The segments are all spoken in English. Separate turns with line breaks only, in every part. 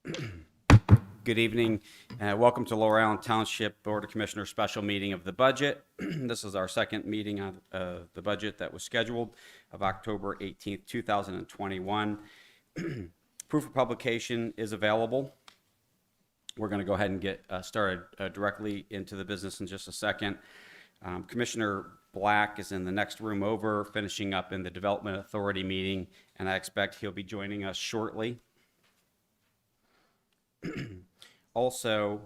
Good evening. Welcome to Lower Island Township Board of Commissioners special meeting of the budget. This is our second meeting on the budget that was scheduled of October 18th, 2021. Proof of publication is available. We're going to go ahead and get started directly into the business in just a second. Commissioner Black is in the next room over, finishing up in the Development Authority meeting, and I expect he'll be joining us shortly. Also,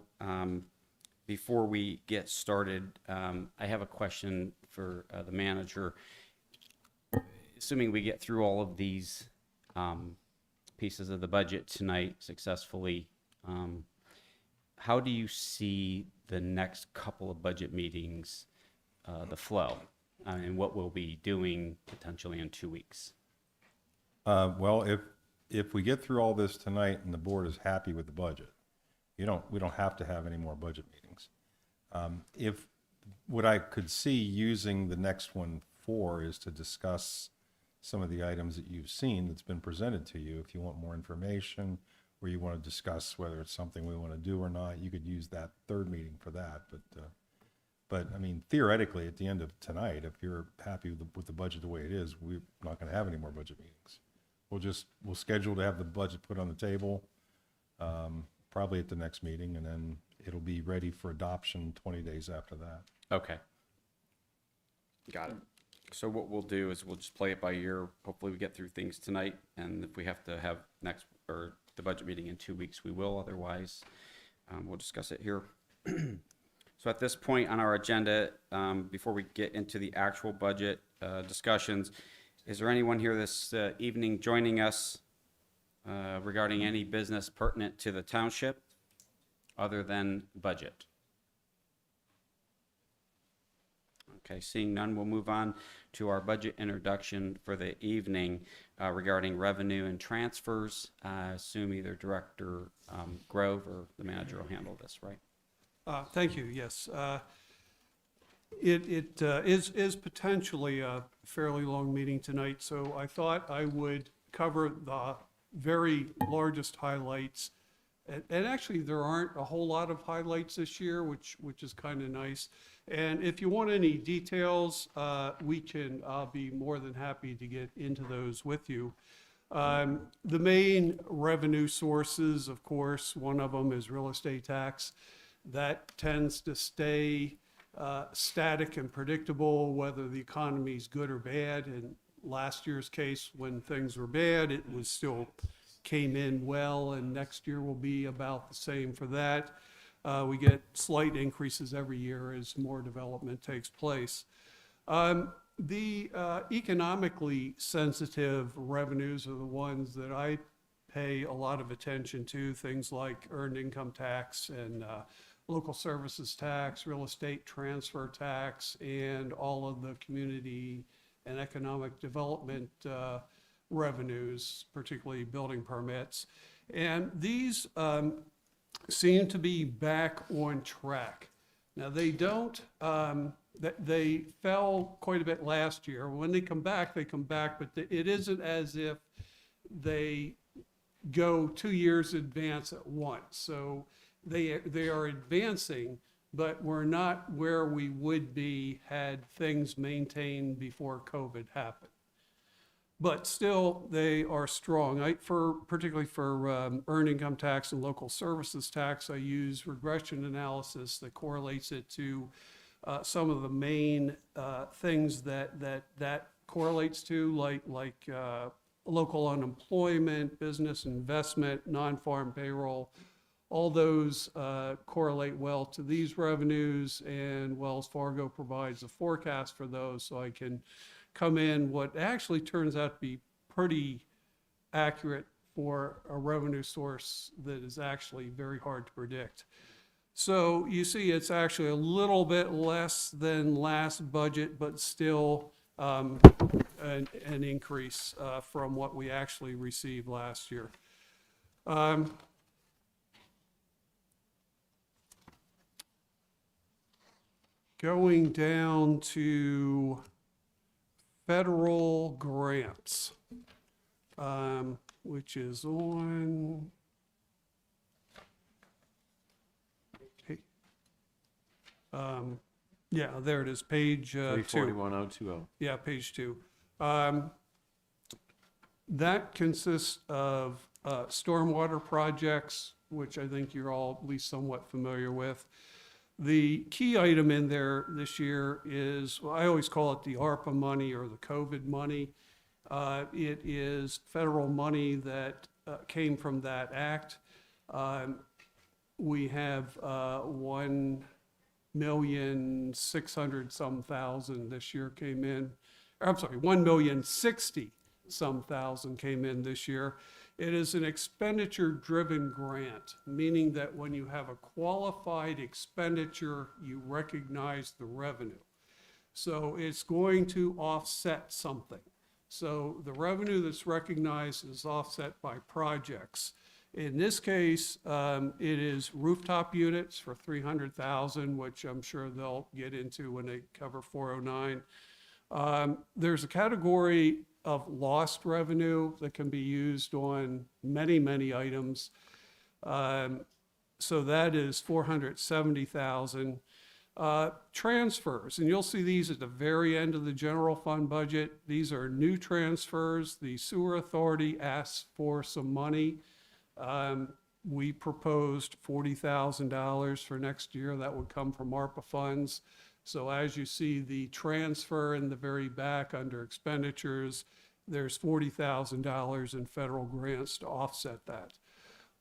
before we get started, I have a question for the manager. Assuming we get through all of these pieces of the budget tonight successfully, how do you see the next couple of budget meetings, the flow, and what we'll be doing potentially in 2 weeks?
Well, if we get through all this tonight and the board is happy with the budget, we don't have to have any more budget meetings. If what I could see using the next one for is to discuss some of the items that you've seen that's been presented to you. If you want more information or you want to discuss whether it's something we want to do or not, you could use that third meeting for that. But I mean, theoretically, at the end of tonight, if you're happy with the budget the way it is, we're not going to have any more budget meetings. We'll schedule to have the budget put on the table, probably at the next meeting, and then it'll be ready for adoption 20 days after that.
Okay. Got it. So what we'll do is we'll just play it by ear. Hopefully we get through things tonight, and if we have to have the budget meeting in 2 weeks, we will. Otherwise, we'll discuss it here. So at this point on our agenda, before we get into the actual budget discussions, is there anyone here this evening joining us regarding any business pertinent to the township other than budget? Okay, seeing none, we'll move on to our budget introduction for the evening regarding revenue and transfers. I assume either Director Grove or the manager will handle this, right?
Thank you, yes. It is potentially a fairly long meeting tonight, so I thought I would cover the very largest highlights. And actually, there aren't a whole lot of highlights this year, which is kind of nice. And if you want any details, I'll be more than happy to get into those with you. The main revenue sources, of course, one of them is real estate tax. That tends to stay static and predictable, whether the economy's good or bad. In last year's case, when things were bad, it was still came in well, and next year will be about the same for that. We get slight increases every year as more development takes place. The economically sensitive revenues are the ones that I pay a lot of attention to, things like earned income tax and local services tax, real estate transfer tax, and all of the community and economic development revenues, particularly building permits. And these seem to be back on track. Now, they don't, they fell quite a bit last year. When they come back, but it isn't as if they go 2 years advance at once. So they are advancing, but we're not where we would be had things maintained before COVID happened. But still, they are strong. Particularly for earned income tax and local services tax, I use regression analysis that correlates it to some of the main things that correlates to, like local unemployment, business investment, non-farm payroll. All those correlate well to these revenues, and Wells Fargo provides a forecast for those, so I can come in what actually turns out to be pretty accurate for a revenue source that is actually very hard to predict. So you see it's actually a little bit less than last budget, but still an increase from what we actually received last year. Going down to federal grants, which is on Yeah, there it is, page 2.
341020.
Yeah, page 2. That consists of stormwater projects, which I think you're all at least somewhat familiar with. The key item in there this year is, well, I always call it the ARPA money or the COVID money. It is federal money that came from that act. We have 1,600,000 some this year came in. I'm sorry, 1,060,000 some came in this year. It is an expenditure-driven grant, meaning that when you have a qualified expenditure, you recognize the revenue. So it's going to offset something. So the revenue that's recognized is offset by projects. In this case, it is rooftop units for 300,000, which I'm sure they'll get into when they cover 409. There's a category of lost revenue that can be used on many, many items. So that is 470,000. Transfers, and you'll see these at the very end of the general fund budget. These are new transfers. The sewer authority asked for some money. We proposed $40,000 for next year. That would come from ARPA funds. So as you see the transfer in the very back under expenditures, there's $40,000 in federal grants to offset that.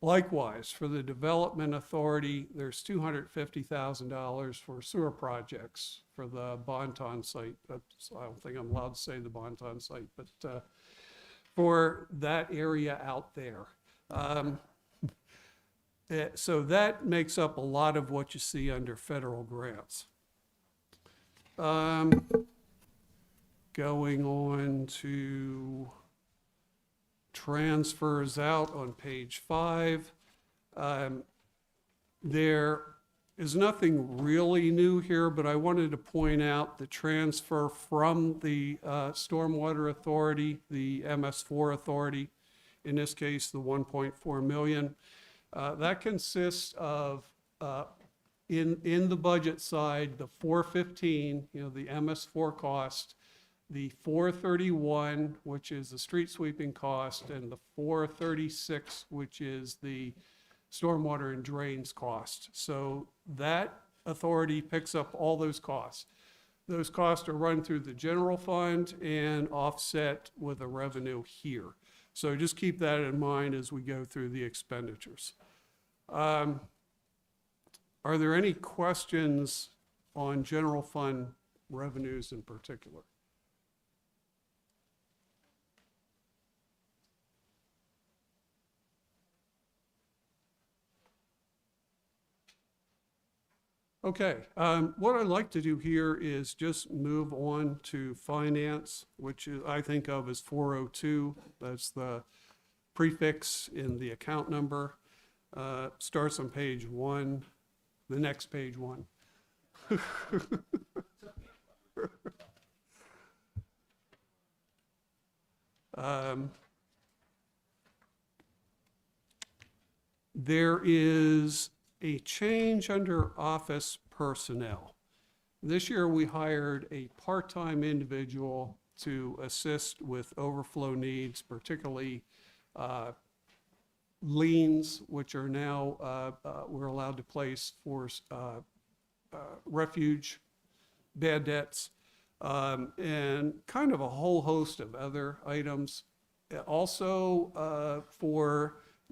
Likewise, for the Development Authority, there's $250,000 for sewer projects for the Bonton site. I don't think I'm allowed to say the Bonton site, but for that area out there. So that makes up a lot of what you see under federal grants. Going on to transfers out on page 5. There is nothing really new here, but I wanted to point out the transfer from the Stormwater Authority, the MS4 Authority, in this case, the 1.4 million. That consists of, in the budget side, the 415, the MS4 cost, the 431, which is the street sweeping cost, and the 436, which is the stormwater and drains cost. So that authority picks up all those costs. Those costs are run through the general fund and offset with a revenue here. So just keep that in mind as we go through the expenditures. Are there any questions on general fund revenues in particular? Okay, what I'd like to do here is just move on to finance, which is, I think of as 402. That's the prefix in the account number. Starts on page 1, the next page 1. There is a change under office personnel. This year we hired a part-time individual to assist with overflow needs, particularly liens, which are now, we're allowed to place for refuge, bad debts, and kind of a whole host of other items. Also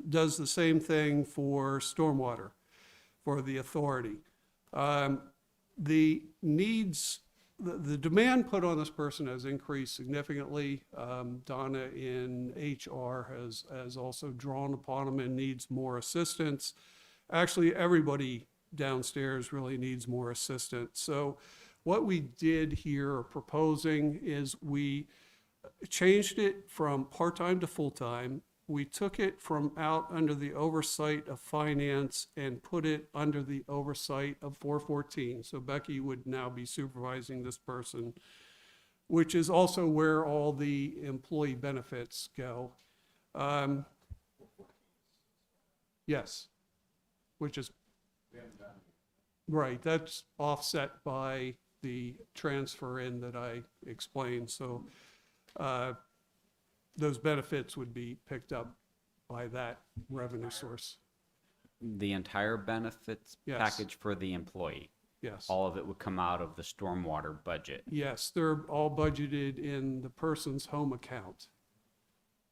does the same thing for stormwater, for the authority. The needs, the demand put on this person has increased significantly. Donna in HR has also drawn upon him and needs more assistance. Actually, everybody downstairs really needs more assistance. So what we did here, or proposing, is we changed it from part-time to full-time. We took it from out under the oversight of finance and put it under the oversight of 414. So Becky would now be supervising this person, which is also where all the employee benefits go. Yes, which is, Right, that's offset by the transfer in that I explained, so those benefits would be picked up by that revenue source.
The entire benefits
Yes.
package for the employee,
Yes.
all of it would come out of the stormwater budget.
Yes, they're all budgeted in the person's home account.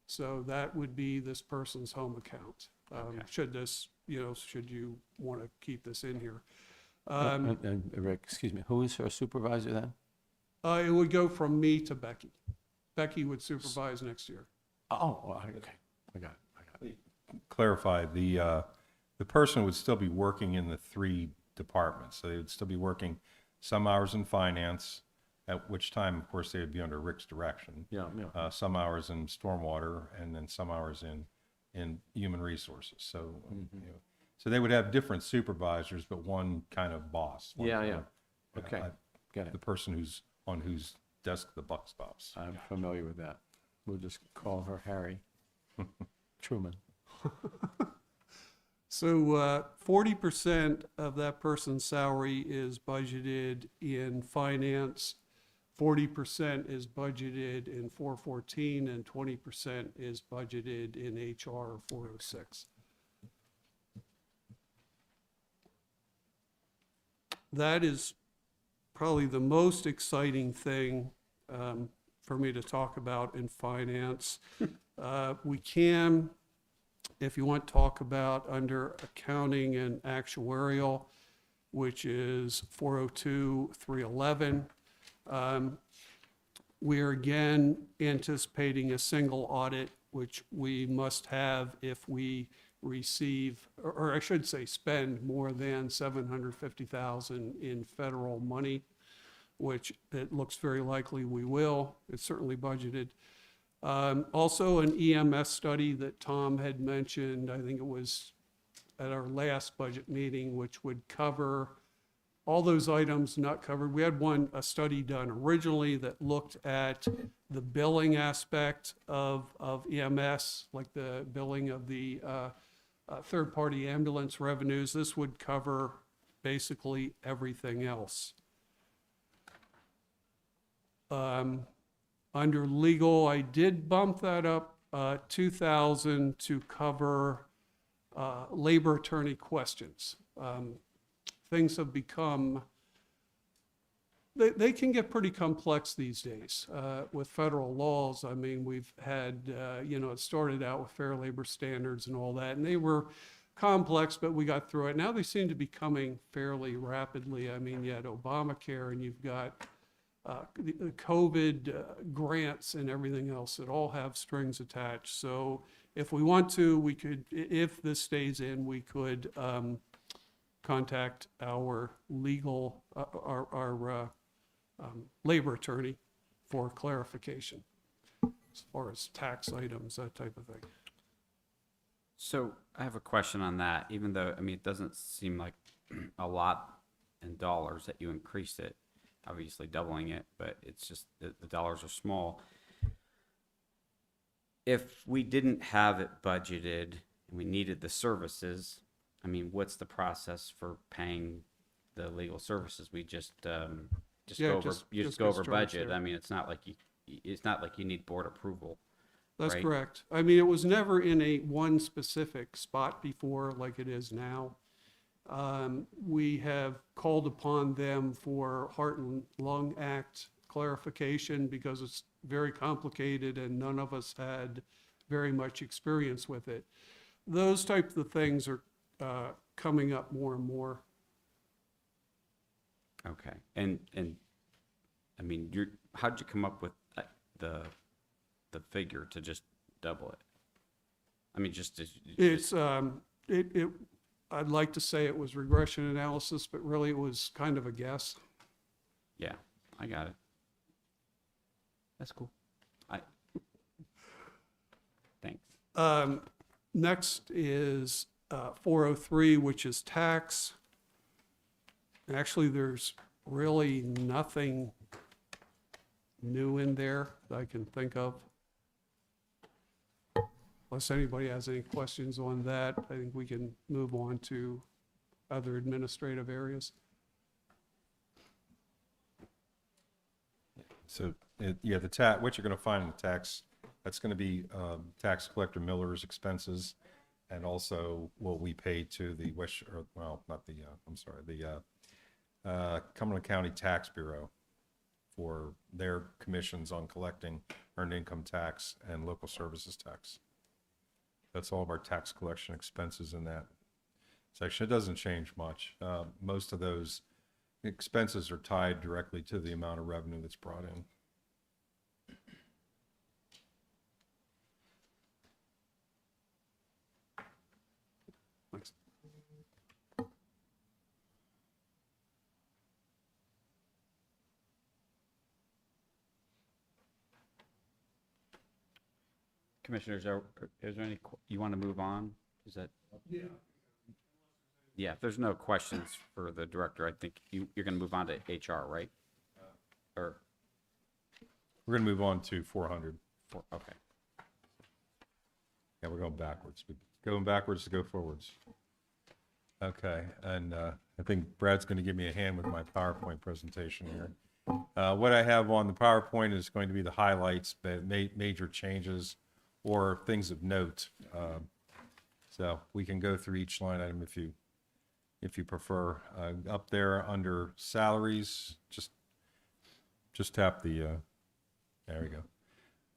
So that would be this person's home account.
Okay.
Should this, should you want to keep this in here.
And Rick, excuse me, who is her supervisor then?
It would go from me to Becky. Becky would supervise next year.
Oh, okay, I got it.
Clarify, the person would still be working in the 3 departments. So they would still be working some hours in finance, at which time, of course, they would be under Rick's direction.
Yeah, yeah.
Some hours in stormwater, and then some hours in human resources. So, so they would have different supervisors, but one kind of boss. one
Yeah,
kind
yeah.
of,
Okay, got
the
it.
person on whose desk the buck stops.
I'm familiar with that. We'll just call her Harry Truman.
So 40% of that person's salary is budgeted in finance, 40% is budgeted in 414, and 20% is budgeted in HR 406. That is probably the most exciting thing for me to talk about in finance. We can, if you want to talk about under accounting and actuarial, which is 402, 311. We are again anticipating a single audit, which we must have if we receive, or I should say spend more than $750,000 in federal money, which it looks very likely we will. It's certainly budgeted. Also an EMS study that Tom had mentioned, I think it was at our last budget meeting, which would cover all those items not covered. We had a study done originally that looked at the billing aspect of EMS, like the billing of the third-party ambulance revenues. This would cover basically everything else. Under legal, I did bump that up 2,000 to cover labor attorney questions. Things have become, they can get pretty complex these days with federal laws. I mean, we've had, it started out with Fair Labor Standards and all that, and they were complex, but we got through it. Now they seem to be coming fairly rapidly. I mean, you had Obamacare and you've got the COVID grants and everything else that all have strings attached. So if we want to, we could, if this stays in, we could contact our legal, our labor attorney for clarification as far as tax items, that type of thing.
So I have a question on that, even though, I mean, it doesn't seem like a lot in dollars that you increased it, obviously doubling it, but it's just the dollars are small. If we didn't have it budgeted and we needed the services, I mean, what's the process for paying the legal services? We just
Yeah,
go over,
just
you just
go
go over
straight
budget.
there.
I mean, it's not like you need board approval.
That's
Right.
correct. I mean, it was never in one specific spot before like it is now. We have called upon them for Heart and Lung Act clarification because it's very complicated and none of us had very much experience with it. Those types of things are coming up more and more.
Okay. And I mean, how'd you come up with the figure to just double it? I mean,
It's, I'd like to say it was regression analysis, but really it was kind of a guess.
yeah, I got it. That's cool. Thanks.
Next is 403, which is tax. Actually, there's really nothing new in there that I can think of. Unless anybody has any questions on that, I think we can move on to other administrative areas.
So, yeah, what you're going to find in the tax, that's going to be tax collector Miller's expenses, and also what we pay to the Cumberland County Tax Bureau for their commissions on collecting earned income tax and local services tax. That's all of our tax collection expenses in that section. It doesn't change much. Most of those expenses are tied directly to the amount of revenue that's brought in.
Thanks. Commissioners, is there any, you want to move on? Is that?
Yeah.
Yeah, if there's no questions for the director, I think you're going to move on to HR, right? Or,
We're going to move on to 400.
okay.
Yeah, we're going backwards. Going backwards to go forwards. Okay, and I think Brad's going to give me a hand with my PowerPoint presentation here. What I have on the PowerPoint is going to be the highlights, major changes, or things of note. So we can go through each line item if you prefer. Up there under salaries, just tap the, there we go.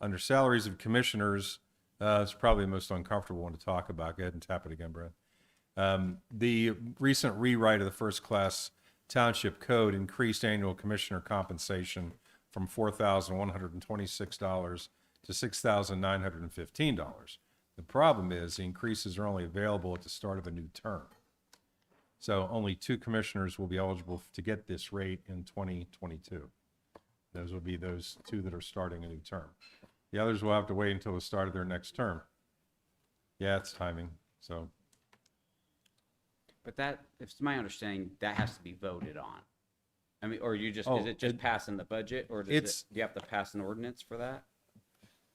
Under salaries of commissioners, it's probably the most uncomfortable one to talk about. Go ahead and tap it again, Brad. The recent rewrite of the first class Township Code increased annual commissioner compensation from $4,126 to $6,915. The problem is the increases are only available at the start of a new term. So only 2 commissioners will be eligible to get this rate in 2022. Those will be those 2 that are starting a new term. The others will have to wait until the start of their next term. Yeah, it's timing, so.
But that, if it's my understanding, that has to be voted on. I mean, or you just,
Oh,
is it just passing the budget, or do you have to pass an ordinance for that?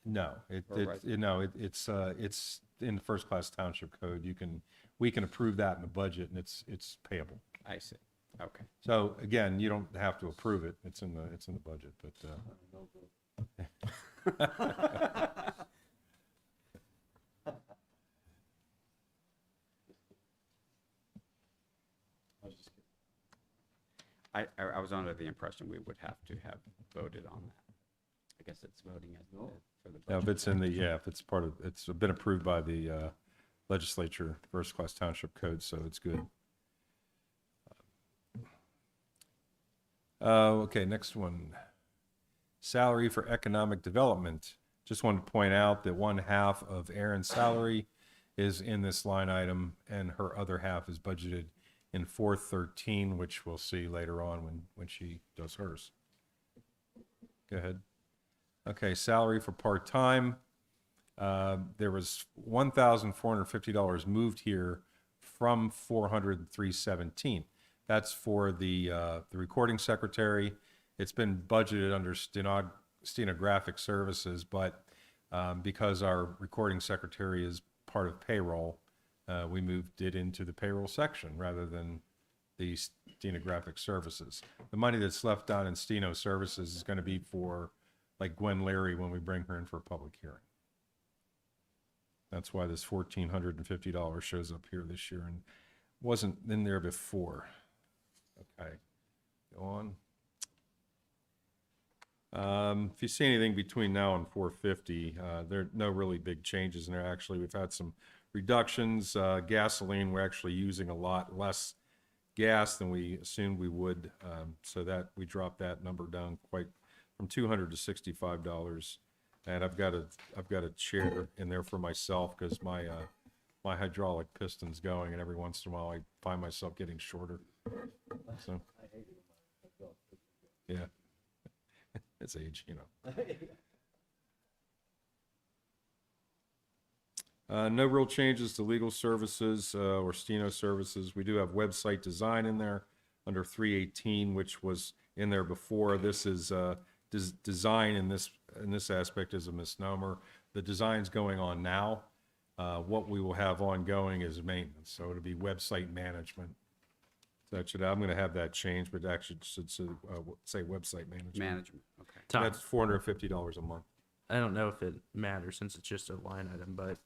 No, it's in the first class township code. We can approve that in the budget, and it's payable.
I see. Okay.
So again, you don't have to approve it. It's in the budget, but
I was under the impression we would have to have voted on that. I guess it's voting as for the
yeah,
budget.
if it's in the if it's part of it's been approved by the legislature, first class township code, so it's good. Okay, next one. Salary for economic development. Just wanted to point out that 1/2 of Erin's salary is in this line item, and her other half is budgeted in 413, which we'll see later on when she does hers. Go ahead. Okay, salary for part-time. There was $1,450 moved here from 317. That's for the recording secretary. It's been budgeted under stenographic services, but because our recording secretary is part of payroll, we moved it into the payroll section rather than the stenographic services. The money that's left down in steno services is going to be for like Gwen Leary when we bring her in for a public hearing. That's why this $1,450 shows up here this year and wasn't in there before. Okay, go on. If you see anything between now and 450, there are no really big changes in there. Actually, we've had some reductions. Gasoline, we're actually using a lot less gas than we assumed we would, so that we dropped that number down quite from $200 to $65. And I've got a chair in there for myself because my hydraulic piston's going, and every once in a while I find myself getting shorter. So, yeah, it's age, you know. No real changes to legal services or steno services. We do have website design in there under 318, which was in there before. This is design in this aspect is a misnomer. The design's going on now. What we will have ongoing is maintenance, so it'll be website management. I'm gonna have that changed, but actually it should say website management.
Management, okay.
Tom,
That's $450 a month.
I don't know if it matters since it's just a line item, but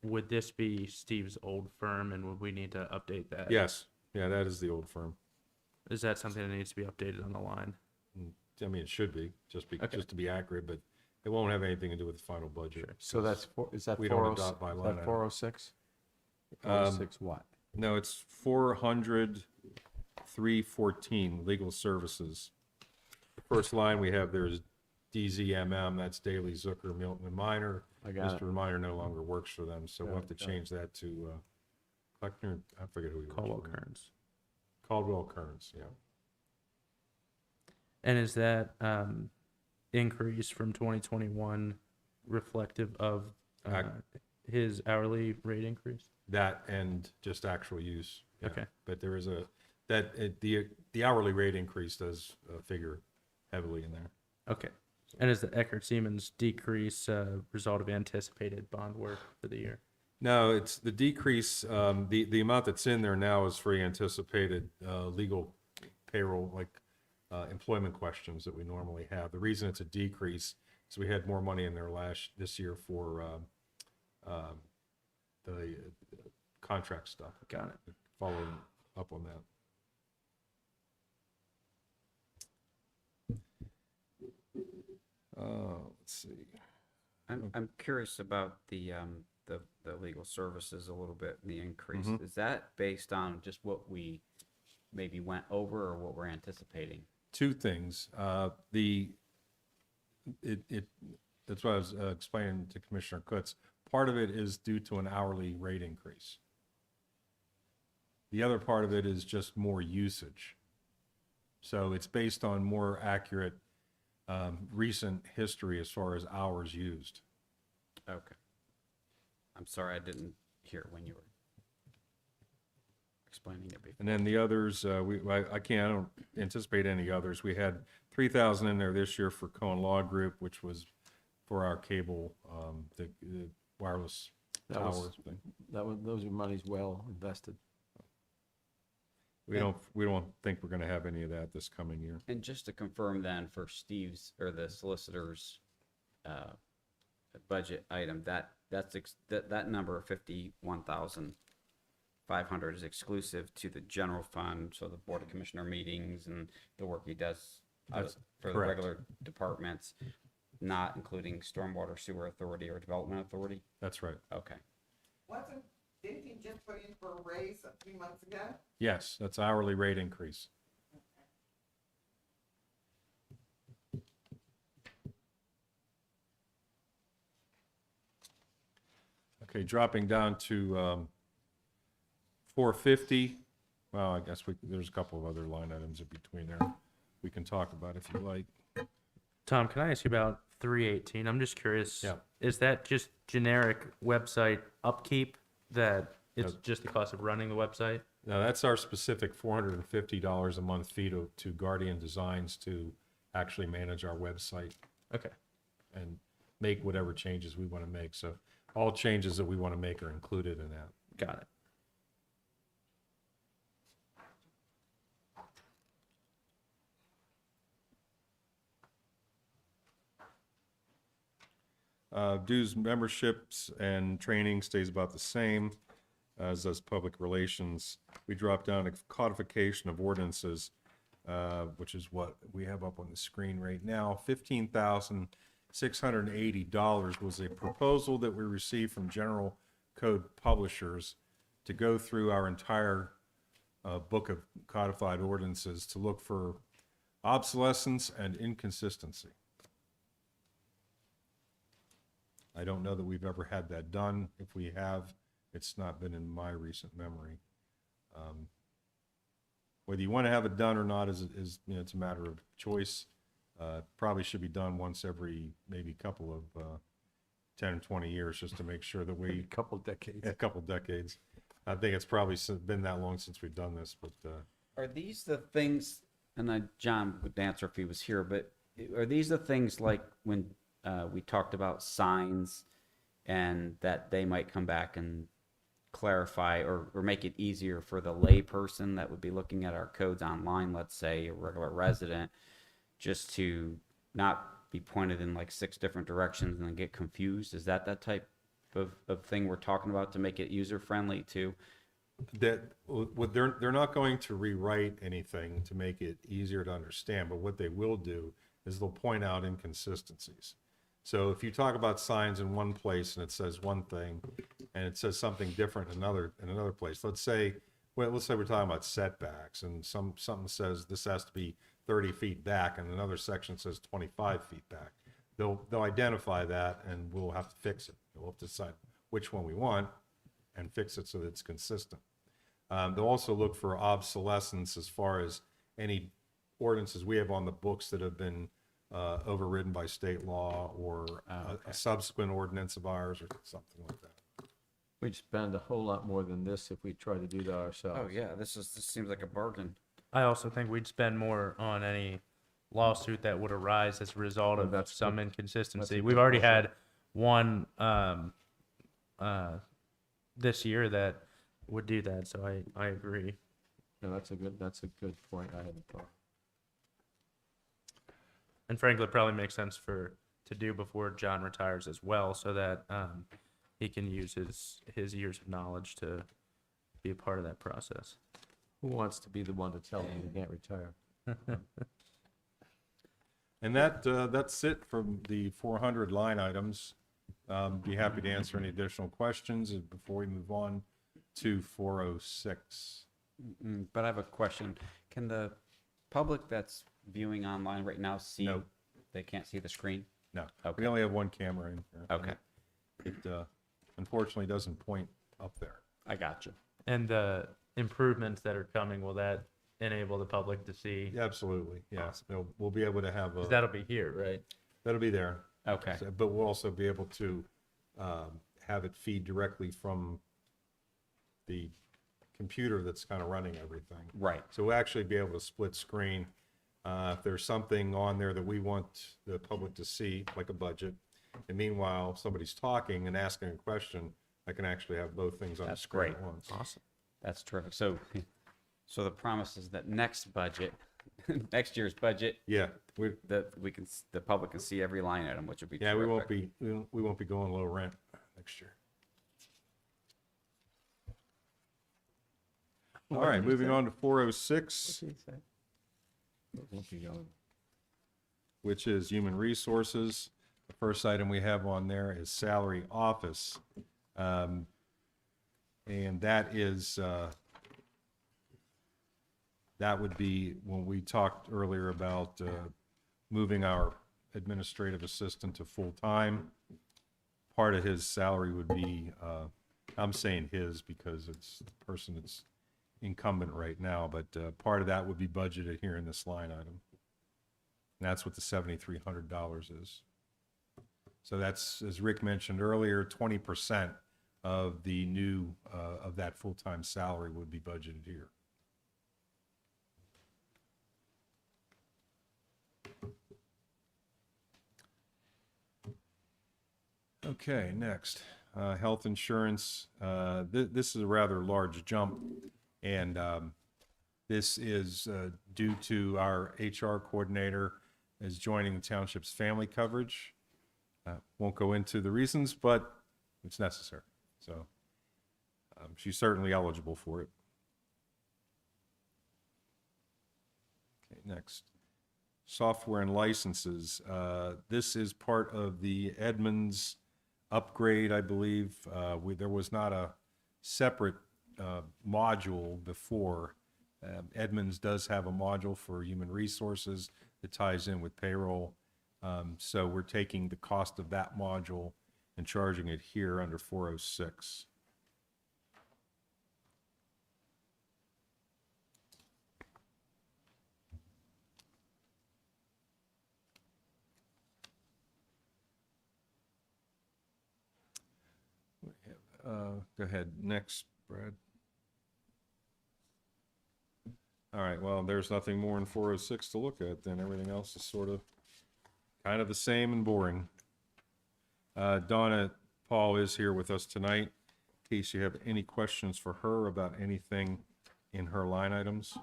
would this be Steve's old firm, and would we need to update that?
Yes, yeah, that is the old firm.
Is that something that needs to be updated on the line?
I mean, it should be, just
Okay.
to be accurate, but it won't have anything to do with the final budget.
So that's, is that
We don't
406?
adopt by
Is
line
that
item.
406?
Um,
406 what?
No, it's 400, 314, legal services. The first line we have there is DZMM, that's Daily, Zucker, Milton, and Minor.
I got it.
Mr. Minor no longer works for them, so we'll have to
Got it.
change that to, Kleckner, I forget who he works
Caldwell
for.
Kearns.
Caldwell Kearns, yeah.
And is that increase from 2021 reflective of
Ac-
his hourly rate increase?
That and just actual use. yeah.
Okay.
But there is the hourly rate increase does figure heavily in there.
Okay. And is the Eckert Siemens decrease result of anticipated bond work for the year?
No, it's the decrease, the amount that's in there now is for anticipated legal payroll, like employment questions that we normally have. The reason it's a decrease is we had more money in there this year for the contract stuff.
Got it.
Following up on that. Let's see.
I'm curious about the legal services a little bit, the increase.
Mhm.
Is that based on just what we maybe went over or what we're anticipating?
Two things. That's what I was explaining to Commissioner Kutz. Part of it is due to an hourly rate increase. The other part of it is just more usage. So it's based on more accurate recent history as far as hours used.
Okay. I'm sorry, I didn't hear it when you were explaining it before.
And then the others, I don't anticipate any others. We had 3,000 in there this year for Cohen Law Group, which was for our cable, the wireless
That was-
tower thing.
Those are monies well invested.
We don't think we're gonna have any of that this coming year.
And just to confirm then for Steve's or the solicitor's budget item, that number of 51,500 is exclusive to the general fund, so the Board of Commissioner meetings and the work he does
That's
for the
correct.
regular departments, not including Stormwater Sewer Authority or Development Authority?
That's right.
Okay.
Didn't he just put in for a raise a few months ago?
Yes, that's hourly rate increase. Okay, dropping down to 450. Well, I guess there's a couple of other line items in between there we can talk about if you like.
Tom, can I ask you about 318? I'm just curious.
Yeah.
Is that just generic website upkeep that it's
No.
just the cost of running the website?
Now, that's our specific $450 a month fee to Guardian Designs to actually manage our website
Okay.
and make whatever changes we want to make. So all changes that we want to make are included in that.
Got it.
Dues, memberships, and training stays about the same, as does public relations. We drop down to Codification of Ordinances, which is what we have up on the screen right now. $15,680 was a proposal that we received from General Code Publishers to go through our entire book of codified ordinances to look for obsolescence and inconsistency. I don't know that we've ever had that done. If we have, it's not been in my recent memory. Whether you want to have it done or not is it's a matter of choice. Probably should be done once every maybe couple of 10 or 20 years just to make sure that
A couple decades.
a couple decades. I think it's probably been that long since we've done this, but
Are these the things, and John would answer if he was here, but are these the things like when we talked about signs and that they might come back and clarify or make it easier for the lay person that would be looking at our codes online, let's say a regular resident, just to not be pointed in like 6 different directions and then get confused? Is that type of thing we're talking about to make it user friendly too?
That, what they're not going to rewrite anything to make it easier to understand, but what they will do is they'll point out inconsistencies. So if you talk about signs in one place and it says one thing and it says something different in another place, let's say we're talking about setbacks and something says this has to be 30 feet back and another section says 25 feet back. They'll identify that and we'll have to fix it. We'll have to decide which one we want and fix it so that it's consistent. They'll also look for obsolescence as far as any ordinances we have on the books that have been overridden by state law or a subsequent ordinance of ours or something like that.
We'd spend a whole lot more than this if we try to do that ourselves.
Oh yeah, this seems like a bargain.
I also think we'd spend more on any lawsuit that would arise as a result of
That's
some
good.
inconsistency.
That's a
We've
good
already
point.
had one this year that would do that, so I agree.
No, that's a good point. I hadn't thought.
And frankly, it probably makes sense to do before John retires as well, so that he can use his years of knowledge to be a part of that process.
Who wants to be the one to tell him he can't retire?
And that's it from the 400 line items. Be happy to answer any additional questions before we move on to 406.
But I have a question. Can the public that's viewing online right now see?
No.
They can't see the screen?
No,
Okay.
we only have one camera in here.
Okay.
It unfortunately doesn't point up there.
I got you.
And the improvements that are coming, will that enable the public to see?
Yeah, absolutely, yes. We'll be able to have
'Cause that'll be here, right?
that'll be there.
Okay.
But we'll also be able to have it feed directly from the computer that's kind of running everything.
Right.
So we'll actually be able to split screen. If there's something on there that we want the public to see, like a budget, and meanwhile, somebody's talking and asking a question, I can actually have both things on the
That's
screen
great.
at once.
Awesome.
That's terrific. So the promise is that next budget, next year's budget,
Yeah,
that the public can see every line item, which would be
we
terrific.
we won't be going low rent next year. All right, moving on to 406,
Won't be going.
which is human resources. The first item we have on there is salary office. And that is, that would be when we talked earlier about moving our administrative assistant to full-time. Part of his salary would be, I'm saying his because it's the person that's incumbent right now, but part of that would be budgeted here in this line item. And that's what the $7,300 is. So that's, as Rick mentioned earlier, 20% of the new, of that full-time salary would be budgeted here. Okay, next, health insurance. This is a rather large jump, and this is due to our HR coordinator is joining the township's family coverage. Won't go into the reasons, but it's necessary. So she's certainly eligible for it. Okay, next. Software and licenses. This is part of the Edmunds upgrade, I believe. There was not a separate module before. Edmunds does have a module for human resources that ties in with payroll. So we're taking the cost of that module and charging it here under 406. Go ahead, next, Brad. All right, well, there's nothing more in 406 to look at, then everything else is sort of kind of the same and boring. Donna Paul is here with us tonight, case you have any questions for her about anything in her line items.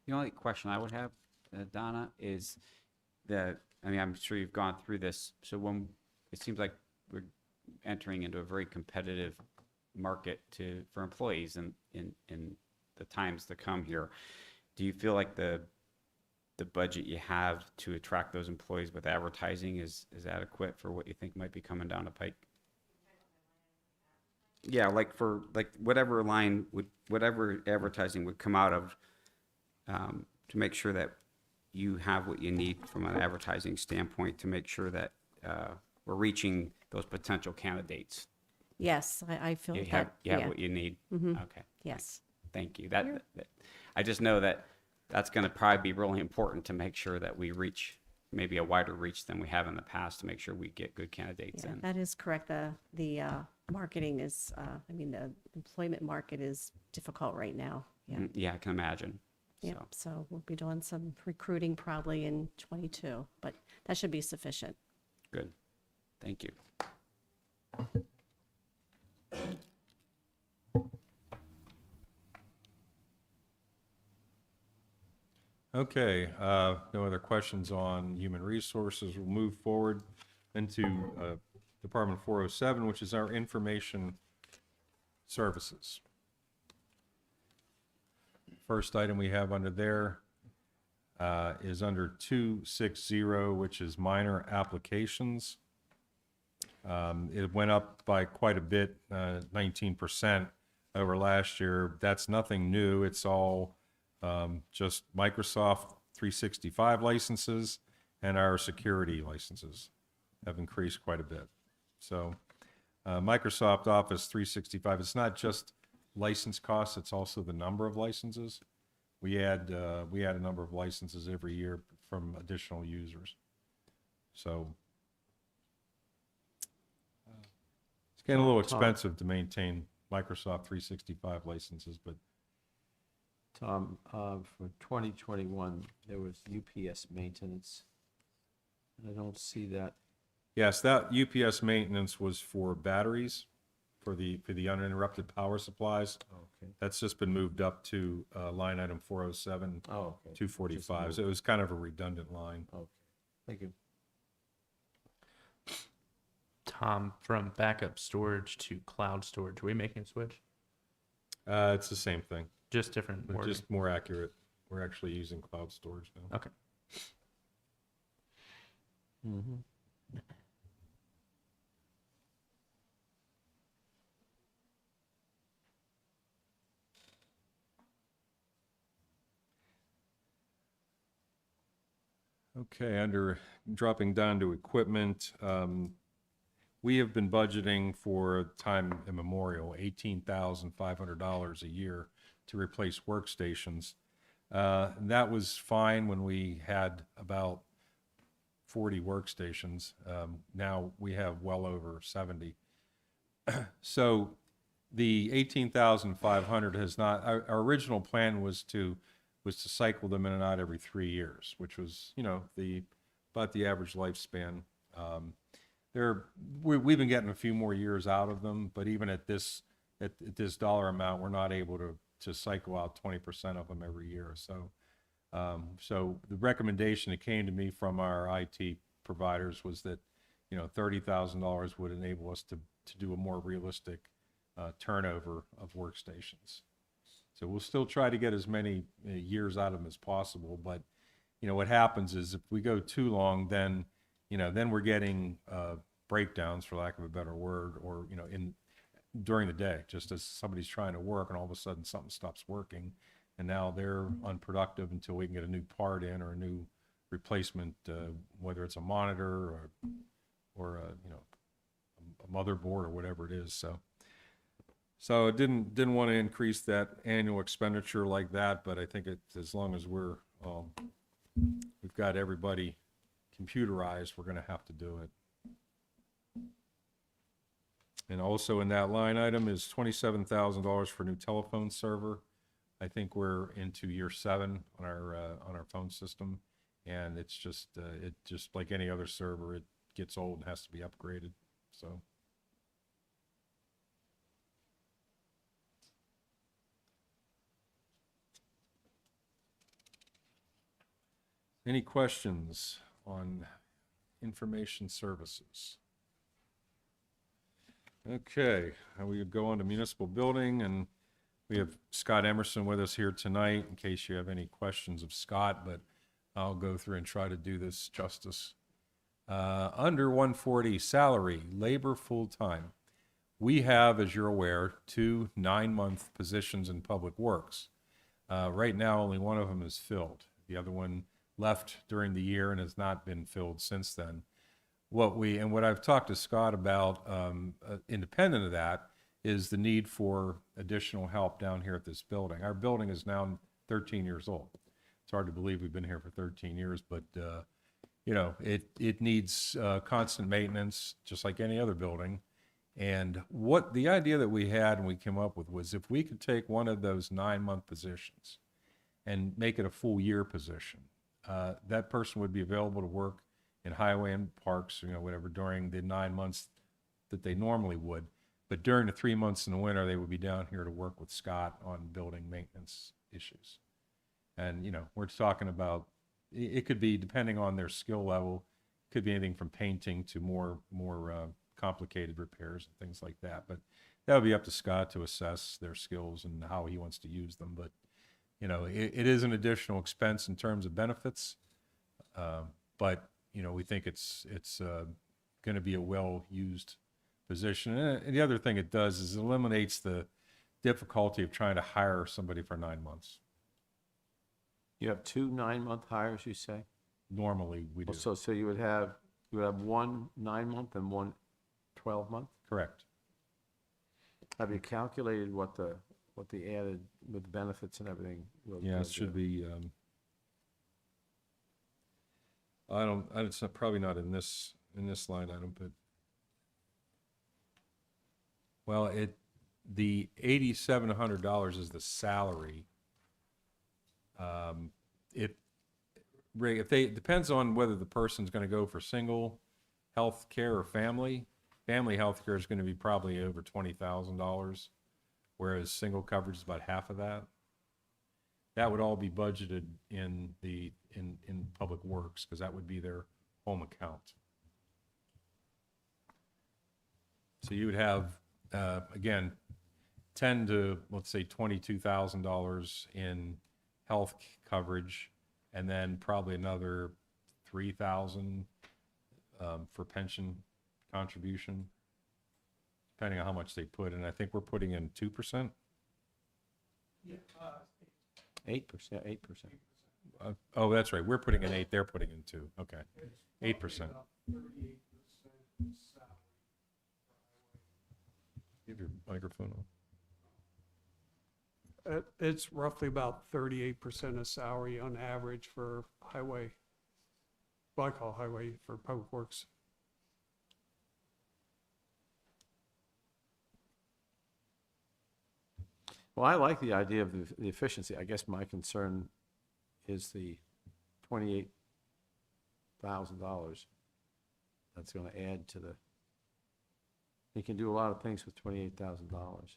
The only question I would have, Donna, is I mean, I'm sure you've gone through this. So when it seems like we're entering into a very competitive market for employees in the times to come here, do you feel like the budget you have to attract those employees with advertising is adequate for what you think might be coming down the pike? Yeah, like for whatever advertising would come out of, to make sure that you have what you need from an advertising standpoint to make sure that we're reaching those potential candidates.
Yes, I feel
You
that.
have
Yeah.
what you need.
Mhm.
Okay,
Yes.
thank you. That I just know that's going to probably be really important to make sure that we reach maybe a wider reach than we have in the past to make sure we get good candidates
Yeah,
in.
that is correct. The marketing is, I mean, the employment market is difficult right now. Yeah.
Yeah, I can imagine.
Yeah.
So,
So we'll be doing some recruiting probably in 22, but that should be sufficient.
good. Thank you.
Okay, no other questions on human resources. We'll move forward into Department 407, which is our information services. First item we have under there is under 260, which is minor applications. It went up by quite a bit, 19% over last year. That's nothing new. It's all just Microsoft 365 licenses and our security licenses have increased quite a bit. So Microsoft Office 365, it's not just license costs, it's also the number of licenses. We add a number of licenses every year from additional users. So it's getting a little expensive to maintain Microsoft 365 licenses, but
Tom, for 2021, there was UPS maintenance. I don't see that.
yes, that UPS maintenance was for batteries, for the uninterrupted power supplies.
Okay.
That's just been moved up to line item 407,
Oh, okay.
245. So it was kind of a redundant line.
Okay. Thank you.
Tom, from backup storage to cloud storage, are we making a switch?
It's the same thing,
Just different
but
wording.
just more accurate. We're actually using cloud storage now.
Okay.
Mm-hmm.
Okay, dropping down to equipment, we have been budgeting for time immemorial, $18,500 a year to replace workstations. That was fine when we had about 40 workstations. Now we have well over 70. So the 18,500 has not, our original plan was to cycle them in and out every 3 years, which was, about the average lifespan. We've been getting a few more years out of them, but even at this dollar amount, we're not able to cycle out 20% of them every year. So, so the recommendation that came to me from our IT providers was that, $30,000 would enable us to do a more realistic turnover of workstations. So we'll still try to get as many years out of them as possible, but what happens is if we go too long, then we're getting breakdowns, for lack of a better word, or during the day, just as somebody's trying to work and all of a sudden something stops working, and now they're unproductive until we can get a new part in or a new replacement, whether it's a monitor or a motherboard or whatever it is. So it didn't want to increase that annual expenditure like that, but I think as long as we've got everybody computerized, we're going to have to do it. And also in that line item is $27,000 for a new telephone server. I think we're into year 7 on our phone system, and it's just it just like any other server, it gets old and has to be upgraded. So. Any questions on information services? Okay, we go on to municipal building, and we have Scott Emerson with us here tonight in case you have any questions of Scott, but I'll go through and try to do this justice. Under 140, salary, labor full-time. We have, as you're aware, 2 9-month positions in Public Works. Right now, only one of them is filled. The other one left during the year and has not been filled since then. What I've talked to Scott about, independent of that, is the need for additional help down here at this building. Our building is now 13 years old. It's hard to believe we've been here for 13 years, but you know, it needs constant maintenance, just like any other building. And what the idea that we had and we came up with was if we could take one of those 9-month positions and make it a full year position, that person would be available to work in highway and parks, you know, whatever, during the 9 months that they normally would. But during the 3 months in the winter, they would be down here to work with Scott on building maintenance issues. And, you know, we're talking about, it could be, depending on their skill level, could be anything from painting to more complicated repairs and things like that. But that would be up to Scott to assess their skills and how he wants to use them. But, you know, it is an additional expense in terms of benefits. But, you know, we think it's going to be a well-used position. And the other thing it does is it eliminates the difficulty of trying to hire somebody for 9 months.
You have 2 9-month hires, you say?
Normally, we do.
So you would have one 9-month and one 12-month?
Correct.
Have you calculated what the added with benefits and everything will?
Yeah, it should be, it's probably not in this line item, but, well, the $8,700 is the salary. It depends on whether the person's going to go for single health care or family. Family health care is going to be probably over $20,000, whereas single coverage is about half of that. That would all be budgeted in Public Works, because that would be their home account. So you would have, again, $10,000 to, let's say, $22,000 in health coverage, and then probably another $3,000 for pension contribution, depending on how much they put in. I think we're putting in 2%.
8%, 8%.
Oh, that's right. We're putting in 8. They're putting in 2. Okay, 8%. Give your microphone on.
It's roughly about 38% of salary on average for highway. Well, I call highway for Public Works.
Well, I like the idea of the efficiency. I guess my concern is the $28,000 that's going to add to the, you can do a lot of things with $28,000.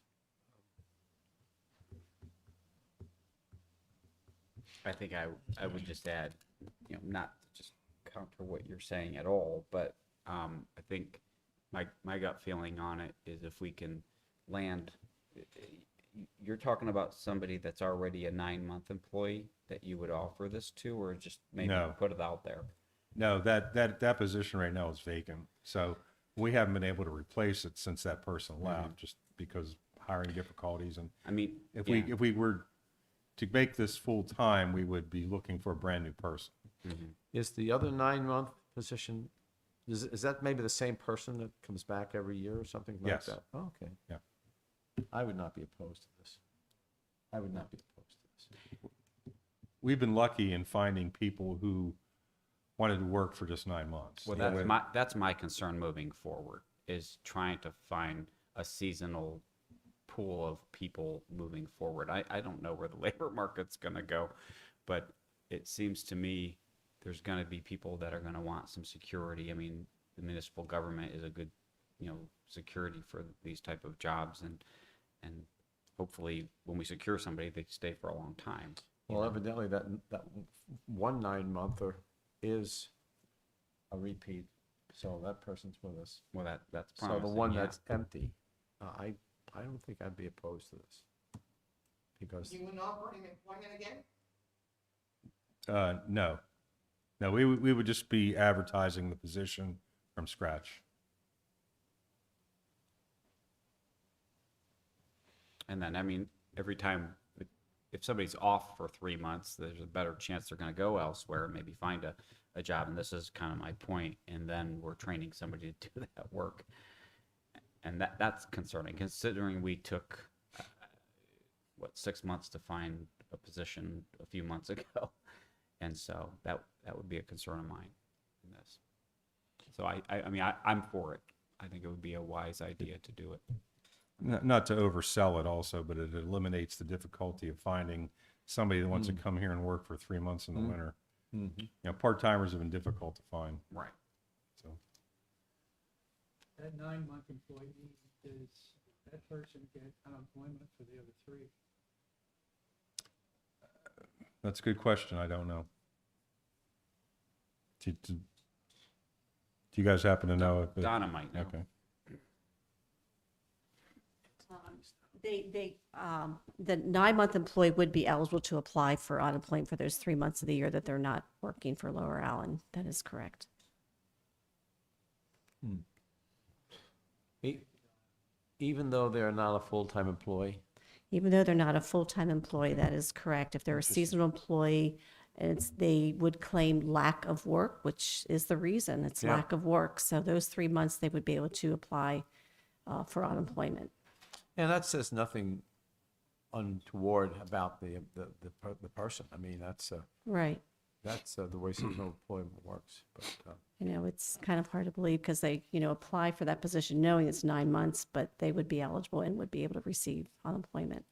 I think I would just add, you know, not to just counter what you're saying at all, but I think my gut feeling on it is if we can land, you're talking about somebody that's already a 9-month employee that you would offer this to, or just maybe
No.
put it out there?
No, that position right now is vacant. So we haven't been able to replace it since that person left, just because hiring difficulties. And
I mean,
if
yeah.
we were to make this full time, we would be looking for a brand new person.
Is the other 9-month position, is that maybe the same person that comes back every year or something like
Yes.
that? Oh, okay.
Yeah.
I would not be opposed to this. I would not be opposed to this.
We've been lucky in finding people who wanted to work for just 9 months.
Well, that's my concern moving forward, is trying to find a seasonal pool of people moving forward. I don't know where the labor market's gonna go, but it seems to me there's gonna be people that are gonna want some security. I mean, the municipal government is a good, security for these type of jobs, and hopefully when we secure somebody, they stay for a long time.
Well, evidently that 1 9-monther is a repeat, so that person's with us.
Well, that's
So
promising.
the one
yeah.
that's empty, I don't think I'd be opposed to this. Because,
You would offer him employment again?
No. No, we would just be advertising the position from scratch.
And then, I mean, every time, if somebody's off for 3 months, there's a better chance they're gonna go elsewhere, and maybe find a job, and this is kind of my point, and then we're training somebody to do that work. And that's concerning, considering we took, 6 months to find a position a few months ago. And so that would be a concern of mine in this. So I mean, I'm for it. I think it would be a wise idea to do it.
Not to oversell it also, but it eliminates the difficulty of finding somebody that wants to come here and work for 3 months in the winter. Part-timers have been difficult to find,
Right.
so.
That 9-month employee, does that person get unemployment for the other 3?
That's a good question. I don't know. Do you guys happen to know if?
Donna might know.
Okay.
The 9-month employee would be eligible to apply for unemployment for those 3 months of the year that they're not working for Lower Allen. That is correct.
even though they're not a full-time employee?
Even though they're not a full-time employee, that is correct. If they're a seasonal employee, they would claim lack of work, which is the reason, it's
Yeah.
lack of work. So those 3 months, they would be able to apply for unemployment.
And that says nothing untoward about the person. I mean, that's
Right.
the way seasonal employment works. But
It's kind of hard to believe because they, apply for that position knowing it's 9 months, but they would be eligible and would be able to receive unemployment.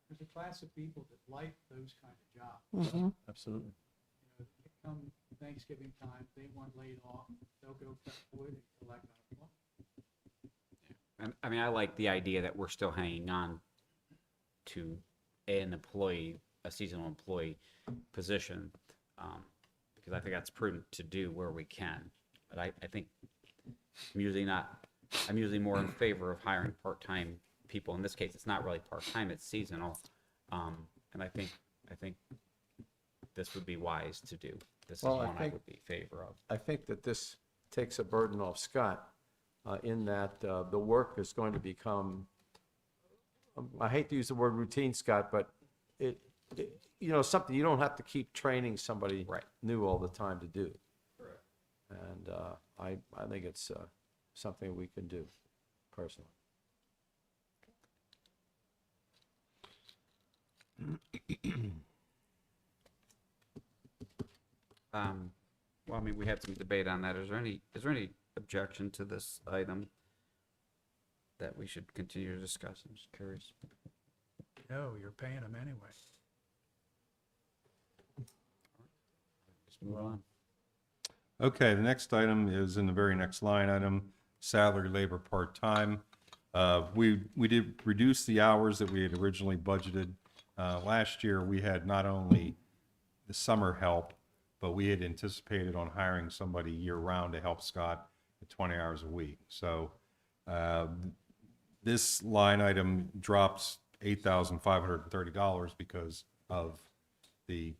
There's a class of people that like those kind of jobs.
Mhm.
absolutely.
They come Thanksgiving time, they want laid off, they'll go cut wood and collect unemployment.
And I mean, I like the idea that we're still hanging on to an employee, a seasonal employee position, because I think that's prudent to do where we can. But I think I'm usually more in favor of hiring part-time people. In this case, it's not really part-time, it's seasonal. And I think this would be wise to do. This is
Well, I
one I
think-
would be in favor of.
I think that this takes a burden off Scott in that the work is going to become, I hate to use the word routine, Scott, but something you don't have to keep training somebody
Right.
new all the time to do. And I think it's something we can do personally.
Well, I mean, we had some debate on that. Is there any objection to this item that we should continue to discuss? I'm just curious.
No, you're paying them anyway.
Let's move on.
Okay, the next item is in the very next line item, salary labor part-time. We did reduce the hours that we had originally budgeted. Last year, we had not only the summer help, but we had anticipated on hiring somebody year-round to help Scott at 20 hours a week. So this line item drops $8,530 because of the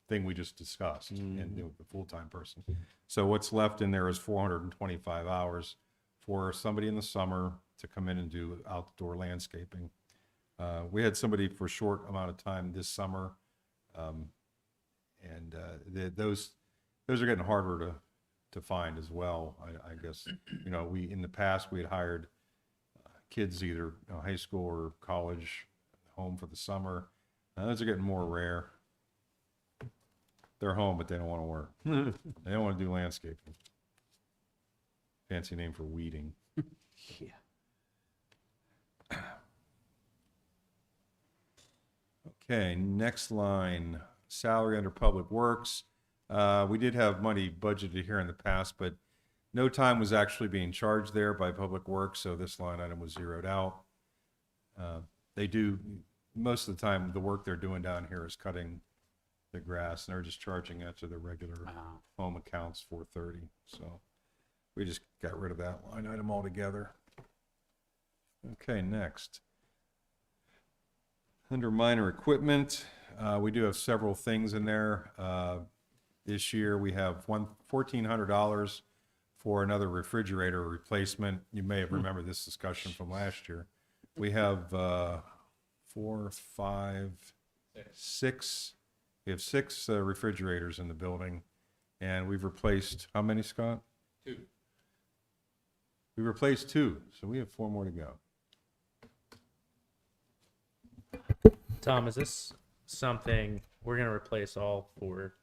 thing we just discussed and the full-time person. So what's left in there is 425 hours for somebody in the summer to come in and do outdoor landscaping. We had somebody for a short amount of time this summer, and those are getting harder to find as well. I guess we in the past we had hired kids either high school or college home for the summer. Those are getting more rare. They're home, but they don't want to work. They don't want to do landscaping. Fancy name for weeding.
Yeah.
Okay, next line, salary under Public Works. We did have money budgeted here in the past, but no time was actually being charged there by Public Works, so this line item was zeroed out. They do, most of the time, the work they're doing down here is cutting the grass, and they're just charging that to the regular home accounts, $430. So we just got rid of that line item altogether. Okay, next. Under minor equipment, we do have several things in there. This year, we have $1,400 for another refrigerator replacement. You may have remembered this discussion from last year. We have 4, 5, 6. We have 6 refrigerators in the building, and we've replaced, how many, Scott? 2. We replaced 2, so we have 4 more to go.
Tom, is this something we're going to replace all 4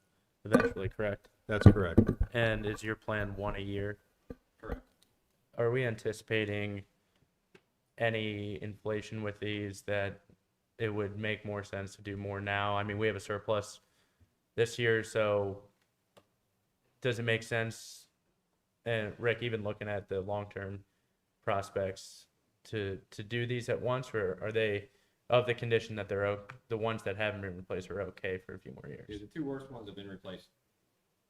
eventually, correct?
That's correct.
And is your plan 1 a year?
Correct.
Are we anticipating any inflation with these that it would make more sense to do more now? I mean, we have a surplus this year, so does it make sense? And Rick, even looking at the long-term prospects to do these at once, or are they of the condition that they're the ones that haven't been replaced are okay for a few more years?
Yeah, the 2 worst ones have been replaced.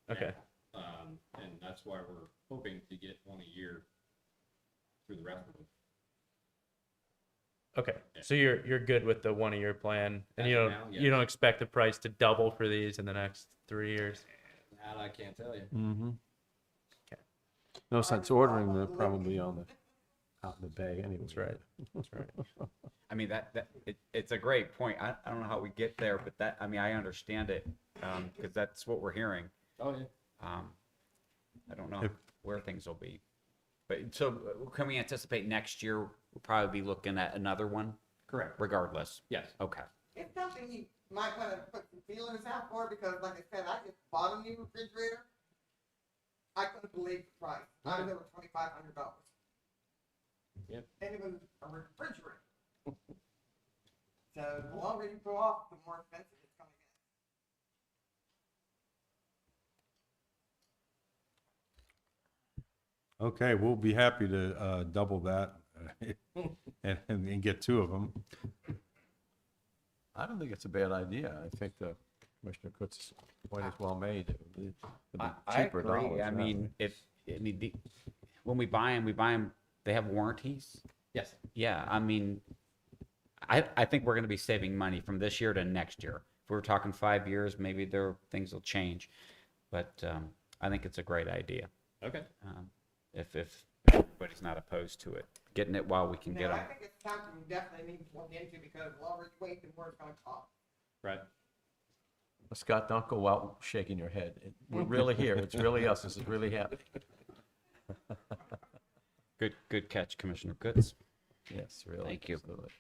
Okay.
And that's why we're hoping to get 1 a year through the rest of them.
Okay. So you're good with the 1 a year plan, and
As
you
of
don't
now,
you don't
yes.
expect the price to double for these in the next 3 years?
That I can't tell you.
Mm-hmm. No sense ordering them probably on the, out in the bay anyway.
That's right. That's right.
I mean, it's a great point. I don't know how we get there, but I mean, I understand it, because that's what we're hearing.
Oh, yeah.
I don't know where things will be. But so can we anticipate next year we'll probably be looking at another one
Correct.
regardless?
Yes.
Okay.
It's something you might want to put some feelers out for, because like I said, I just bought a new refrigerator. I couldn't believe the price. I was over $2,500.
Yep.
And it was a refrigerator. So the longer you go off, the more expensive it's going to get.
Okay, we'll be happy to double that and get 2 of them.
I don't think it's a bad idea. I think the Commissioner Cook's point is well made. It'd be
I
cheaper
agree.
dollars,
I
yeah.
mean, when we buy them, they have warranties.
Yes.
Yeah, I mean, I think we're going to be saving money from this year to next year. If we're talking 5 years, maybe things will change, but I think it's a great idea.
Okay.
If everybody's not opposed to it, getting it while we can get
Now,
them.
I think it's something you definitely need to look into, because the longer you wait, the more it's going to cost.
Right.
Scott, don't go out shaking your head. We're really here. It's really us. This is really happening.
Good catch, Commissioner Goods.
Yes, really.
Thank you.
Absolutely.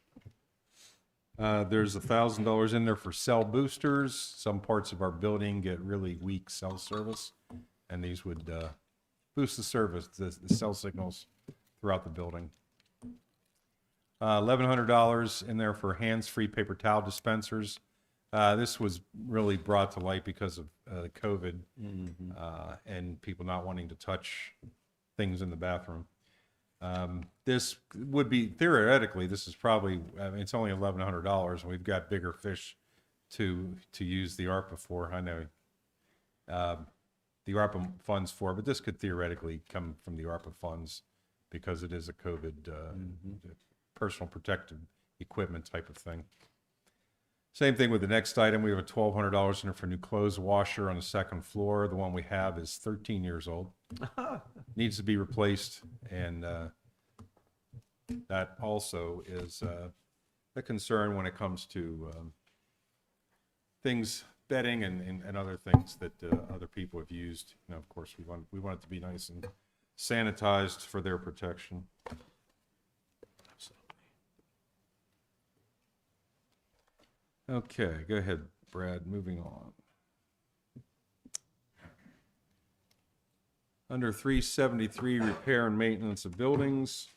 There's $1,000 in there for cell boosters. Some parts of our building get really weak cell service, and these would boost the service, the cell signals throughout the building. $1,100 in there for hands-free paper towel dispensers. This was really brought to light because of COVID and people not wanting to touch things in the bathroom. This would be, theoretically, this is probably, I mean, it's only $1,100, and we've got bigger fish to use the ARPA for. I know the ARPA funds for, but this could theoretically come from the ARPA funds because it is a COVID personal protective equipment type of thing. Same thing with the next item. We have a $1,200 in there for a new clothes washer on the 2nd floor. The one we have is 13 years old. Needs to be replaced, and that also is a concern when it comes to things, bedding and other things that other people have used. You know, of course, we want it to be nice and sanitized for their protection. Okay, go ahead, Brad, moving on. Under 373, repair and maintenance of buildings.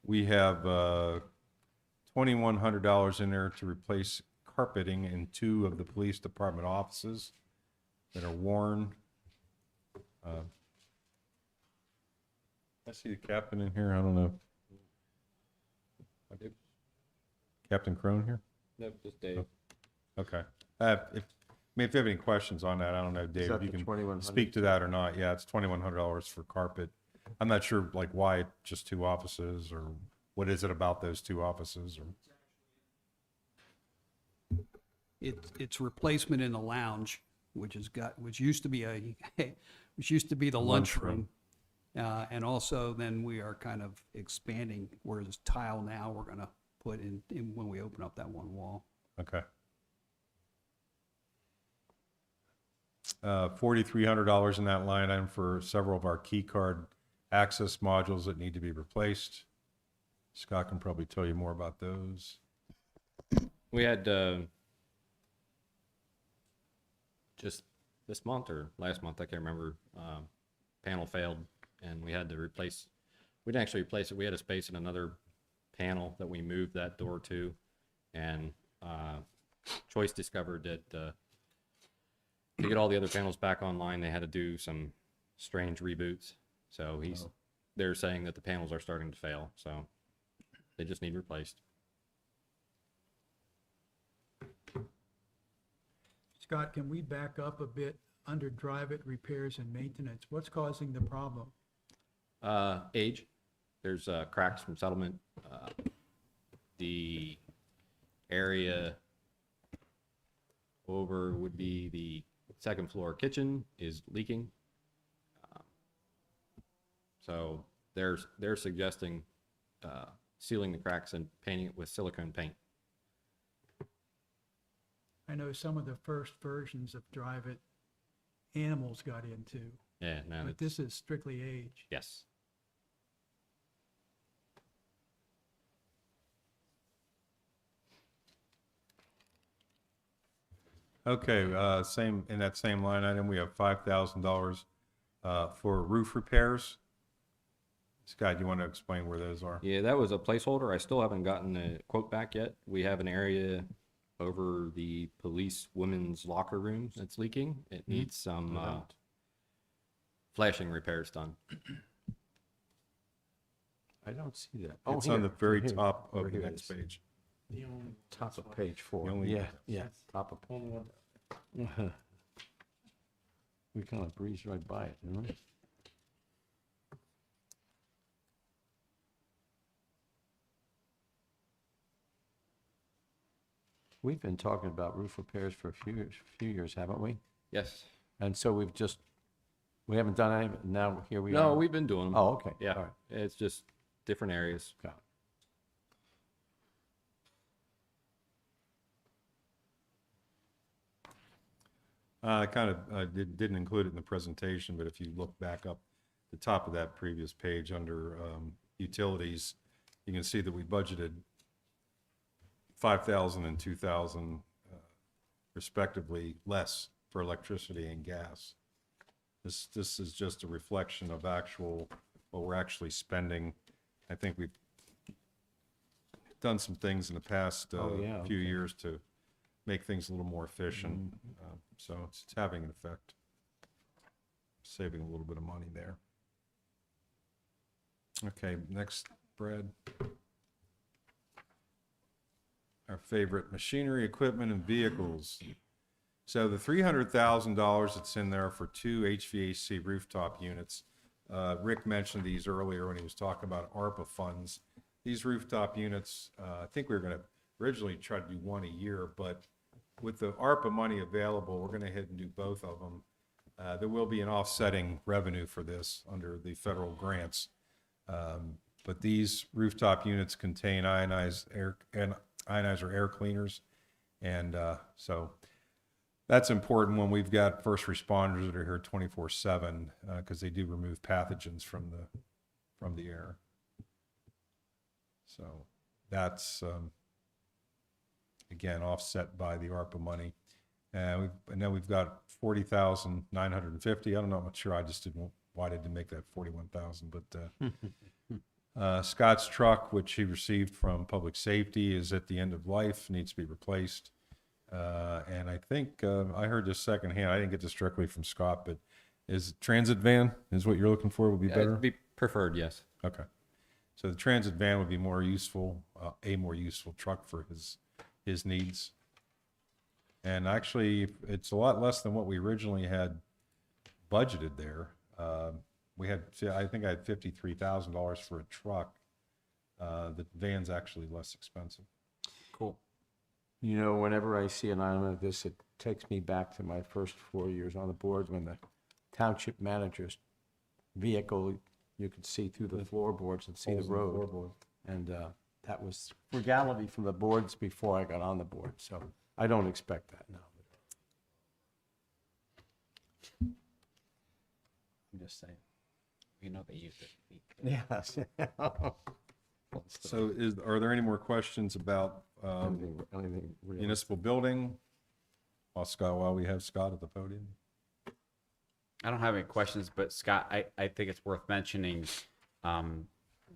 We have $2,100 in there to replace carpeting in 2 of the police department offices that are worn. I see the captain in here, I don't know. Captain Crone here?
Nope, just Dave.
Okay. If you have any questions on that, I don't know, Dave,
that
if you
the
can
2,100?
speak to that or not. Yeah, it's $2,100 for carpet. I'm not sure like why just 2 offices, or what is it about those 2 offices, or?
It's replacement in the lounge, which used to be the lunchroom. And also then we are kind of expanding where there's tile now, we're gonna put in when we open up that one wall.
Okay. $4,300 in that line item for several of our key card access modules that need to be replaced. Scott can probably tell you more about those.
We had, just this month or last month, I can't remember, panel failed and we had to replace, we didn't actually replace it. We had a space in another panel that we moved that door to. And, Choice discovered that, to get all the other panels back online, they had to do some strange reboots. So they're saying that the panels are starting to fail, so they just need replaced.
Scott, can we back up a bit under drive it, repairs and maintenance? What's causing the problem?
Age, there's cracks from settlement. The area over would be the second floor kitchen is leaking. So they're suggesting sealing the cracks and painting it with silicone paint.
I know some of the first versions of drive it, animals got into,
Yeah, no,
but this is strictly age.
yes.
Okay, in that same line item, we have $5,000 for roof repairs. Scott, you want to explain where those are?
Yeah, that was a placeholder. I still haven't gotten the quote back yet. We have an area over the police women's locker room that's leaking. It needs some flashing repairs done.
I don't see that.
It's on the very
here.
top of the
Here it
next
is.
page.
Top of page 4.
The only-
Yeah, top of. We kind of breezed right by it, didn't we? We've been talking about roof repairs for a few years, haven't we?
Yes.
And so we haven't done any, now here we are.
No, we've been doing them.
Oh, okay.
Yeah,
All right.
it's just different areas.
Got it.
I kind of didn't include it in the presentation, but if you look back up the top of that previous page under utilities, you can see that we budgeted 5,000 and 2,000 respectively less for electricity and gas. This is just a reflection of what we're actually spending. I think we've done some things in the past few years to make things a little more efficient. So it's having an effect, saving a little bit of money there. Okay, next, Brad. Our favorite, machinery, equipment, and vehicles. So the $300,000 that's in there for 2 HVAC rooftop units, Rick mentioned these earlier when he was talking about ARPA funds. These rooftop units, I think we were going to originally try to do one a year, but with the ARPA money available, we're going to head and do both of them. There will be an offsetting revenue for this under the federal grants. But these rooftop units contain ionized ionized air cleaners. And so that's important when we've got first responders that are here 24/7 because they do remove pathogens from the air. So that's, again, offset by the ARPA money. And then we've got 40,950. I don't know, I'm not sure. Why I didn't make that 41,000, but Scott's truck, which he received from Public Safety, is at the end of life, needs to be replaced. And I think, I heard this secondhand, I didn't get this directly from Scott, but is transit van is what you're looking for, would be better?
It'd be preferred, yes.
Okay. So the transit van would be more useful, a more useful truck for his needs. And actually, it's a lot less than what we originally had budgeted there. We had, I think I had $53,000 for a truck. The van's actually less expensive.
Cool.
You know, whenever I see an item like this, it takes me back to my first 4 years on the board when the township manager's vehicle, you could see through the floorboards and see the road. And that was frugality from the boards before I got on the board, so I don't expect that now.
I'm just saying. You know they use it.
Yes.
So are there any more questions about
Anything real.
municipal building? While we have Scott at the podium.
I don't have any questions, but Scott, I think it's worth mentioning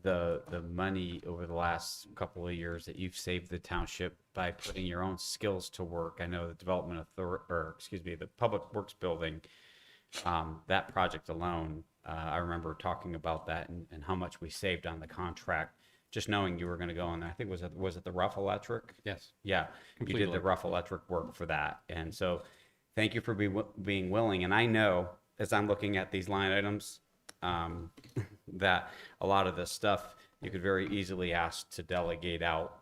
the money over the last couple of years that you've saved the township by putting your own skills to work. I know the the Public Works building, that project alone, I remember talking about that and how much we saved on the contract. Just knowing you were going to go on there, I think was it the rough electric?
Yes.
Yeah,
Complete
you did the
electric.
rough electric work for that, and so thank you for being willing. And I know as I'm looking at these line items, that a lot of this stuff you could very easily ask to delegate out,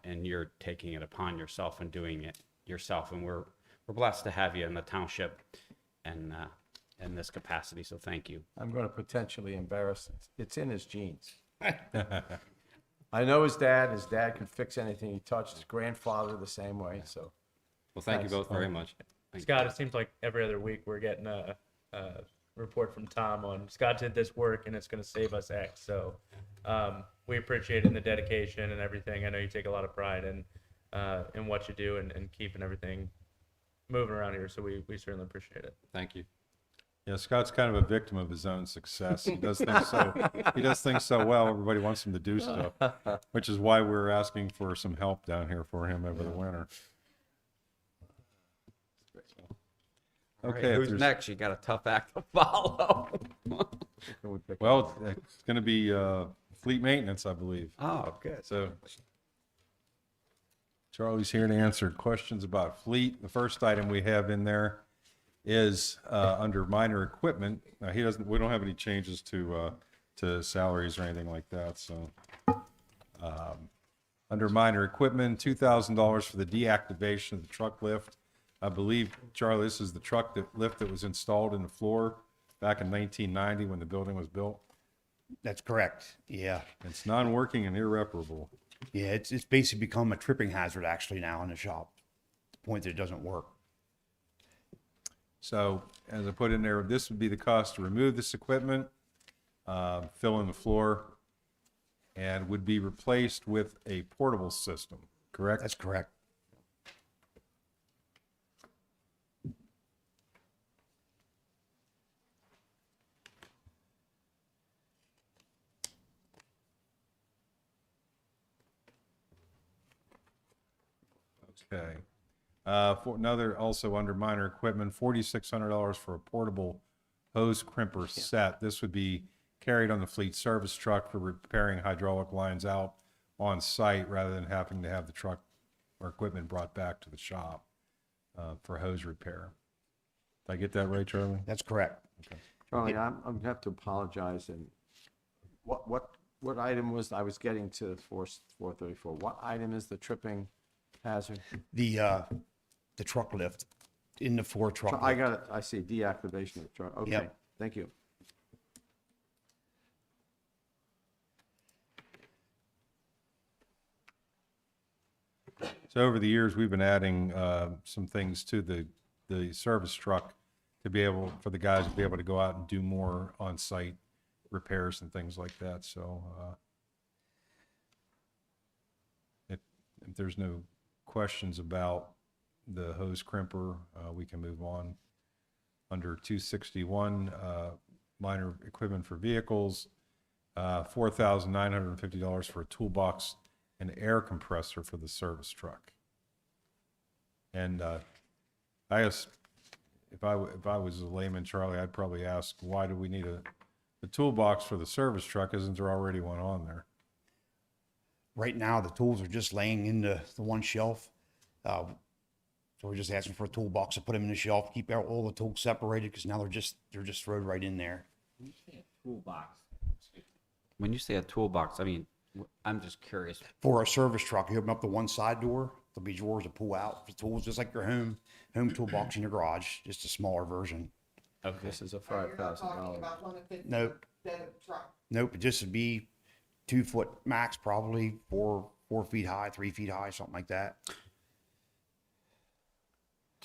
and you're taking it upon yourself and doing it yourself. And we're blessed to have you in the township and in this capacity. So thank you.
I'm going to potentially embarrass him. It's in his genes. I know his dad. His dad can fix anything he touched. His grandfather the same way. So
Well, thank you
Thanks.
both very much. Thank you.
Scott, it seems like every other week we're getting a report from Tom on Scott did this work and it's going to save us X. So we appreciate it and the dedication and everything. I know you take a lot of pride in what you do and keeping everything moving around here. So we certainly appreciate it.
Thank you.
Yeah, Scott's kind of a victim of his own success. He does things so well. Everybody wants him to do stuff, which is why we're asking for some help down here for him over the winter. Okay, if
who's
there's-
next? You got a tough act to follow.
Well, it's going to be fleet maintenance, I believe.
Oh, good.
So Charlie's here to answer questions about fleet. The first item we have in there is under minor equipment. Now, we don't have any changes to salaries or anything like that. So under minor equipment, $2,000 for the deactivation of the truck lift. I believe, Charlie, this is the lift that was installed in the floor back in 1990 when the building was built.
That's correct. Yeah.
It's non-working and irreparable.
Yeah. It's basically become a tripping hazard actually now in the shop. To the point that it doesn't work.
So as I put in there, this would be the cost to remove this equipment, fill in the floor, and would be replaced with a portable system, correct?
That's correct.
Okay. For another, also under minor equipment, $4,600 for a portable hose crimper set. This would be carried on the fleet service truck for repairing hydraulic lines out on site rather than having to have the truck or equipment brought back to the shop for hose repair. Did I get that right, Charlie?
That's correct.
Charlie, I'm going to have to apologize. And what item was, I was getting to 434. What item is the tripping hazard?
The truck lift in the Ford truck.
I
lift.
got it. I see deactivation of the truck. Okay,
Yep.
thank you.
So over the years, we've been adding some things to the service truck to be able, for the guys to be able to go out and do more on-site repairs and things like that. So if there's no questions about the hose crimper, we can move on. Under 261, minor equipment for vehicles, $4,950 for a toolbox and air compressor for the service truck. And I guess if I was a layman, Charlie, I'd probably ask, why do we need a toolbox for the service truck? Isn't there already one on there?
Right now, the tools are just laying in the one shelf. So we're just asking for a toolbox to put them in the shelf, keep all the tools separated, because now they're just thrown right in there.
When you say a toolbox, I mean, I'm just curious.
For a service truck, you open up the one side door, there'll be drawers to pull out for tools, just like your home toolbox in your garage, just a smaller version.
Okay.
This is a
So you're not talking
$5,000.
about one of the
Nope.
That a truck.
Nope, it just would be 2 foot max, probably 4 feet high, 3 feet high, something like that.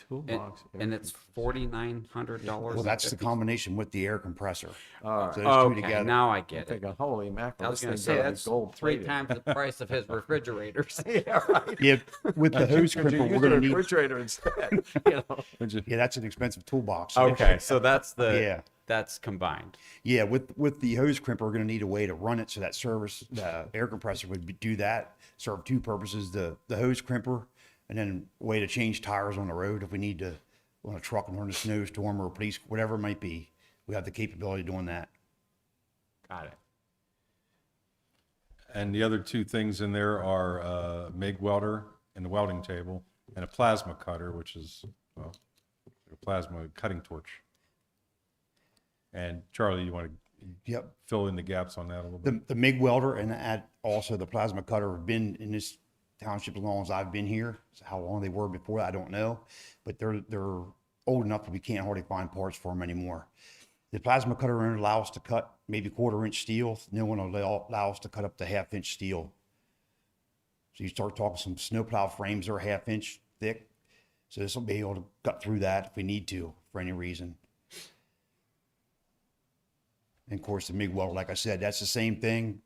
Toolbox.
And it's $4,900.
Well, that's the combination with the air compressor.
All right.
So those two
Okay,
together.
now I
I'm
get it.
thinking, holy
I
mackerel,
was
this
gonna
thing's
say
gonna be
that's
gold
3
plated.
times the price of his refrigerators.
Yeah, right.
Yeah, with the hose
Could you
crimper,
use
we're
a
gonna need,
refrigerator instead? You know?
yeah, that's an expensive toolbox.
Okay, so that's
Yeah.
that's combined.
Yeah, with the hose crimper, we're gonna need a way to run it so that the air compressor would do that, serve two purposes, the hose crimper, and then a way to change tires on the road if we need to, on a truck and run a snowstorm or a police, whatever it might be. We have the capability of doing that.
Got it.
And the other two things in there are a MIG welder and the welding table, and a plasma cutter, which is, well, a plasma cutting torch. And Charlie, you want to
Yep.
fill in the gaps on that a little bit?
The MIG welder and also the plasma cutter have been in this township as long as I've been here. So how long they were before, I don't know, but they're old enough that we can't hardly find parts for them anymore. The plasma cutter won't allow us to cut maybe 1/4 inch steel. No one will allow us to cut up to 1/2 inch steel. So you start talking some snowplow frames that are 1/2 inch thick. So this will be able to cut through that if we need to for any reason. And of course, the MIG welder, like I said, that's the same thing.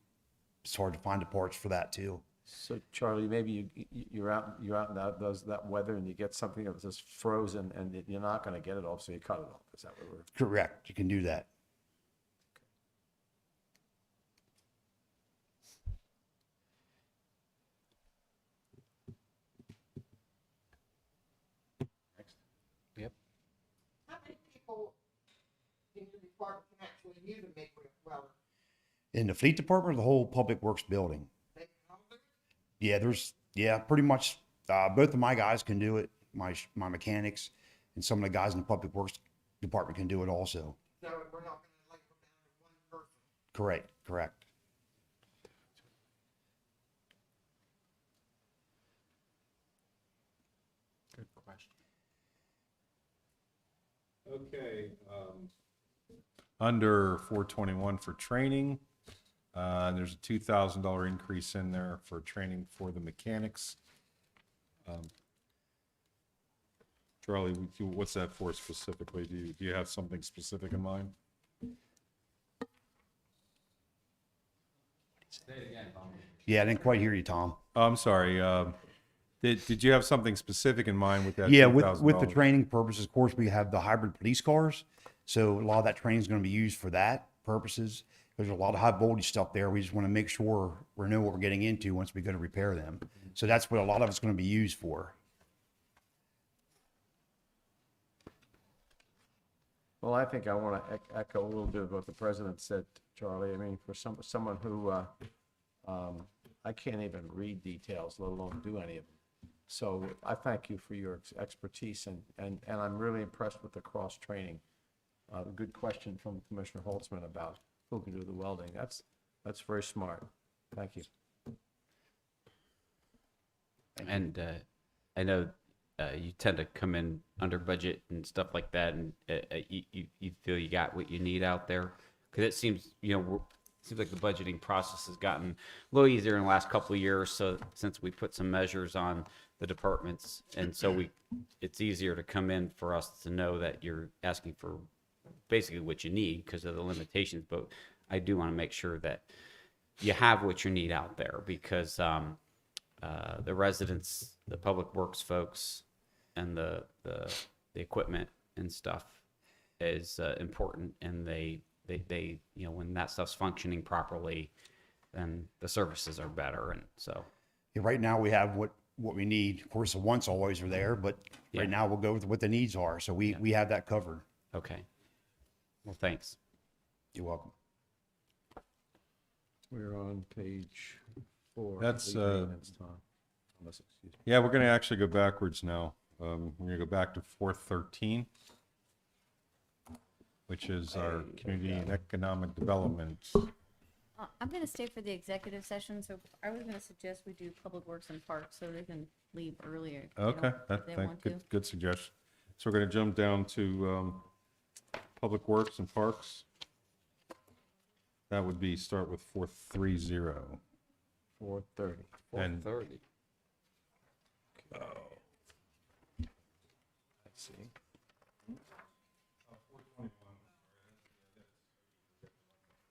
It's hard to find the parts for that too.
So Charlie, maybe you're out in that weather and you get something that's just frozen and you're not gonna get it off, so you cut it off. Is that what we're?
Correct. You can do that.
Yep.
How many people in your department can actually use a MIG welder?
In the fleet department or the whole public works building?
They can all do it?
Yeah, pretty much, both of my guys can do it, my mechanics, and some of the guys in the public works department can do it also.
So we're not gonna like put down to one person.
Correct.
Good question.
Okay. Under 421 for training, there's a $2,000 increase in there for training for the mechanics. Charlie, what's that for specifically? Do you have something specific in mind?
Yeah, I didn't quite hear you, Tom.
Oh, I'm sorry. Did you have something specific in mind with that?
Yeah,
$2,000?
with the training purposes, of course, we have the hybrid police cars. So a lot of that training is going to be used for that purposes. There's a lot of high voltage stuff there. We just want to make sure we know what we're getting into once we go to repair them. So that's what a lot of it's going to be used for.
Well, I think I want to echo a little bit of what the president said, Charlie. I mean, for someone who, I can't even read details, let alone do any of them. So I thank you for your expertise, and I'm really impressed with the cross-training. Good question from Commissioner Holtzman about who can do the welding. That's very smart. Thank you.
And I know you tend to come in under budget and stuff like that, and you feel you got what you need out there, because it seems seems like the budgeting process has gotten a little easier in the last couple of years. So since we put some measures on the departments, and so it's easier to come in for us to know that you're asking for basically what you need because of the limitations. But I do want to make sure that you have what you need out there, because the residents, the public works folks, and the equipment and stuff is important, and they they, you know, when that stuff's functioning properly, then the services are better. And so,
Yeah, right now we have what we need. Of course, the wants always are there, but
Yeah.
right now we'll go with what the needs are. So we have that covered.
okay. Well, thanks.
You're welcome.
We're on page 4.
That's,
fleet maintenance, Tom. Unless, excuse me.
Yeah, we're going to actually go backwards now. We're going to go back to 413, which is our community and economic development.
I'm gonna stay for the executive session, so I was gonna suggest we do Public Works and Parks so they can leave earlier. if they don't-
Okay,
if they want to.
good suggestion. So we're going to jump down to Public Works and Parks. That would be, start with 430.
4:30.
And
30.
Let's see.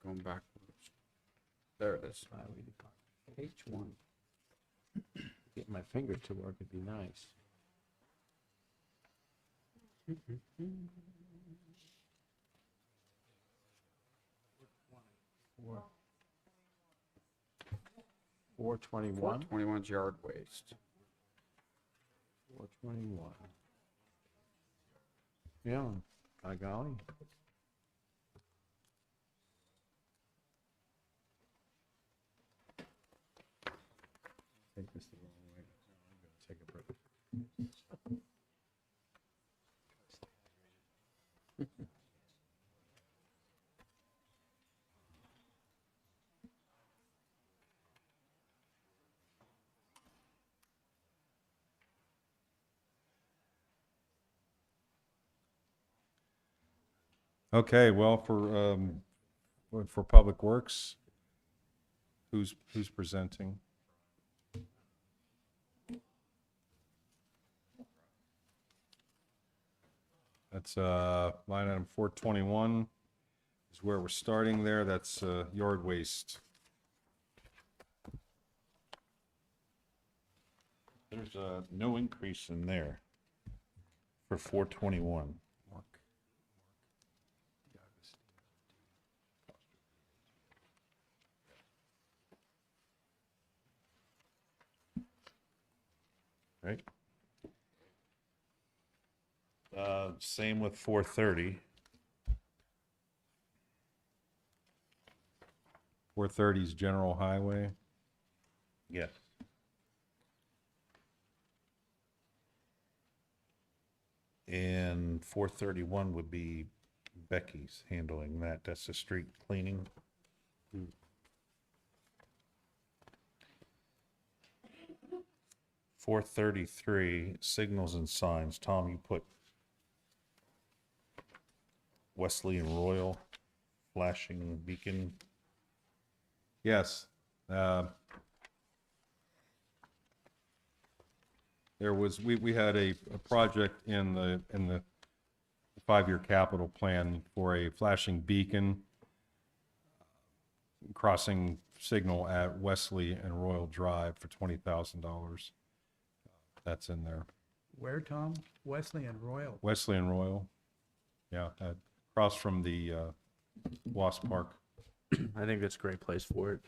Going backwards. There it is.
Highway Department. Page 1. Get my finger to work would be nice. Four. 421.
421's yard waste.
421. Yeah, by golly. Take this the wrong way. I'm gonna take a break.
Okay, well, for Public Works, who's presenting? That's line item 421 is where we're starting there. That's yard waste.
There's no increase in there for 421. Right? Same with 430.
430 is general highway.
Yes. And 431 would be Becky's handling that. That's the street cleaning. 433 signals and signs. Tom, you put Wesley and Royal flashing beacon.
Yes. There was, we had a project in the 5-year capital plan for a flashing beacon crossing signal at Wesley and Royal Drive for $20,000. That's in there.
Where, Tom? Wesley and Royal.
Wesley and Royal. Yeah, across from the Wasp Park.
I think that's a great place for it.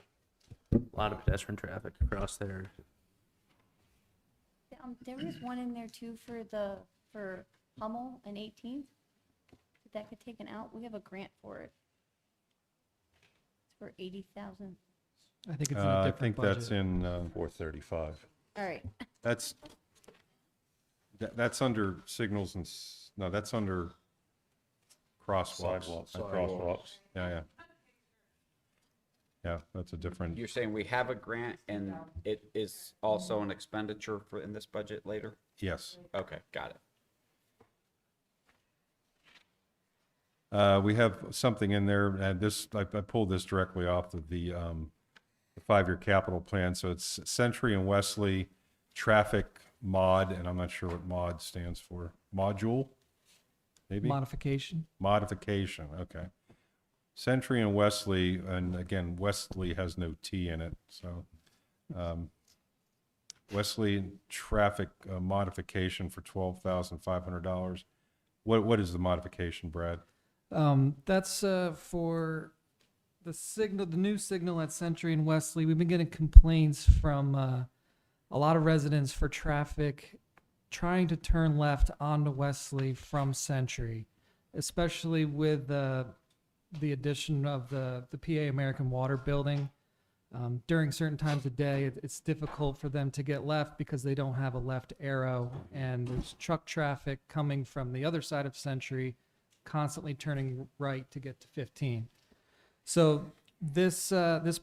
A lot of pedestrian traffic across there.
There was one in there too for Hummel and 18th. That get taken out. We have a grant for it. It's for 80,000.
I think it's in a
I
different
think that's
budget.
in,
435.
All right.
that's under signals and, no, that's under crosswalks.
Sidewalks, crosswalks.
Yeah. Yeah, that's a different,
You're saying we have a grant and it is also an expenditure for in this budget later?
yes.
Okay, got it.
We have something in there, and this, I pulled this directly off of the 5-year capital plan. So it's Century and Wesley traffic mod, and I'm not sure what mod stands for. Module, maybe?
Modification.
Modification, okay. Century and Wesley, and again, Wesley has no T in it, so. Wesley traffic modification for $12,500. What is the modification, Brad?
That's for the new signal at Century and Wesley. We've been getting complaints from a lot of residents for traffic trying to turn left onto Wesley from Century, especially with the addition of the PA American Water building. During certain times of day, it's difficult for them to get left because they don't have a left arrow, and there's truck traffic coming from the other side of Century, constantly turning right to get to 15. So this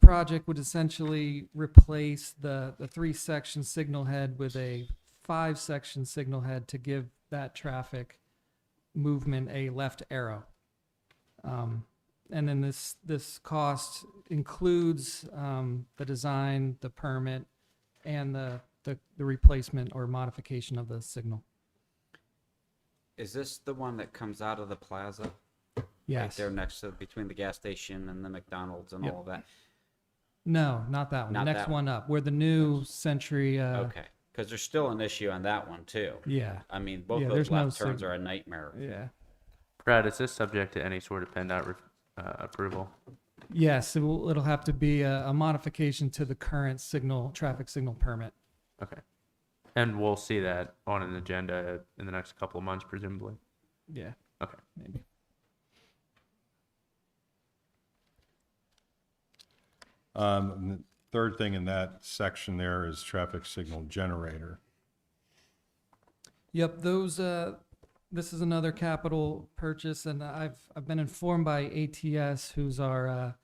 project would essentially replace the 3-section signal head with a 5-section signal head to give that traffic movement a left arrow. And then this cost includes the design, the permit, and the replacement or modification of the signal.
Is this the one that comes out of the plaza? Right
Yes.
there next to, between the gas station and the McDonald's and
Yep.
all of that?
No, not that one.
Not
Next
that
one up, where the new Century.
Okay, because there's still an issue on that one too.
Yeah.
I mean, both
Yeah,
those
there's no
left turns
signal.
are a nightmare.
Yeah.
Brad, is this subject to any sort of PennDOT approval?
Yes, it'll have to be a modification to the current traffic signal permit.
Okay. And we'll see that on an agenda in the next couple of months, presumably.
Yeah.
Okay.
Maybe.
And the third thing in that section there is traffic signal generator.
Yep, those this is another capital purchase, and I've been informed by ATS, who's our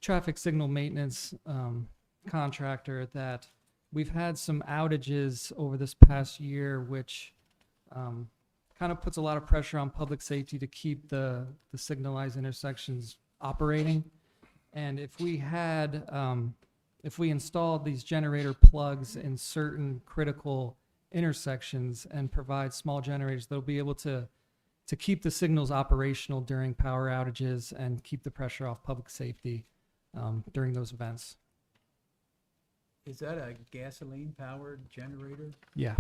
traffic signal maintenance contractor, that we've had some outages over this past year, which kind of puts a lot of pressure on public safety to keep the signalized intersections operating. And if we installed these generator plugs in certain critical intersections and provide small generators, they'll be able to keep the signals operational during power outages and keep the pressure off public safety during those events. Is that a gasoline-powered generator? Yeah.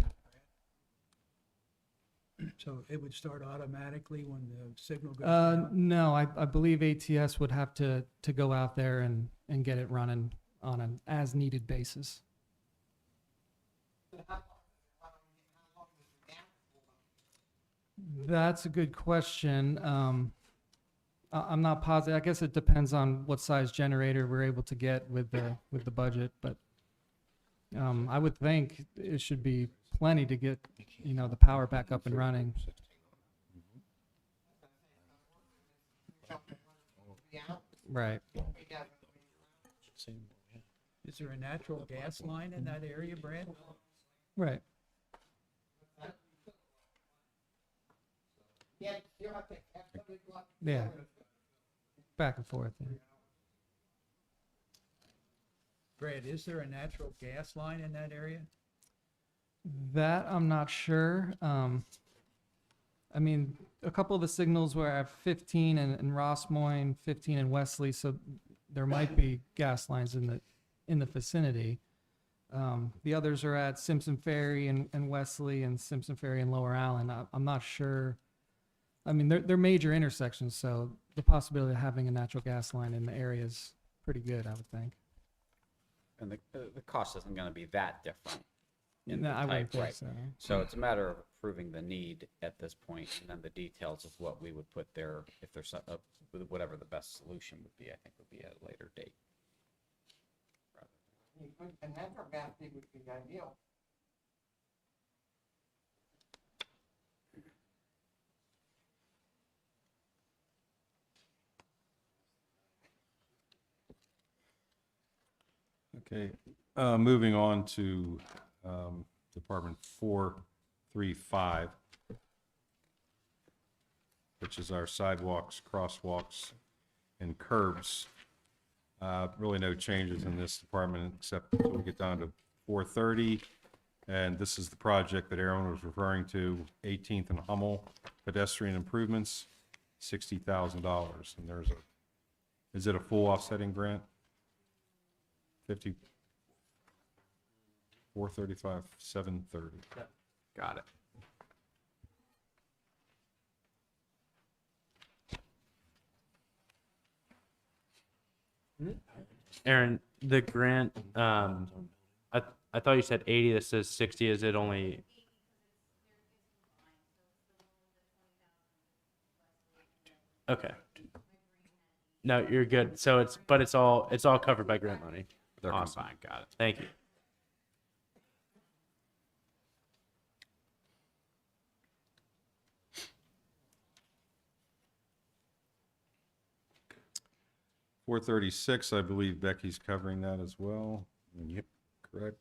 So it would start automatically when the signal goes
No, I believe ATS would have to go out there and get it running on an as-needed basis. That's a good question. I'm not positive. I guess it depends on what size generator we're able to get with the budget, but I would think it should be plenty to get the power back up and running. Right.
Is there a natural gas line in that area, Brad?
Right. Yeah. Back and forth. Yeah.
Brad, is there a natural gas line in that area?
That I'm not sure. I mean, a couple of the signals were at 15 in Rossmoyne, 15 in Wesley, so there might be gas lines in the vicinity. The others are at Simpson Ferry and Wesley, and Simpson Ferry and Lower Allen. I'm not sure. I mean, they're major intersections, so the possibility of having a natural gas line in the area is pretty good, I would think.
And the cost isn't going to be that different. In
No,
the
I wouldn't
type,
think
right?
so.
So it's a matter of approving the need at this point, and then the details of what we would put there, if there's whatever the best solution would be, I think would be at a later date.
And natural gas would be ideal.
Okay, moving on to Department 435, which is our sidewalks, crosswalks, and curbs. Really no changes in this department except until we get down to 430. And this is the project that Aaron was referring to, 18th and Hummel, pedestrian improvements, $60,000. And is it a full offsetting grant? 435, 730.
Got it.
Aaron, the grant, I thought you said 80, this says 60, is it only? Okay. No, you're good. So it's all covered by grant money.
They're
Awesome.
combined, got it.
Thank you.
$436, I believe Becky's covering that as well.
Yep.
Correct.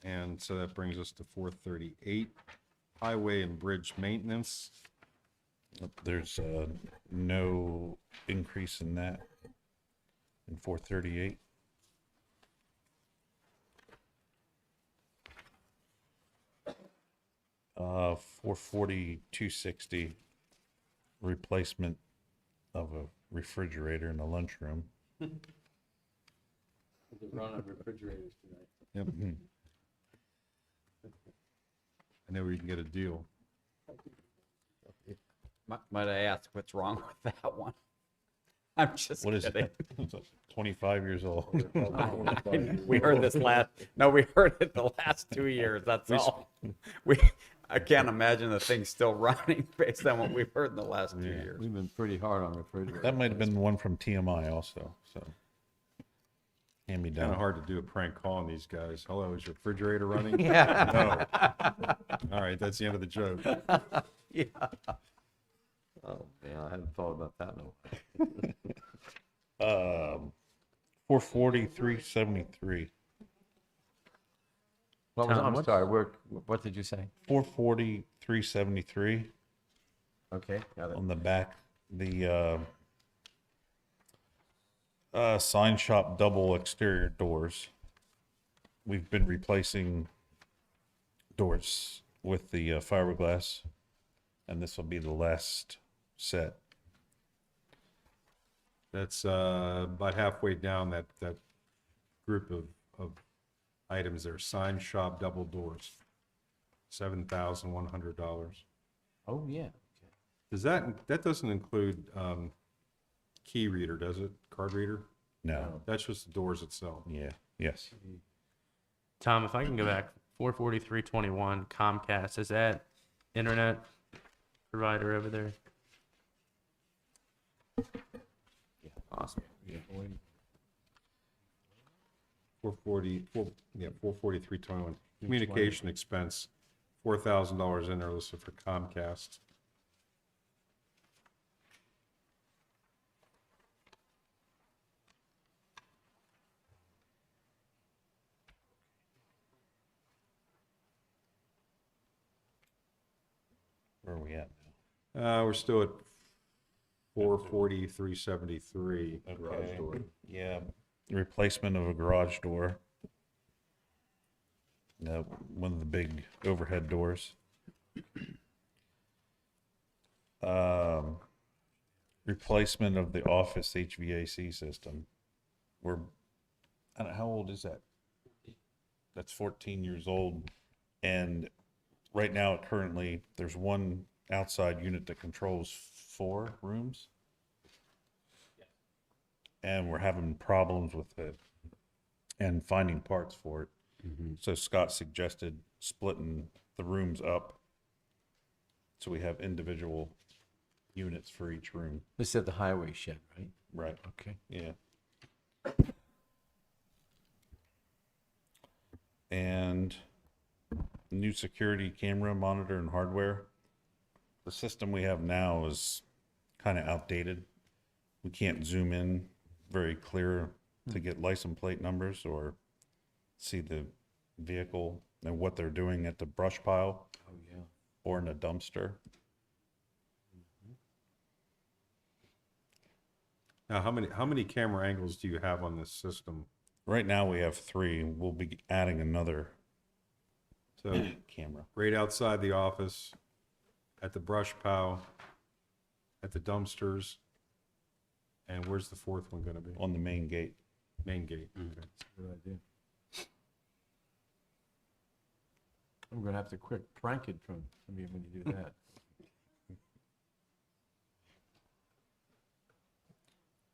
And so that brings us to 438, highway and bridge maintenance.
There's no increase in that in 438. Uh, 440, 260, replacement of a refrigerator in the lunchroom.
Run on refrigerators tonight.
Yep. I know where you can get a deal.
Might I ask what's wrong with that one? I'm just
What is
kidding.
it? It's 25 years old.
We heard this we heard it the last 2 years, that's all. I can't imagine the thing's still running based on what we've heard in the last 2 years.
We've been pretty hard on refrigerators.
That might have been one from TMI also, so. Hand me
Kind
down.
of hard to do a prank call on these guys. Hello, is your refrigerator running?
Yeah.
No. All right, that's the end of the joke.
Yeah.
Oh, man, I hadn't thought about that in a while.
440, 373.
I'm sorry, what did you say?
440, 373
Okay, got it.
on the back. The sign shop double exterior doors. We've been replacing doors with the fiberglass, and this will be the last set.
That's about halfway down that group of items there. Sign shop double doors, $7,100.
Oh, yeah.
Does that doesn't include key reader, does it? Card reader?
No.
That's just the doors itself.
Yeah. Yes.
Tom, if I can go back, 44321 Comcast, is that internet provider over there? Awesome.
44321. Communication expense, $4,000 in there listed for Comcast.
Where are we at now?
We're still at 44373 garage
Okay.
door.
Yeah. Replacement of a garage door. One of the big overhead doors. Replacement of the office HVAC system. I don't know, how old is that? That's 14 years old. And right now, currently, there's one outside unit that controls 4 rooms. And we're having problems with it and finding parts for it. So Scott suggested splitting the rooms up so we have individual units for each room.
This is at the highway shed, right?
Right.
Okay.
Yeah. And new security camera monitor and hardware. The system we have now is kind of outdated. We can't zoom in very clear to get license plate numbers or see the vehicle and what they're doing at the brush pile
Oh, yeah.
or in a dumpster.
Now, how many camera angles do you have on this system?
Right now we have 3. We'll be adding another
So
camera.
right outside the office, at the brush pile, at the dumpsters, and where's the fourth one gonna be?
On the main gate.
Main gate. Okay.
Good idea. I'm gonna have to quick prank it from you when you do that.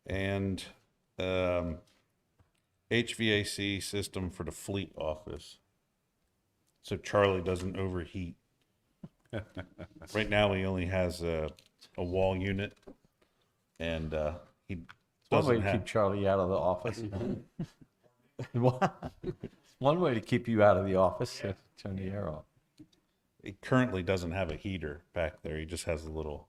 And HVAC system for the fleet office, so Charlie doesn't overheat. Right now, he only has a wall unit, and he
One way
doesn't
to keep
have.
Charlie out of the office. One way to keep you out of the office, turn the air off.
He currently doesn't have a heater back there. He just has a little.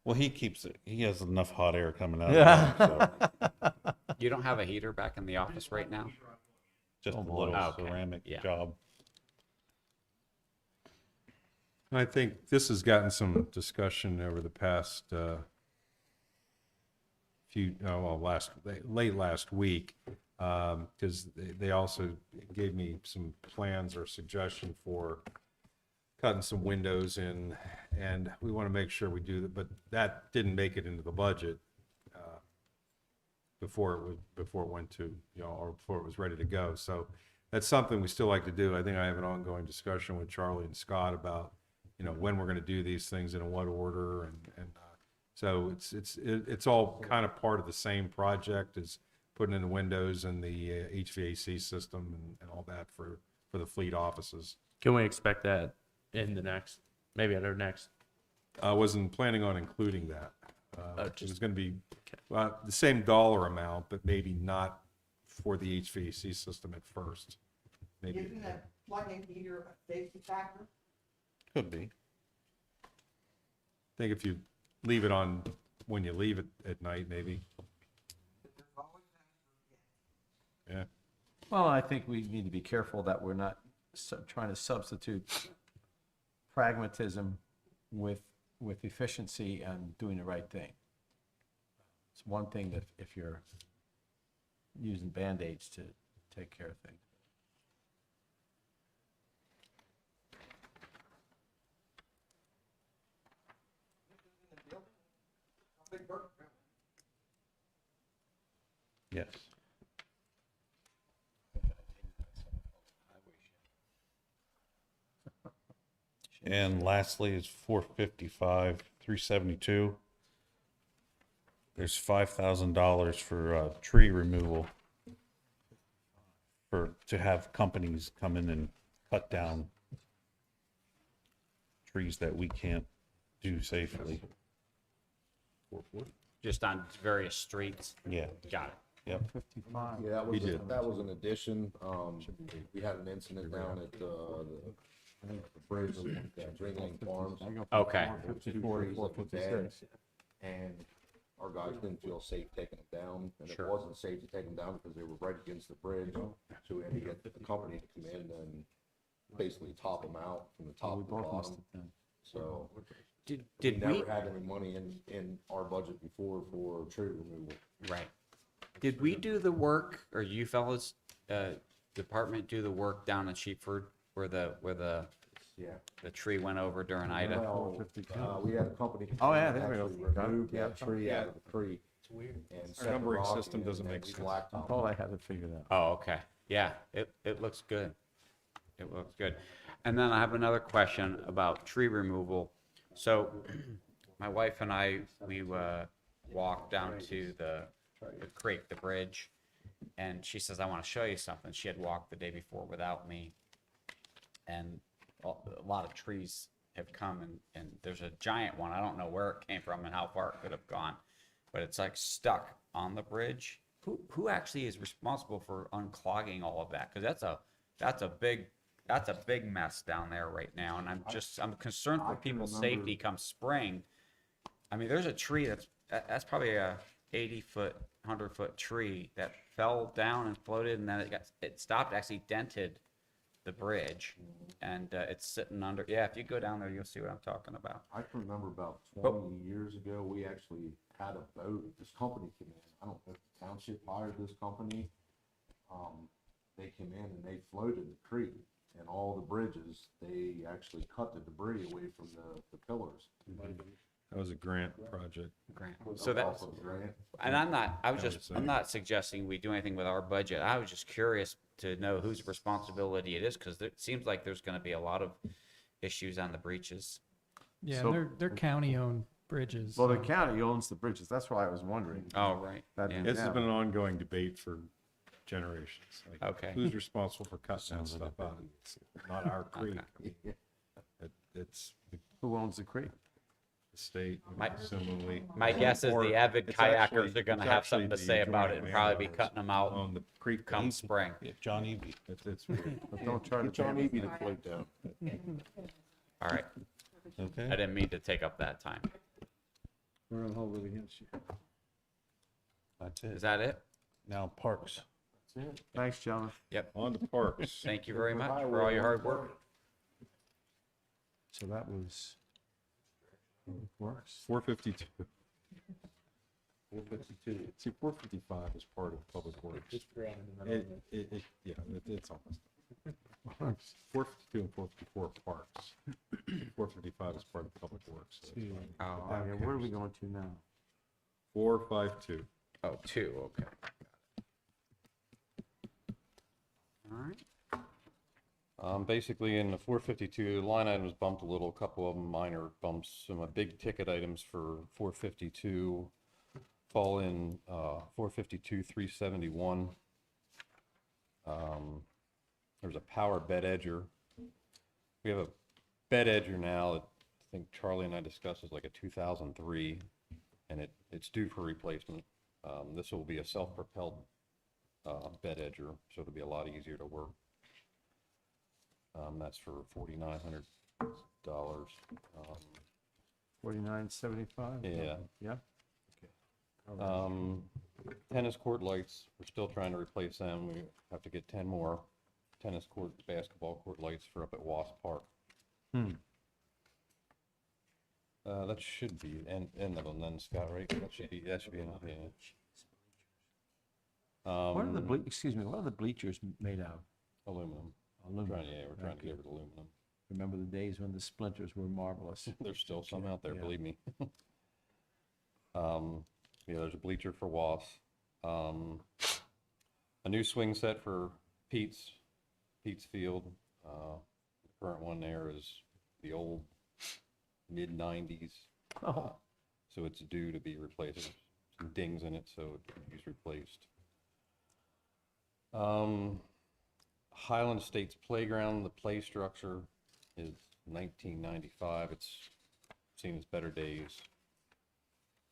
Well, he keeps it. He has enough hot air coming out.
Yeah.
Of it, so
You don't have a heater back in the office right now?
just a
boy.
little
Okay.
ceramic
Yeah.
job.
And I think this has gotten some discussion over the past late last week, because they also gave me some plans or suggestion for cutting some windows in, and we want to make sure we do that, but that didn't make it into the budget before it went to, or before it was ready to go. So that's something we still like to do. I think I have an ongoing discussion with Charlie and Scott about, when we're going to do these things and in what order, and so it's all kind of part of the same project as putting in the windows and the HVAC system and all that for the fleet offices.
Can we expect that in maybe at our next?
I wasn't planning on including that. It was
just-
going to be the same dollar amount, but maybe not for the HVAC system at first. Maybe.
Isn't that plug-in heater a safety factor?
Could be.
I think if you leave it on when you leave it at night, maybe. Yeah.
Well, I think we need to be careful that we're not trying to substitute pragmatism with efficiency and doing the right thing. It's one thing that if you're using Band-Aids to take care of things.
Yes. And lastly is 455, 372. There's $5,000 for tree removal to have companies come in and cut down trees that we can't do safely.
Just on various streets?
Yeah.
Got it.
Yep.
Yeah, that
We
was,
did.
that was an addition. We had an incident down at, the bridge at Ringling Farms.
Okay.
And our guys didn't feel safe taking it down, and it
Sure.
wasn't safe to take them down because they were right against the bridge. So we had to get the company to come in and basically top them out from the top to the bottom. So
Did
we
we,
never had any money in our budget before for tree removal.
right. Did we do the work, or you fellas, department do the work down in Sheepford where the
Yeah.
tree went over during Ida?
Well, we had a company.
Oh, yeah, there we go.
actually remove that tree out of the creek. And set the
numbering
rock
system
in,
doesn't
and
make
we
sense.
blacktop
Oh, I haven't figured out.
Oh, okay. Yeah, it looks good. It looks good. And then I have another question about tree removal. So my wife and I, we walked down to the creek, the bridge, and she says, I want to show you something. She had walked the day before without me, and a lot of trees have come, and there's a giant one. I don't know where it came from and how far it could have gone, but it's like stuck on the bridge. Who actually is responsible for unclogging all of that? Because that's a big mess down there right now, and I'm concerned for people's safety come spring. I mean, there's a tree that's probably a 80-foot, 100-foot tree that fell down and floated, and then it stopped, actually dented the bridge, and it's sitting under. Yeah, if you go down there, you'll see what I'm talking about.
I can remember about 20 years ago, we actually had a boat, this company came in, I don't know if the township hired this company. They came in and they floated the creek, and all the bridges, they actually cut the debris away from the pillars.
That was a grant project.
Grant. So that's,
Also a grant.
and I'm
say.
not suggesting we do anything with our budget. I was just curious to know whose responsibility it is, because it seems like there's going to be a lot of issues on the breaches.
Yeah,
So-
they're county-owned bridges.
Well, the
so-
county owns the bridges. That's why I was wondering.
Oh, right.
That-
Yeah.
This has been an ongoing debate for generations. Like,
Okay.
Who's responsible for cutting that stuff out? It's not our creek. I mean, it's the
Who owns the creek?
state,
My-
presumably.
My guess is
Or
the avid
it's
kayakers
actually-
are gonna
it's
have something to
actually
say
the
about it
joint
and probably be
landowners
cutting them out
on the creek.
come spring.
John Eby.
It's weird.
But don't try to.
Get John Eby to float down.
All right.
Okay.
I didn't mean to take up that time.
We're on hold with against you.
That's
Is
it.
that it?
Now parks.
Thanks, gentlemen.
Yep.
On the parks.
Thank you very much for all your hard work.
So that was. Works.
452.
452.
See, 455 is part of Public Works. Yeah, it's almost. 452 and 454 are parks. 455 is part of Public Works. So it's fine.
Oh,
Yeah, where are we going to now?
452.
oh, two, okay. All right.
Basically, in the 452, line items bumped a little, a couple of them minor bumps. Some big ticket items for 452 fall in 452, 371. There's a Powerbed Edger. We have a bed edger now that I think Charlie and I discussed is like a 2003, and it's due for replacement. This will be a self-propelled bed edger, so it'll be a lot easier to work. That's for $4,900.
49.75?
Yeah.
Yeah.
Tennis court lights, we're still trying to replace them. We have to get 10 more tennis court, basketball court lights for up at Wasp Park. That should be end of them then, Scott, right? That should be enough, yeah.
What are the excuse me, what are the bleachers made out of?
Aluminum. We're trying to get rid of aluminum.
Remember the days when the splinters were marvelous.
There's still some out there,
Yeah.
believe me. Yeah, there's a bleacher for Wasp. A new swing set for Pete's Field. The current one there is the old mid-90s.
Oh.
So it's due to be replaced. There's some dings in it, so it could be replaced. Highland Estates Playground, the play structure is 1995. It's seen its better days.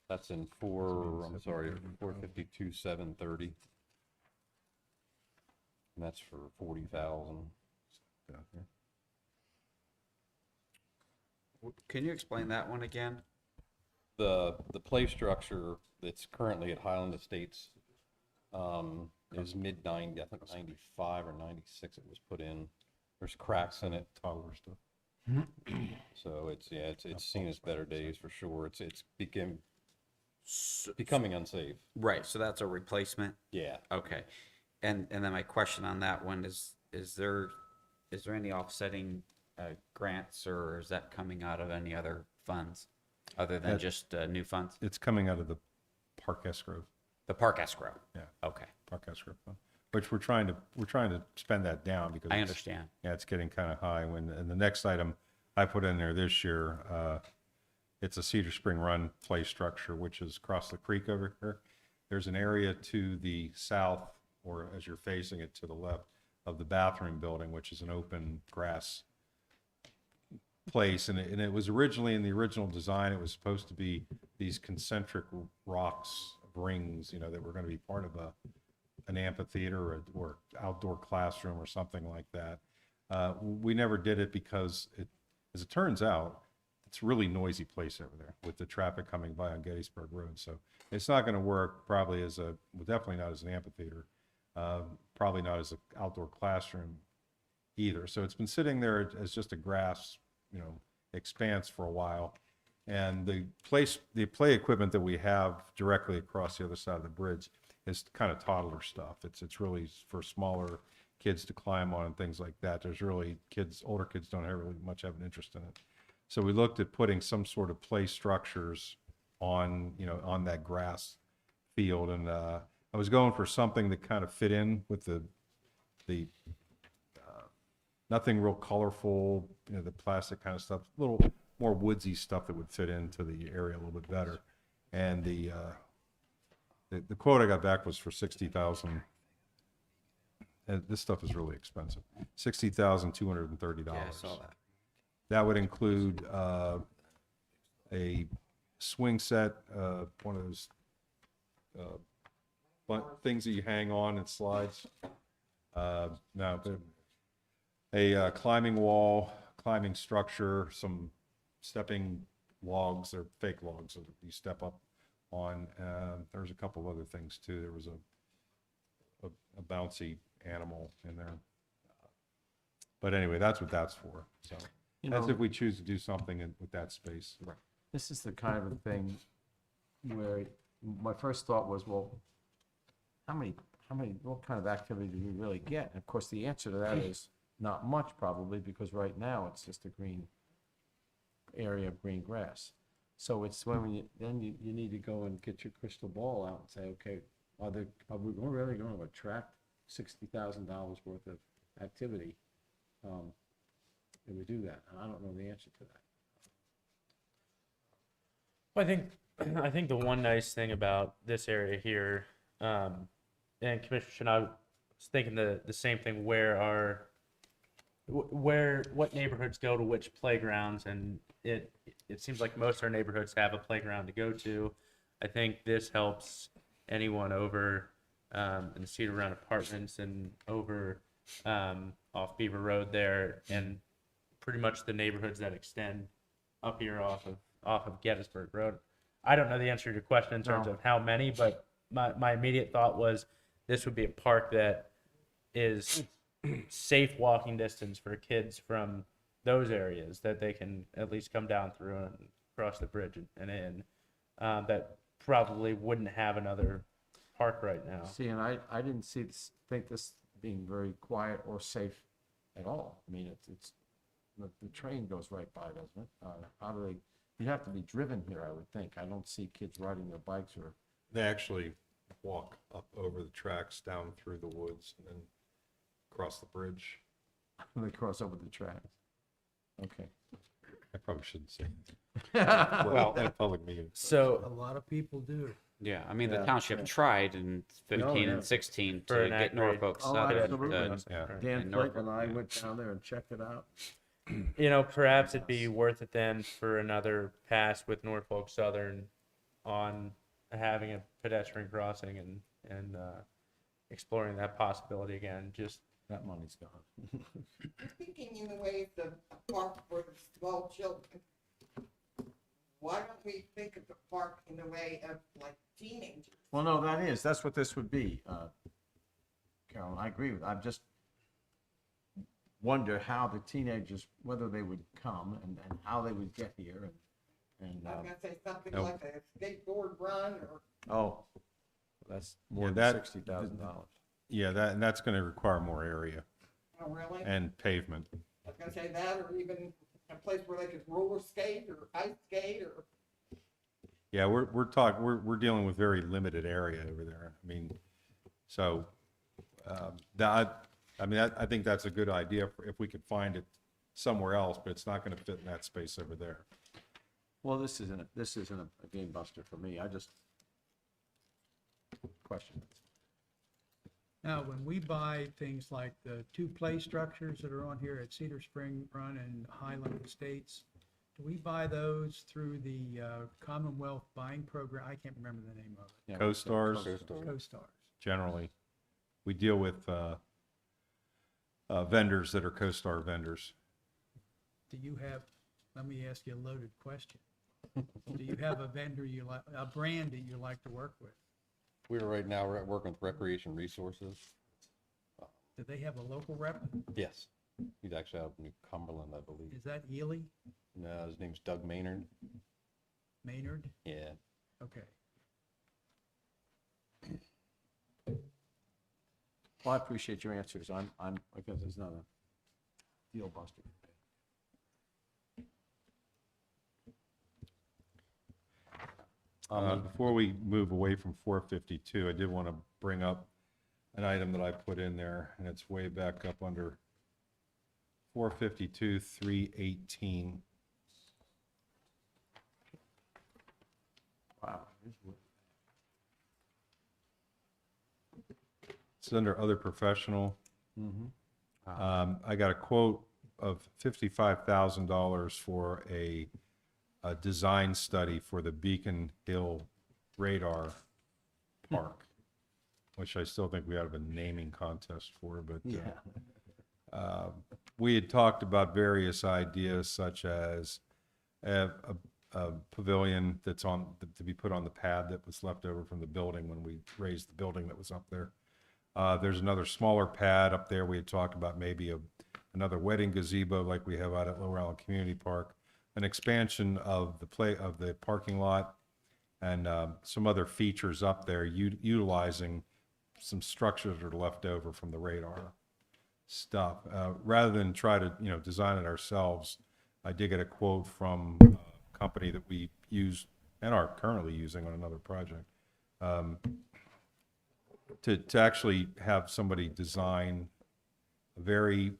That's in 452, 730. And that's for 40,000.
Can you explain that one again?
The play structure that's currently at Highland Estates is mid-90, I think 95 or 96 it was put in. There's cracks in it.
Toddler stuff.
So it's seen its better days for sure. It's becoming unsafe.
Right, so that's a replacement?
Yeah.
Okay. And then my question on that one is there any offsetting grants, or is that coming out of any other funds other than just new funds?
It's coming out of the park escrow.
The park escrow?
Yeah.
Okay,
Park escrow fund, which we're trying to spend that down because
I
it's-
understand.
Yeah, it's getting kind of high. And the next item I put in there this year, it's a Cedar Spring Run play structure, which is across the creek over here. There's an area to the south, or as you're facing it to the left, of the bathroom building, which is an open grass place. And it was originally, in the original design, it was supposed to be these concentric rocks, rings, that were going to be part of an amphitheater or outdoor classroom or something like that. We never did it because as it turns out, it's a really noisy place over there with the traffic coming by on Gettysburg Road. So it's not going to work probably definitely not as an amphitheater, probably not as an outdoor classroom either. So it's been sitting there as just a grass, expanse for a while. And the play equipment that we have directly across the other side of the bridge is kind of toddler stuff. It's really for smaller kids to climb on and things like that. There's really older kids don't really much have an interest in it. So we looked at putting some sort of play structures on that grass field. And I was going for something that kind of fit in with the nothing real colorful, the plastic kind of stuff, little more woodsy stuff that would fit into the area a little bit better. And the quote I got back was for 60,000. And this stuff is really expensive. $60,230.
Yeah, I saw that.
That would include a swing set, one of those things that you hang on and slides. No, but a climbing wall, climbing structure, some stepping logs, they're fake logs that you step up on. There's a couple of other things too. There was a bouncy animal in there. But anyway, that's what that's for. So that's if we choose to do something with that space. Right.
This is the kind of a thing where my first thought was, well, what kind of activity do we really get? And of course, the answer to that is not much probably, because right now it's just a green area of green grass. So it's when you need to go and get your crystal ball out and say, okay, are we really going to attract $60,000 worth of activity? And we do that? I don't know the answer to that.
Well, I think the one nice thing about this area here, and Commissioner, I was thinking the same thing. What neighborhoods go to which playgrounds, and it seems like most of our neighborhoods have a playground to go to. I think this helps anyone over in the Cedar Run Apartments and over off Beaver Road there, and pretty much the neighborhoods that extend up here off of Gettysburg Road. I don't know the answer to your question in terms of how many, but my immediate thought was this would be a park that is safe walking distance for kids from those areas, that they can at least come down through and cross the bridge and in, that probably wouldn't have another park right now.
See, and I didn't think this being very quiet or safe at all. I mean, it's the train goes right by, doesn't it? How do they? You'd have to be driven here, I would think. I don't see kids riding their bikes or.
They actually walk up over the tracks, down through the woods, and then cross the bridge.
They cross over the tracks. Okay.
I probably shouldn't say that. Well, in a public meeting.
A
So
lot of people do.
Yeah, I mean, the
Yeah,
township tried in 15
yeah.
and 16
For
to
an
get
accurate-
Norfolk
Oh,
Southern
absolutely.
Yeah.
Dan
and
Flint and
Norfolk,
I
yeah.
went down there and checked it out.
perhaps it'd be worth it then for another pass with Norfolk Southern on having a pedestrian crossing and exploring that possibility again. Just
That money's gone.
Thinking in the ways of a park for the small children, why don't we think of the park in the way of like teenagers?
Well, no, that's what this would be, Carolyn, I agree with, I just wonder how the teenagers, whether they would come and how they would get here and,
I was gonna say something
No.
like a skateboard run or,
oh, that's more
Yeah,
than
that-
$60,000.
Yeah, and that's going to require more area
oh really?
and pavement.
I was gonna say that, or even a place where they could roller skate or ice skate or,
Yeah, we're dealing with very limited area over there. I mean, so I think that's a good idea if we could find it somewhere else, but it's not going to fit in that space over there.
Well, this isn't a game buster for me, I just question.
Now, when we buy things like the two play structures that are on here at Cedar Spring Run and Highland Estates, do we buy those through the Commonwealth buying program? I can't remember the name of it.
Yeah,
Co-stars,
CoStars.
generally. We deal with vendors that are co-star vendors.
Do you have, let me ask you a loaded question. Do you have a vendor you like, a brand that you like to work with?
We're working with Recreation Resources.
Do they have a local rep?
Yes. He's actually out of New Cumberland, I believe.
Is that Ely,
No, his name's Doug Maynard.
Maynard?
Yeah.
Okay.
Well, I appreciate your answers, I'm, because it's not a deal buster.
Before we move away from 452, I did want to bring up an item that I put in there, and it's way back up under 452, 318. It's under other professional. I got a quote of $55,000 for a design study for the Beacon Hill Radar Park, which I still think we ought to have a naming contest for, but we had talked about various ideas such as a pavilion that's to be put on the pad that was left over from the building when we raised the building that was up there. There's another smaller pad up there. We had talked about maybe another wedding gazebo like we have out at Lower Allen Community Park, an expansion of the parking lot, and some other features up there utilizing some structures that are left over from the radar stuff. Rather than try to design it ourselves, I did get a quote from a company that we use and are currently using on another project. To actually have somebody design very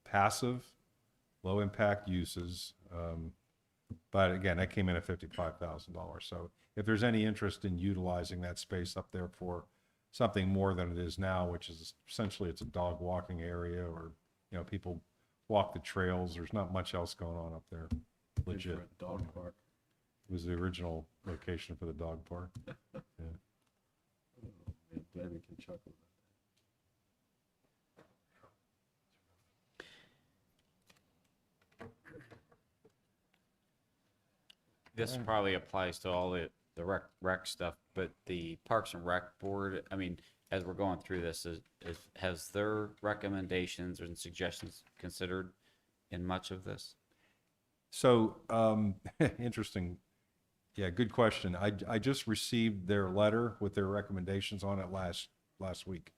passive, low impact uses. But again, that came in at $55,000. So if there's any interest in utilizing that space up there for something more than it is now, which is essentially it's a dog walking area, or people walk the trails. There's not much else going on up there. Legit.
Dog park.
It was the original location for the dog park. Yeah.
Man, Debbie can chuckle.
This probably applies to all the rec stuff, but the Parks and Rec Board, I mean, as we're going through this, has their recommendations and suggestions considered in much of this?
So, interesting. Yeah, good question. I just received their letter with their recommendations on it last week.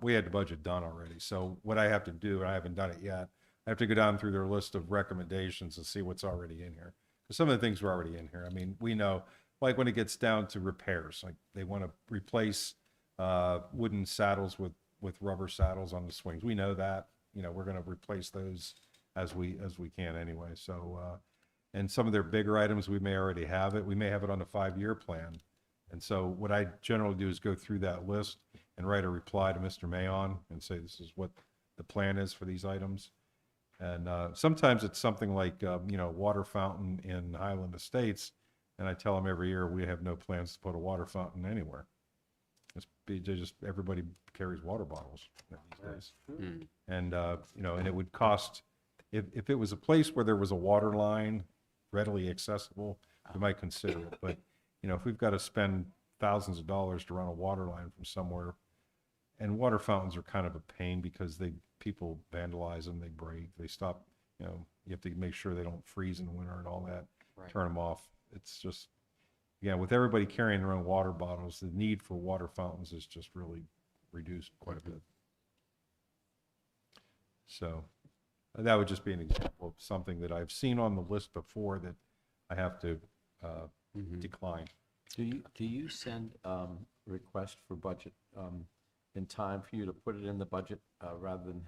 We had the budget done already. So what I have to do, and I haven't done it yet, I have to go down through their list of recommendations and see what's already in here. Some of the things were already in here. I mean, we know, like when it gets down to repairs, like they want to replace wooden saddles with rubber saddles on the swings. We know that, we're going to replace those as we can anyway. So, and some of their bigger items, we may already have it. We may have it on a 5-year plan. And so what I generally do is go through that list and write a reply to Mr. Mayon and say, this is what the plan is for these items. And sometimes it's something like, water fountain in Highland Estates. And I tell them every year, we have no plans to put a water fountain anywhere. Everybody carries water bottles these days. And, and it would cost, if it was a place where there was a water line readily accessible, we might consider it. But, if we've got to spend thousands of dollars to run a water line from somewhere, and water fountains are kind of a pain because people vandalize them, they break, they stop, you have to make sure they don't freeze in the winter and all that, turn them off. It's just, with everybody carrying their own water bottles, the need for water fountains is just really reduced quite a bit. So that would just be an example of something that I've seen on the list before that I have to decline.
Do you send request for budget in time for you to put it in the budget rather than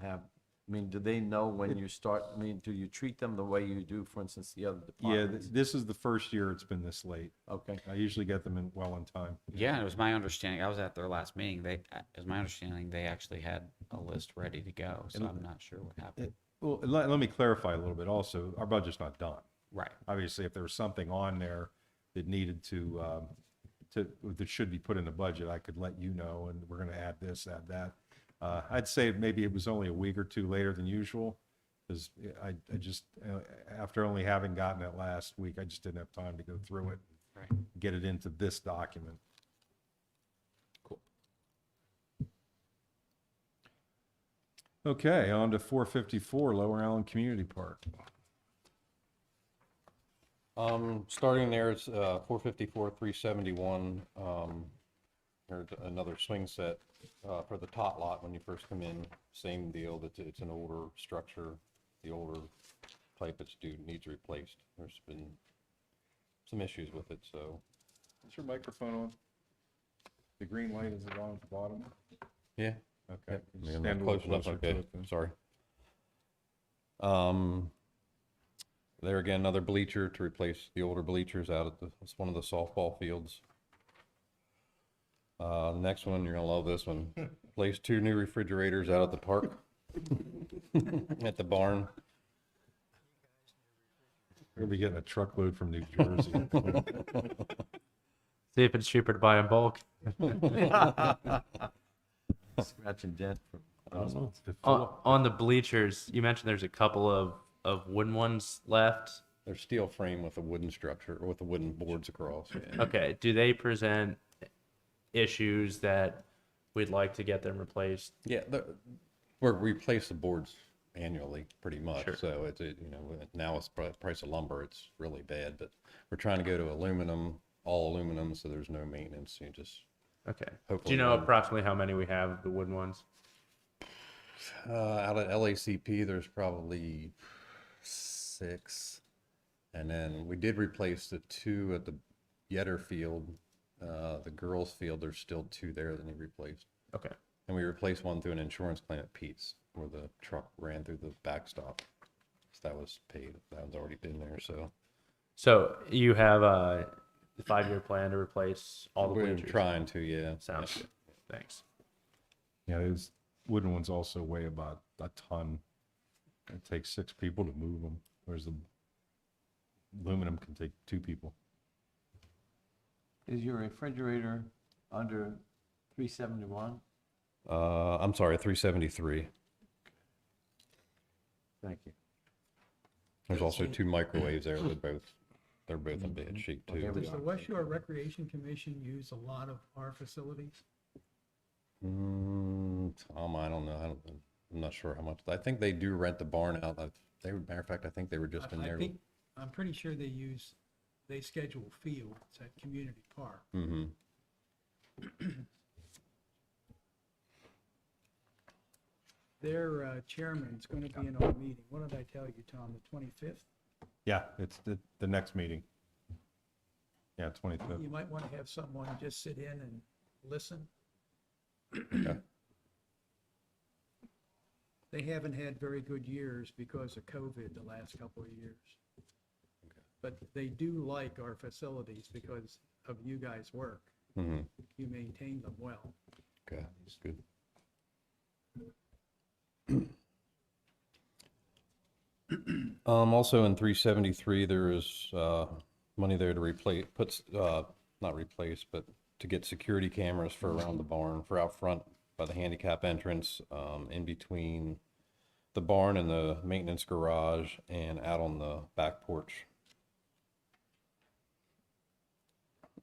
do they know when you start? Do you treat them the way you do, for instance, the other departments?
Yeah, this is the first year it's been this late.
Okay.
I usually get them in time.
Yeah, it was my understanding. I was at their last meeting. It was my understanding they actually had a list ready to go. So I'm not sure what happened.
Well, let me clarify a little bit also. Our budget's not done.
Right.
Obviously, if there was something on there that needed that should be put in the budget, I could let you know, and we're going to add this, add that. I'd say maybe it was only a week or two later than usual, because I just, after only having gotten it last week, I just didn't have time to go through it, get it into this document.
Cool.
Okay, on to 454 Lower Allen Community Park.
Starting there, it's 454, 371. There's another swing set for the tot lot when you first come in. Same deal, that it's an older structure. The older type needs replaced. There's been some issues with it, so.
Is your microphone on? The green light is on at the bottom?
Yeah.
Okay.
Yeah,
Stand a
close
little
enough,
closer to
okay,
it then.
sorry. There again, another bleacher to replace the older bleachers out at it's one of the softball fields. The next one, you're gonna love this one. Place 2 new refrigerators out at the park. At the barn.
We're gonna be getting a truckload from New Jersey.
See if it's cheaper to buy in bulk.
Scratch and dent from.
I don't know.
On the bleachers, you mentioned there's a couple of wooden ones left.
They're steel frame with a wooden structure, or with the wooden boards across. Yeah.
Okay, do they present issues that we'd like to get them replaced?
Yeah, we replace the boards annually, pretty much.
Sure.
So it's, now it's price of lumber, it's really bad, but we're trying to go to aluminum, all aluminum, so there's no maintenance. You just,
Okay. Do
hopefully
you know
one-
approximately how many we have of the wooden ones?
out at LACP, there's probably 6. And then we did replace the 2 at the Yetter field. The girls' field, there's still 2 there that need replaced.
Okay.
And we replaced one through an insurance claim at Pete's, where the truck ran through the backstop. So that was paid. That one's already been there, so.
So you have a 5-year plan to replace all the
We're
bleachers?
trying to, yeah.
Sounds good. Thanks.
Yeah, those wooden ones also weigh about a ton. It takes 6 people to move them, whereas the aluminum can take 2 people.
Is your refrigerator under 371?
I'm sorry, 373.
Thank you.
There's also 2 microwaves there. They're both in bad shape too.
Does the West Shore Recreation Commission use a lot of our facilities?
Tom, I don't know. I'm not sure how much. I think they do rent the barn out. Matter of fact, I think they were just in there.
I'm pretty sure they schedule fields at Community Park.
Mm-hmm.
Their chairman's going to be in our meeting. What did I tell you, Tom, the 25th?
Yeah, it's the next meeting. Yeah, 25th.
You might want to have someone just sit in and listen.
Okay.
They haven't had very good years because of COVID the last couple of years. But they do like our facilities because of you guys' work.
Mm-hmm.
You maintain them well.
Okay, that's good. Also in 373, there is money there to replace, not replace, but to get security cameras for around the barn, for out front by the handicap entrance, in between the barn and the maintenance garage, and out on the back porch.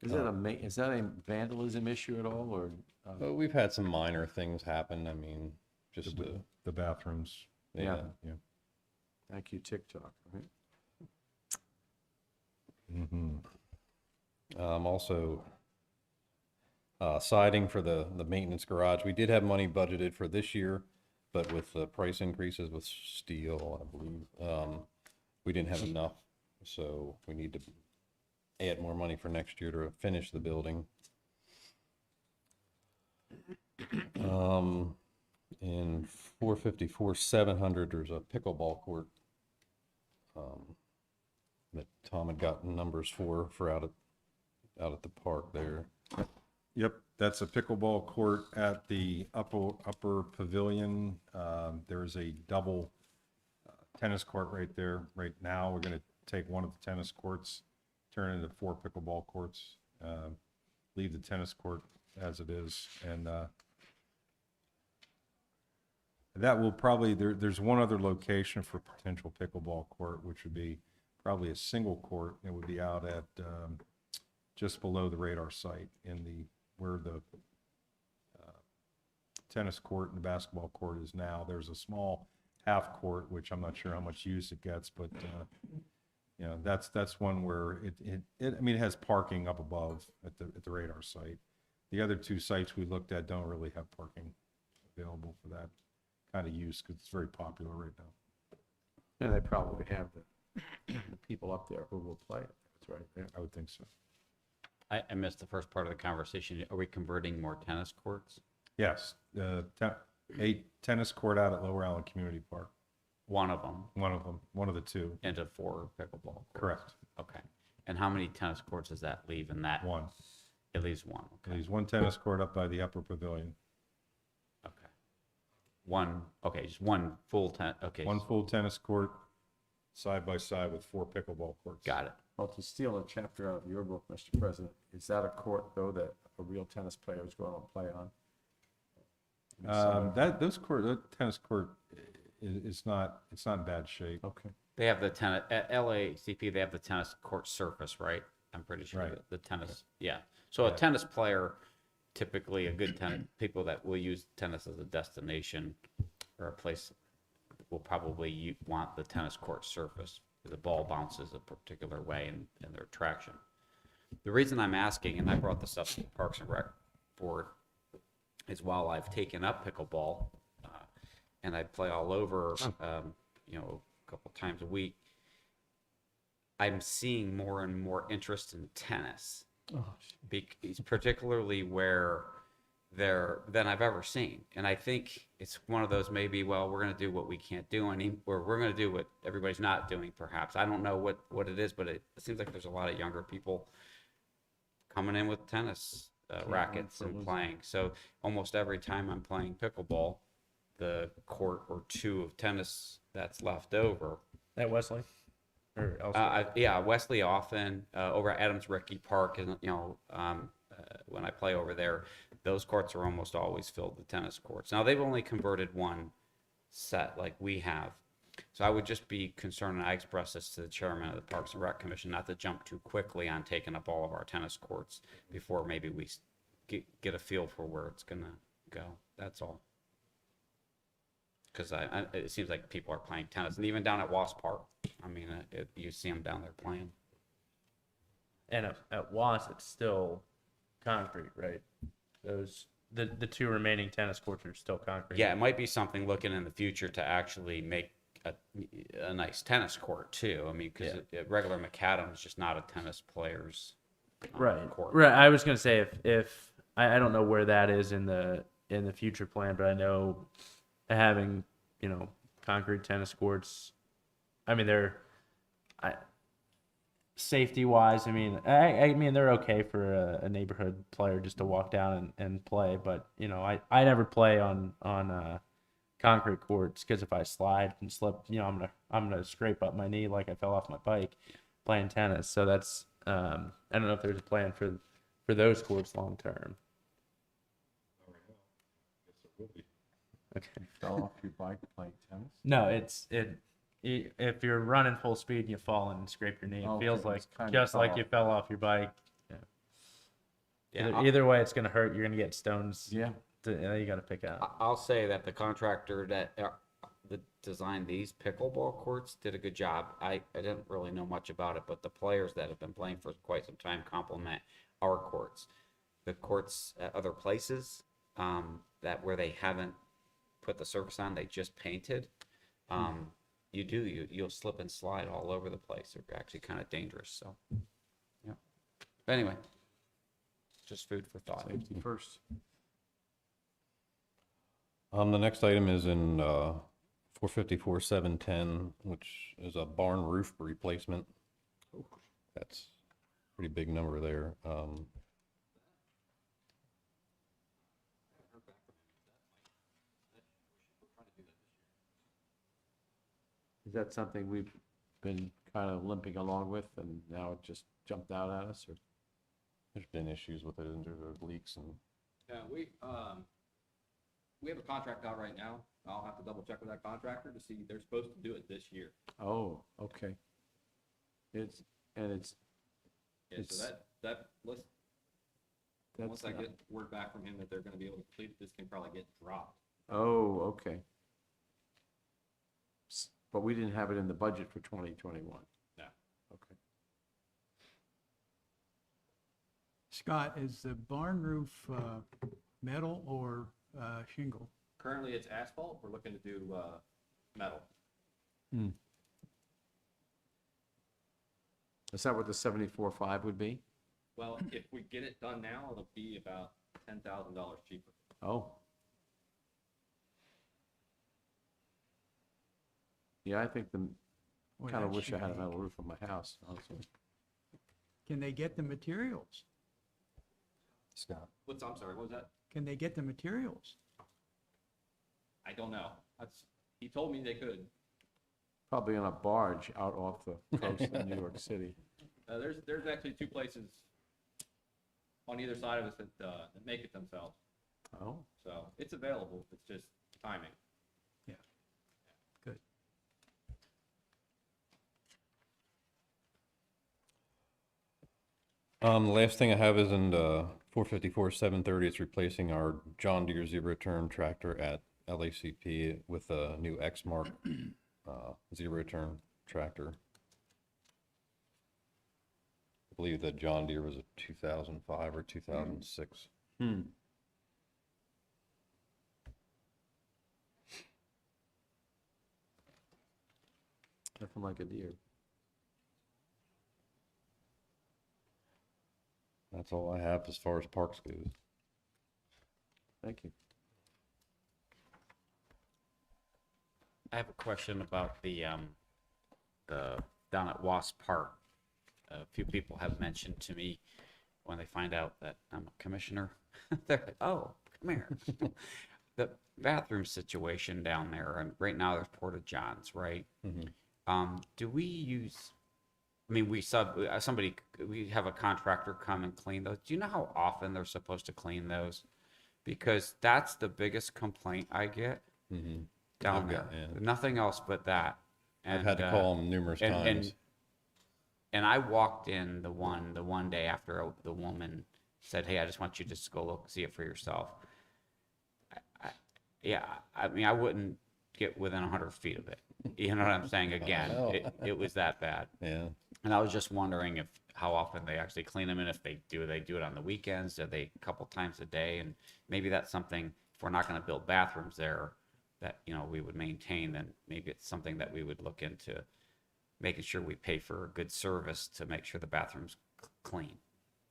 Is that a vandalism issue at all, or?
But we've had some minor things happen. I mean, just
The bathrooms.
yeah.
Yeah.
Thank you, TikTok, right?
Mm-hmm.
Also, siding for the maintenance garage. We did have money budgeted for this year, but with the price increases with steel, I believe, we didn't have enough. So we need to add more money for next year to finish the building. In 454, 700, there's a pickleball court that Tom had gotten numbers for out at the park there.
Yep, that's a pickleball court at the upper pavilion. There's a double tennis court right there. Right now, we're going to take one of the tennis courts, turn it into 4 pickleball courts, leave the tennis court as it is, and that will probably, there's one other location for potential pickleball court, which would be probably a single court. It would be out at just below the radar site where the tennis court and the basketball court is now. There's a small half court, which I'm not sure how much use it gets, but you know, that's one where it has parking up above at the radar site. The other 2 sites we looked at don't really have parking available for that kind of use because it's very popular right now.
And they probably have the people up there who will play it. That's right there.
I would think so.
I missed the first part of the conversation. Are we converting more tennis courts?
Yes, a tennis court out at Lower Allen Community Park.
One of them
One of the 2.
into 4 pickleball courts?
Correct.
Okay. And how many tennis courts does that leave in that?
1.
At least one, okay,
There's one tennis court up by the upper pavilion.
okay. One, okay, just one full okay.
One full tennis court, side by side with 4 pickleball courts.
Got it.
Well, to steal a chapter out of your book, Mr. President, is that a court, though, that a real tennis player is going to play on?
That tennis court is not, it's not in bad shape.
Okay.
They have the tennis, at LACP, they have the tennis court surface, right? I'm pretty sure
Right.
that the tennis, yeah. So a tennis player, typically a good tennis, people that will use tennis as a destination or a place will probably want the tennis court surface. The ball bounces a particular way in their traction. The reason I'm asking, and I brought this up to the Parks and Rec board, is while I've taken up pickleball, and I play all over, you know, a couple times a week, I'm seeing more and more interest in tennis, particularly where than I've ever seen. And I think it's one of those maybe, well, we're going to do what we can't do, or we're going to do what everybody's not doing, perhaps. I don't know what it is, but it seems like there's a lot of younger people coming in with tennis rackets and playing. So almost every time I'm playing pickleball, the court or two of tennis that's left over.
At Wesley? Or elsewhere?
Yeah, Wesley often, over at Adams Rickey Park, and when I play over there, those courts are almost always filled with tennis courts. Now, they've only converted one set like we have. So I would just be concerned, and I express this to the chairman of the Parks and Rec Commission, not to jump too quickly on taking up all of our tennis courts before maybe we get a feel for where it's going to go. That's all. Because it seems like people are playing tennis, and even down at Wasp Park, I mean, you see them down there playing.
And at Was, it's still concrete, right? The two remaining tennis courts are still concrete.
Yeah, it might be something looking in the future to actually make a nice tennis court too. I mean, because regular macadam is just not a tennis player's court.
Right. I was gonna say if I don't know where that is in the future plan, but I know having concrete tennis courts. I mean, safety wise, I mean they're okay for a neighborhood player just to walk down and play, but I never play on concrete courts because if I slide and slip, I'm gonna scrape up my knee like I fell off my bike playing tennis. So that's I don't know if there's a plan for those courts long term. Okay.
Fell off your bike playing tennis?
No, if you're running full speed and you fall and scrape your knee, it feels like just like you fell off your bike. Yeah. Either way, it's gonna hurt. You're gonna get stones.
Yeah.
You got to pick out.
I'll say that the contractor that designed these pickleball courts did a good job. I didn't really know much about it, but the players that have been playing for quite some time compliment our courts. The courts at other places that where they haven't put the surface on, they just painted. You'll slip and slide all over the place. They're actually kind of dangerous. So, yeah. But anyway, just food for thought.
Safety first.
The next item is in 454-710, which is a barn roof replacement. That's a pretty big number there.
Is that something we've been kind of limping along with, and now it just jumped out at us, or?
There's been issues with it, and there's leaks and.
Yeah, we have a contract out right now. I'll have to double check with that contractor to see, they're supposed to do it this year.
Oh, okay.
Yeah, so once I get word back from him that they're gonna be able to complete it, this can probably get dropped.
Oh, okay. But we didn't have it in the budget for 2021.
No.
Okay.
Scott, is the barn roof metal or shingle?
Currently, it's asphalt. We're looking to do metal.
Is that what the 74.5 would be?
Well, if we get it done now, it'll be about $10,000 cheaper.
Oh. Yeah, I think
Boy,
kind of
that's
wish I had a
unique.
metal roof on my house, honestly.
Can they get the materials?
Scott.
I'm sorry, what was that?
Can they get the materials?
I don't know. He told me they could.
Probably on a barge out off the coast of New York City.
There's actually two places on either side of us that make it themselves.
Oh,
So it's available. It's just timing.
Yeah. Good.
The last thing I have is in 454-730. It's replacing our John Deere zero-turn tractor at LACP with a new X-Mark zero-turn tractor. I believe that John Deere was a 2005 or 2006.
nothing like a deer.
That's all I have as far as parks goes.
Thank you.
I have a question about the down at Wasp Park. A few people have mentioned to me when they find out that I'm a commissioner, they're like, "Oh, come here." The bathroom situation down there, and right now there's porta johns, right? Do we use? I mean, we have a contractor come and clean those. Do you know how often they're supposed to clean those? Because that's the biggest complaint I get down there. Nothing else but that. And,
I've had to call them numerous times.
And I walked in the one day after the woman said, "Hey, I just want you to just go look, see it for yourself." I mean, I wouldn't get within 100 feet of it. You know what I'm saying? Again, it was that bad.
Yeah.
And I was just wondering how often they actually clean them, and if they do it on the weekends? Do they a couple times a day? And maybe that's something, if we're not going to build bathrooms there, that, we would maintain, then maybe it's something that we would look into, making sure we pay for a good service to make sure the bathroom's clean,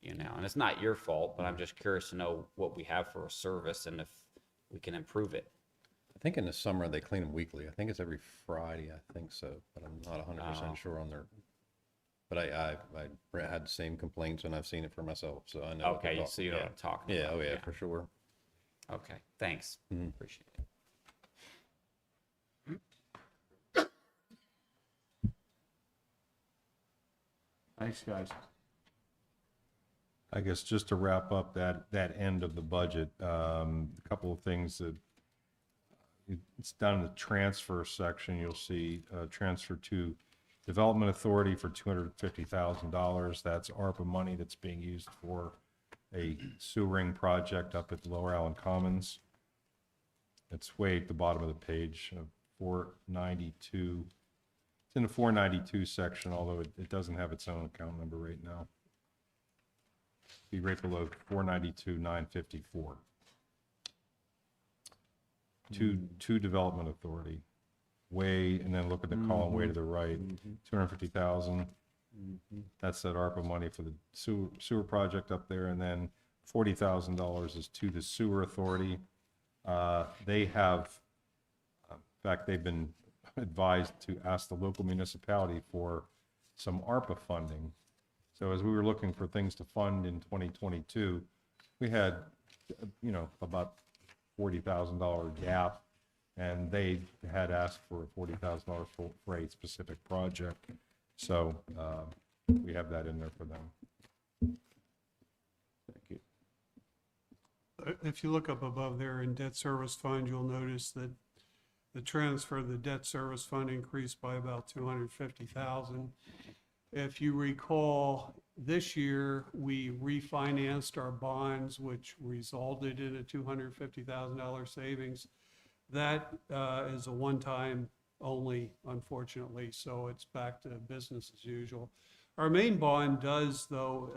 And it's not your fault, but I'm just curious to know what we have for a service and if we can improve it.
I think in the summer they clean them weekly. I think it's every Friday. I think so, but I'm not 100% sure on their. But I had the same complaints and I've seen it for myself, so I know.
Okay, so you know what I'm talking
Yeah,
about.
oh yeah, for sure.
Okay, thanks. Appreciate it.
Thanks, guys.
I guess just to wrap up that end of the budget, a couple of things that it's down in the transfer section. You'll see transfer to Development Authority for $250,000. That's ARPA money that's being used for a sewering project up at Lower Allen Commons. It's way at the bottom of the page, 492. It's in the 492 section, although it doesn't have its own account number right now. Be right below 492,954. To Development Authority, way, and then look at the column way to the right, 250,000. That's that ARPA money for the sewer project up there, and then $40,000 is to the Sewer Authority. They have, in fact, they've been advised to ask the local municipality for some ARPA funding. So as we were looking for things to fund in 2022, we had, about $40,000 gap, and they had asked for $40,000 for a specific project. So we have that in there for them.
Thank you.
If you look up above there in debt service fund, you'll notice that the transfer of the debt service fund increased by about 250,000. If you recall, this year, we refinanced our bonds, which resulted in a $250,000 savings. That is a one-time only, unfortunately, so it's back to business as usual. Our main bond does, though,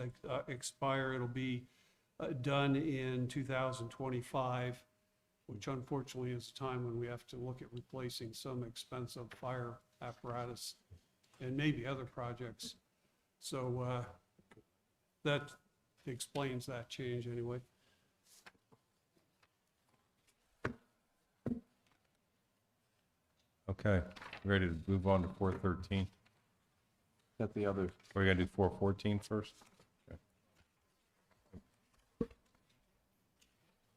expire. It'll be done in 2025, which unfortunately is a time when we have to look at replacing some expensive fire apparatus and maybe other projects. So that explains that change anyway.
Okay, ready to move on to 413?
Got the other.
We're gonna do 414 first? Okay.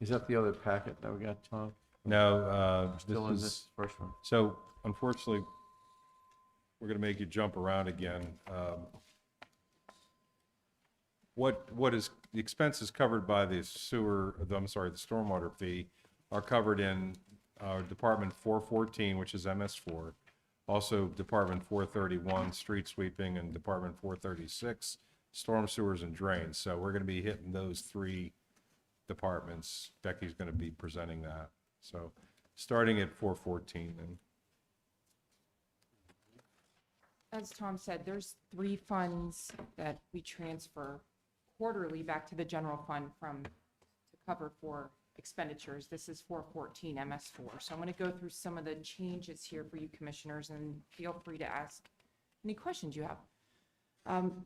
Is that the other packet that we got, Tom?
No,
Still in
this
this
is,
first one?
so unfortunately, we're gonna make you jump around again. What is, the expenses covered by the the stormwater fee are covered in Department 414, which is MS4. Also Department 431, street sweeping, and Department 436, storm sewers and drains. So we're gonna be hitting those three departments. Becky's gonna be presenting that. So starting at 414 and
As Tom said, there's 3 funds that we transfer quarterly back to the general fund to cover for expenditures. This is 414 MS4. So I'm going to go through some of the changes here for you commissioners, and feel free to ask any questions you have.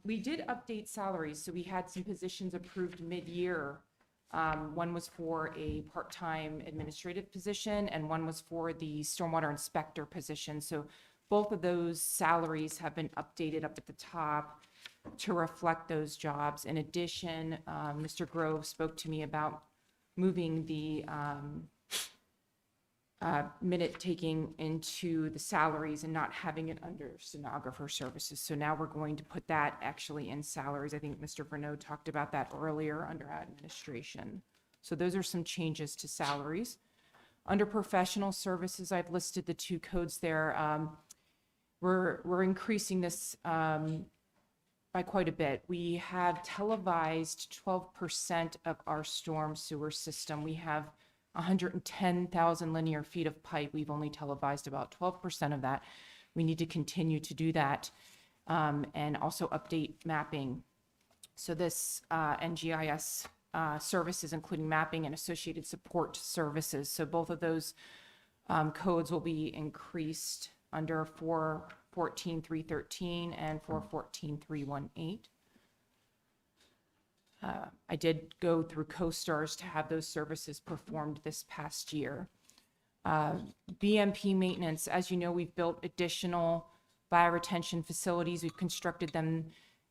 We did update salaries, so we had some positions approved mid-year. One was for a part-time administrative position, and one was for the stormwater inspector position. So both of those salaries have been updated up at the top to reflect those jobs. In addition, Mr. Grove spoke to me about moving the minute taking into the salaries and not having it under Sonographer Services. So now we're going to put that actually in salaries. I think Mr. Bruneau talked about that earlier under administration. So those are some changes to salaries. Under professional services, I've listed the 2 codes there. We're increasing this by quite a bit. We have televised 12% of our storm sewer system. We have 110,000 linear feet of pipe. We've only televised about 12% of that. We need to continue to do that, and also update mapping. So this NGIS services, including mapping and associated support services. So both of those codes will be increased under 414.313 and 414.318. I did go through CoStars to have those services performed this past year. Bmp Maintenance, as you know, we've built additional bioretention facilities. We've constructed them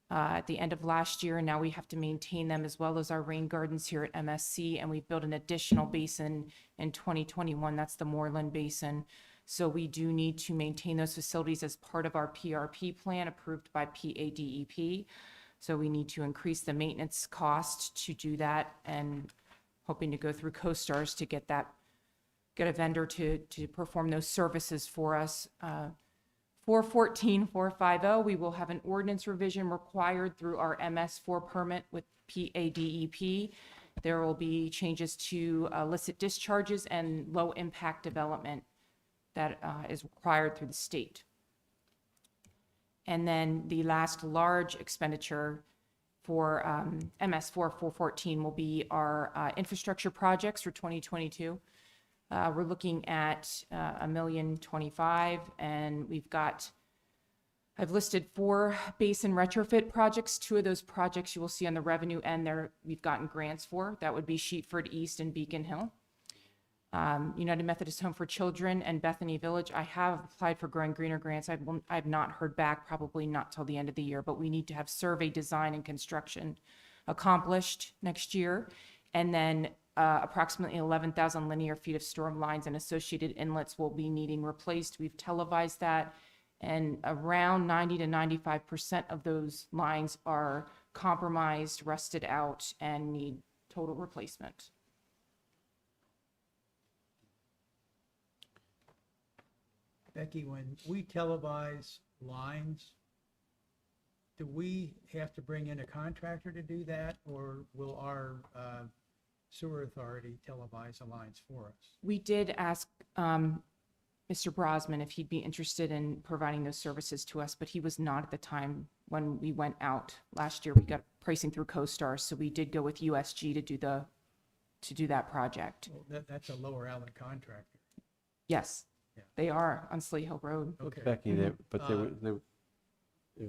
at the end of last year, and now we have to maintain them, as well as our rain gardens here at MSC, and we've built an additional basin in 2021. That's the Moreland Basin. So we do need to maintain those facilities as part of our PRP plan approved by PADEP. So we need to increase the maintenance cost to do that, and hoping to go through CoStars to get a vendor to perform those services for us. 414.450, we will have an ordinance revision required through our MS4 permit with PADEP. There will be changes to illicit discharges and low impact development that is required through the state. And then the last large expenditure for MS4 414 will be our infrastructure projects for 2022. We're looking at $1,025,000, and I've listed 4 basin retrofit projects. 2 of those projects you will see on the revenue end there we've gotten grants for. That would be Sheepford East and Beacon Hill. United Methodist Home for Children and Bethany Village. I have applied for Growing Greener grants. I've not heard back, probably not till the end of the year, but we need to have survey design and construction accomplished next year. And then approximately 11,000 linear feet of storm lines and associated inlets will be needing replaced. We've televised that, and around 90 to 95% of those lines are compromised, rusted out, and need total replacement.
Becky, when we televise lines, do we have to bring in a contractor to do that, or will our sewer authority televise the lines for us?
We did ask Mr. Brosman if he'd be interested in providing those services to us, but he was not at the time when we went out last year. We got pricing through CoStar, so we did go with USG to do that project.
Well, that's a Lower Allen contractor.
Yes,
Yeah.
they are on Slate Hill Road.
Okay.
Becky, if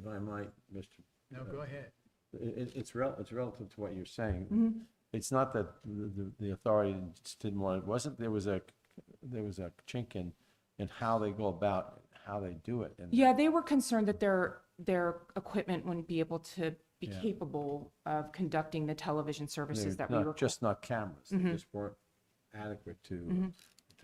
I might, Mr.
No, go ahead.
It's relative to what you're saying. It's not that the authority just didn't want, it wasn't, there was a chink in how they go about, how they do it. And
Yeah, they were concerned that their equipment wouldn't be able to be
Yeah.
capable of conducting the television services
they're
that we require.
just not cameras. They just weren't
adequate to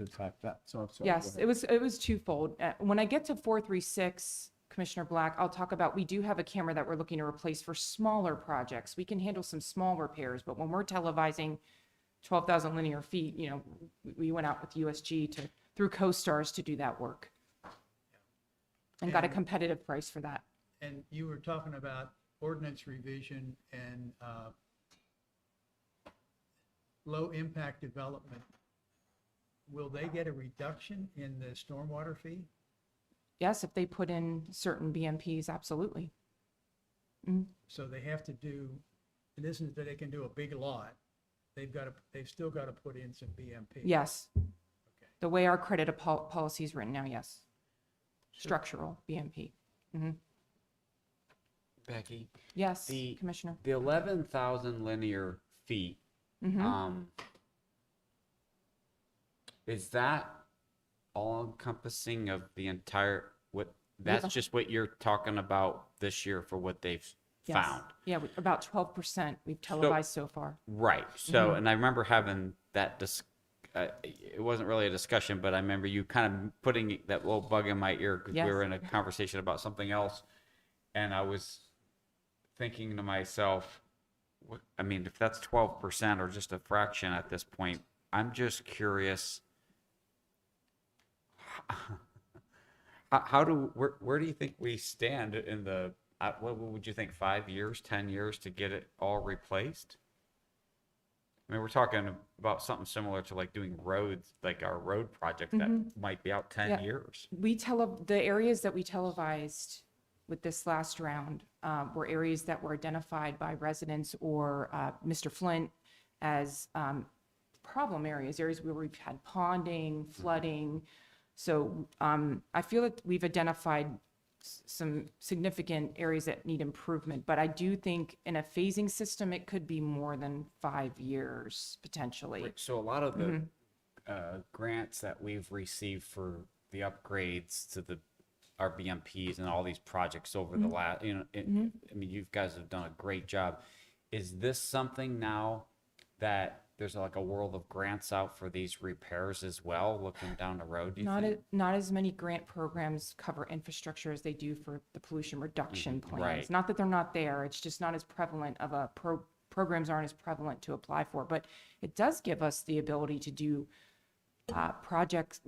attack that. So I'm sorry.
Yes, it was twofold. When I get to 436, Commissioner Black, I'll talk about, we do have a camera that we're looking to replace for smaller projects. We can handle some small repairs, but when we're televising 12,000 linear feet, you know, we went out with USG through CoStars to do that work. And got a competitive price for that.
And you were talking about ordinance revision and low impact development. Will they get a reduction in the stormwater fee?
Yes, if they put in certain BMPs, absolutely.
So they have to do, it isn't that they can do a big lot. They've still got to put in some BMP.
Yes. The way our credit policy is written now, yes. Structural BMP.
Becky,
Yes,
the
Commissioner.
the 11,000 linear feet, is that all encompassing of the entire, that's just what you're talking about this year for what they've
Yes.
found?
Yeah, about 12% we've televised so far.
Right. So, and I remember having that it wasn't really a discussion, but I remember you kind of putting that little bug in my ear because we were in a conversation about something else. And I was thinking to myself, I mean, if that's 12% or just a fraction at this point, I'm just curious. Where do you think we stand in the, what would you think, 5 years, 10 years to get it all replaced? I mean, we're talking about something similar to like doing roads, like our road project that might be out 10 years.
The areas that we televised with this last round were areas that were identified by residents or Mr. Flint as problem areas where we've had ponding, flooding. So I feel that we've identified some significant areas that need improvement, but I do think in a phasing system, it could be more than 5 years potentially.
Right. So a lot of the grants that we've received for the upgrades to our BMPs and all these projects over the last, I mean, you guys have done a great job. Is this something now that there's like a world of grants out for these repairs as well, looking down the road? Do you think?
Not as many grant programs cover infrastructure as they do for the pollution reduction plans.
Right.
Not that they're not there, it's just not as prevalent of a programs aren't as prevalent to apply for, but it does give us the ability to do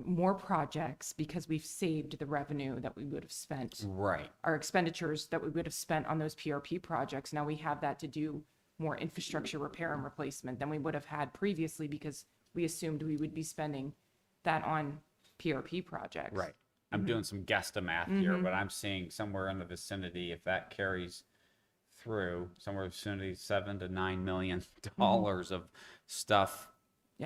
more projects because we've saved the revenue that we would have spent.
Right.
Our expenditures that we would have spent on those PRP projects. Now we have that to do more infrastructure repair and replacement than we would have had previously because we assumed we would be spending that on PRP projects.
Right. I'm doing some guesstimate here, but I'm seeing somewhere in the vicinity, if that carries through, somewhere in the vicinity of $7 to $9 million of stuff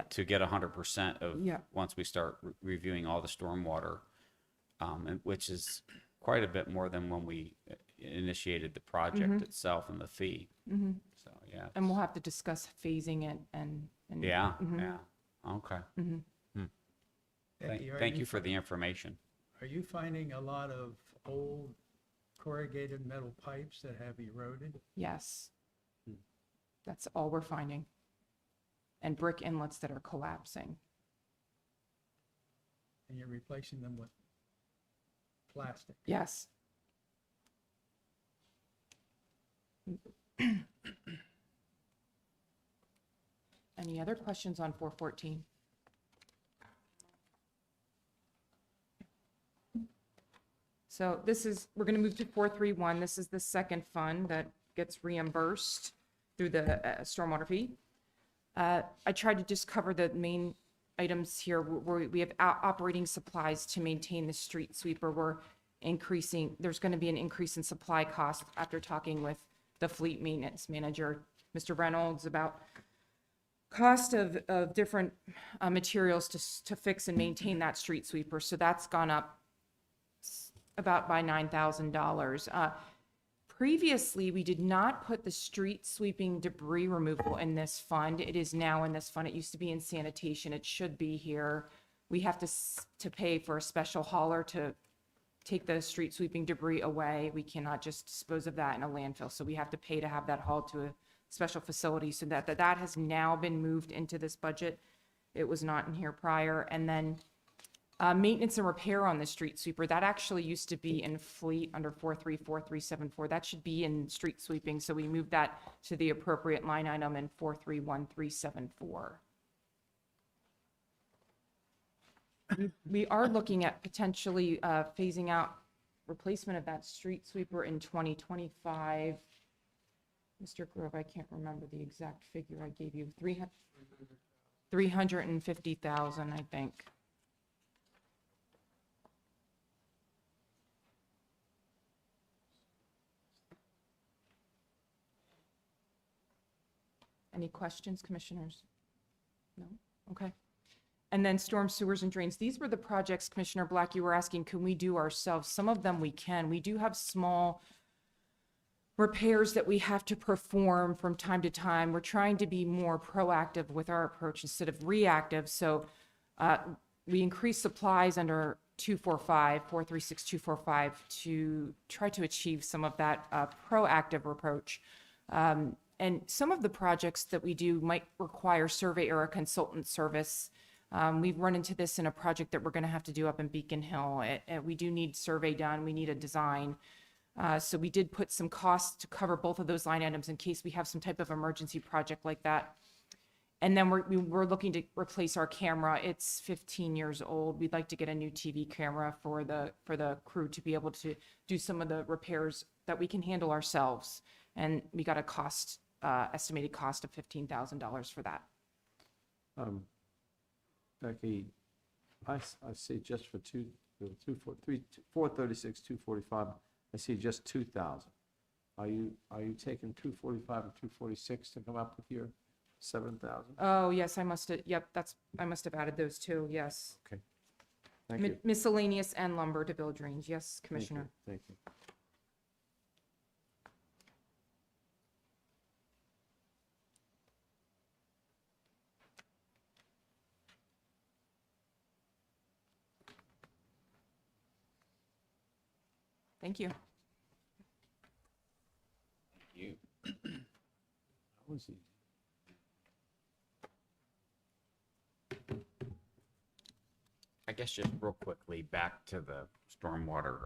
to get 100% of once we start reviewing all the stormwater, which is quite a bit more than when we initiated the project itself and the fee. So, yeah.
And we'll have to discuss phasing it and
Yeah. Okay.
Becky,
Thank you for the information.
Are you finding a lot of old corrugated metal pipes that have eroded?
yes. That's all we're finding. And brick inlets that are collapsing.
And you're replacing them with plastic?
Yes. Any other questions on 414? So we're going to move to 431. This is the second fund that gets reimbursed through the stormwater fee. I tried to just cover the main items here where we have operating supplies to maintain the street sweeper. We're increasing, there's going to be an increase in supply costs after talking with the fleet maintenance manager, Mr. Reynolds, about cost of different materials to fix and maintain that street sweeper. So that's gone up about by $9,000. Previously, we did not put the street sweeping debris removal in this fund. It is now in this fund. It used to be in sanitation. It should be here. We have to pay for a special hauler to take the street sweeping debris away. We cannot just dispose of that in a landfill. So we have to pay to have that hauled to a special facility. So that has now been moved into this budget. It was not in here prior. And then maintenance and repair on the street sweeper, that actually used to be in fleet under 434374. That should be in street sweeping, so we moved that to the appropriate line item in 431374. We are looking at potentially phasing out replacement of that street sweeper in 2025. Mr. Grove, I can't remember the exact figure I gave you. 350,000, I think. Any questions, commissioners? No? Okay. And then storm sewers and drains. These were the projects, Commissioner Black, you were asking, can we do ourselves? Some of them we can. We do have small repairs that we have to perform from time to time. We're trying to be more proactive with our approach instead of reactive. So we increase supplies under 436245 to try to achieve some of that proactive approach. And some of the projects that we do might require survey or a consultant service. We've run into this in a project that we're going to have to do up in Beacon Hill. We do need survey done. We need a design. So we did put some costs to cover both of those line items in case we have some type of emergency project like that. And then we're looking to replace our camera. It's 15 years old. We'd like to get a new TV camera for the crew to be able to do some of the repairs that we can handle ourselves. And we got a estimated cost of $15,000 for that.
Becky, I see just for 436, 245, I see just 2,000. Are you taking 245 and 246 to come up with your 7,000?
Oh, yes, I must have, yep, I must have added those two, yes.
Okay. Thank you.
Miscellaneous and lumber to build drains, yes, Commissioner.
Thank you.
Thank you.
You.
Was he?
I guess just real quickly, back to the stormwater,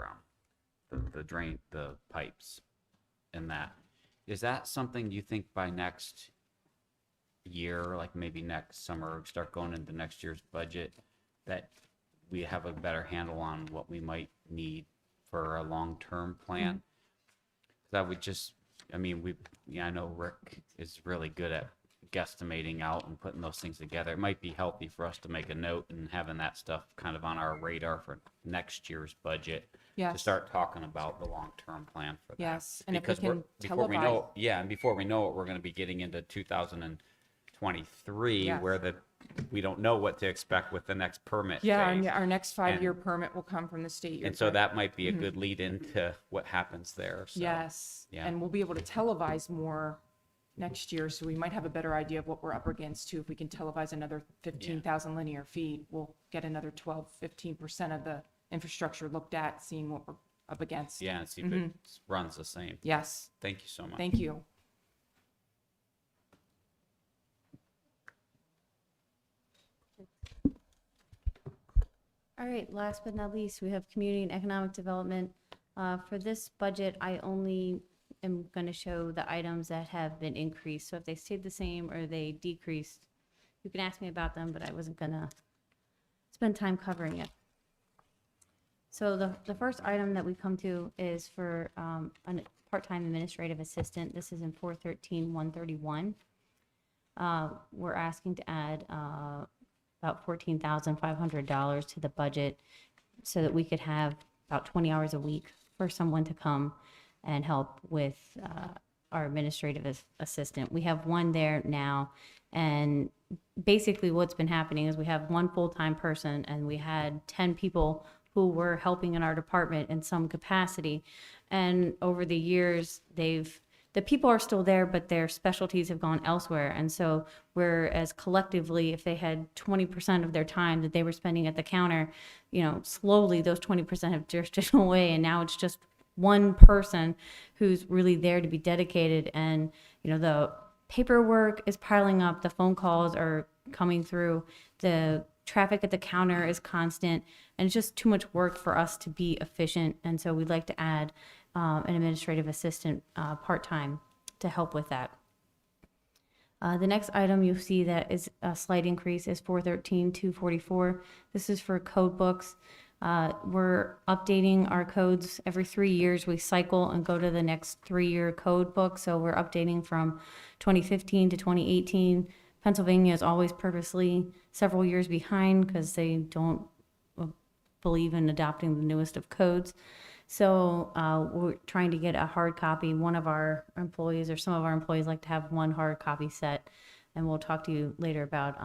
the drain, the pipes and that. Is that something you think by next year, like maybe next summer, start going into next year's budget, that we have a better handle on what we might need for a long-term plan? That would just, I mean, I know Rick is really good at guesstimating out and putting those things together. It might be healthy for us to make a note and having that stuff kind of on our radar for next year's budget. To
Yes.
start talking about the long-term plan for that.
Yes, and if we
Because
can
before we know,
televise.
and before we know it, we're going to be getting into 2023
Yes.
where we don't know what to expect with the next permit
Yeah,
phase.
our next 5-year permit will come from the state. You're
And so
correct.
that might be a good lead into what happens there. So,
Yes,
yeah.
and we'll be able to televise more next year, so we might have a better idea of what we're up against too. If we can televise another 15,000 linear feet, we'll get another 12-15% of the infrastructure looked at, seeing what we're up against.
Yeah, and see if it runs the same.
Yes,
Thank you so much.
thank you.
All right, last but not least, we have community and economic development. For this budget, I only am going to show the items that have been increased. So if they stayed the same or they decreased, you can ask me about them, but I wasn't going to spend time covering it. So the first item that we come to is for a part-time administrative assistant. This is in 413-131. We're asking to add about $14,500 to the budget so that we could have about 20 hours a week for someone to come and help with our administrative assistant. We have one there now, and basically what's been happening is we have one full-time person, and we had 10 people who were helping in our department in some capacity. And over the years, the people are still there, but their specialties have gone elsewhere. And so whereas collectively, if they had 20% of their time that they were spending at the counter, slowly those 20% have drifted away. And now it's just one person who's really there to be dedicated. And, the paperwork is piling up, the phone calls are coming through. The traffic at the counter is constant, and it's just too much work for us to be efficient. And so we'd like to add an administrative assistant part-time to help with that. The next item you'll see that is a slight increase is 413-244. This is for code books. We're updating our codes every 3 years. We cycle and go to the next 3-year code book. So we're updating from 2015 to 2018. Pennsylvania is always purposely several years behind because they don't believe in adopting the newest of codes. So we're trying to get a hard copy. One of our employees or some of our employees like to have one hard copy set. And we'll talk to you later about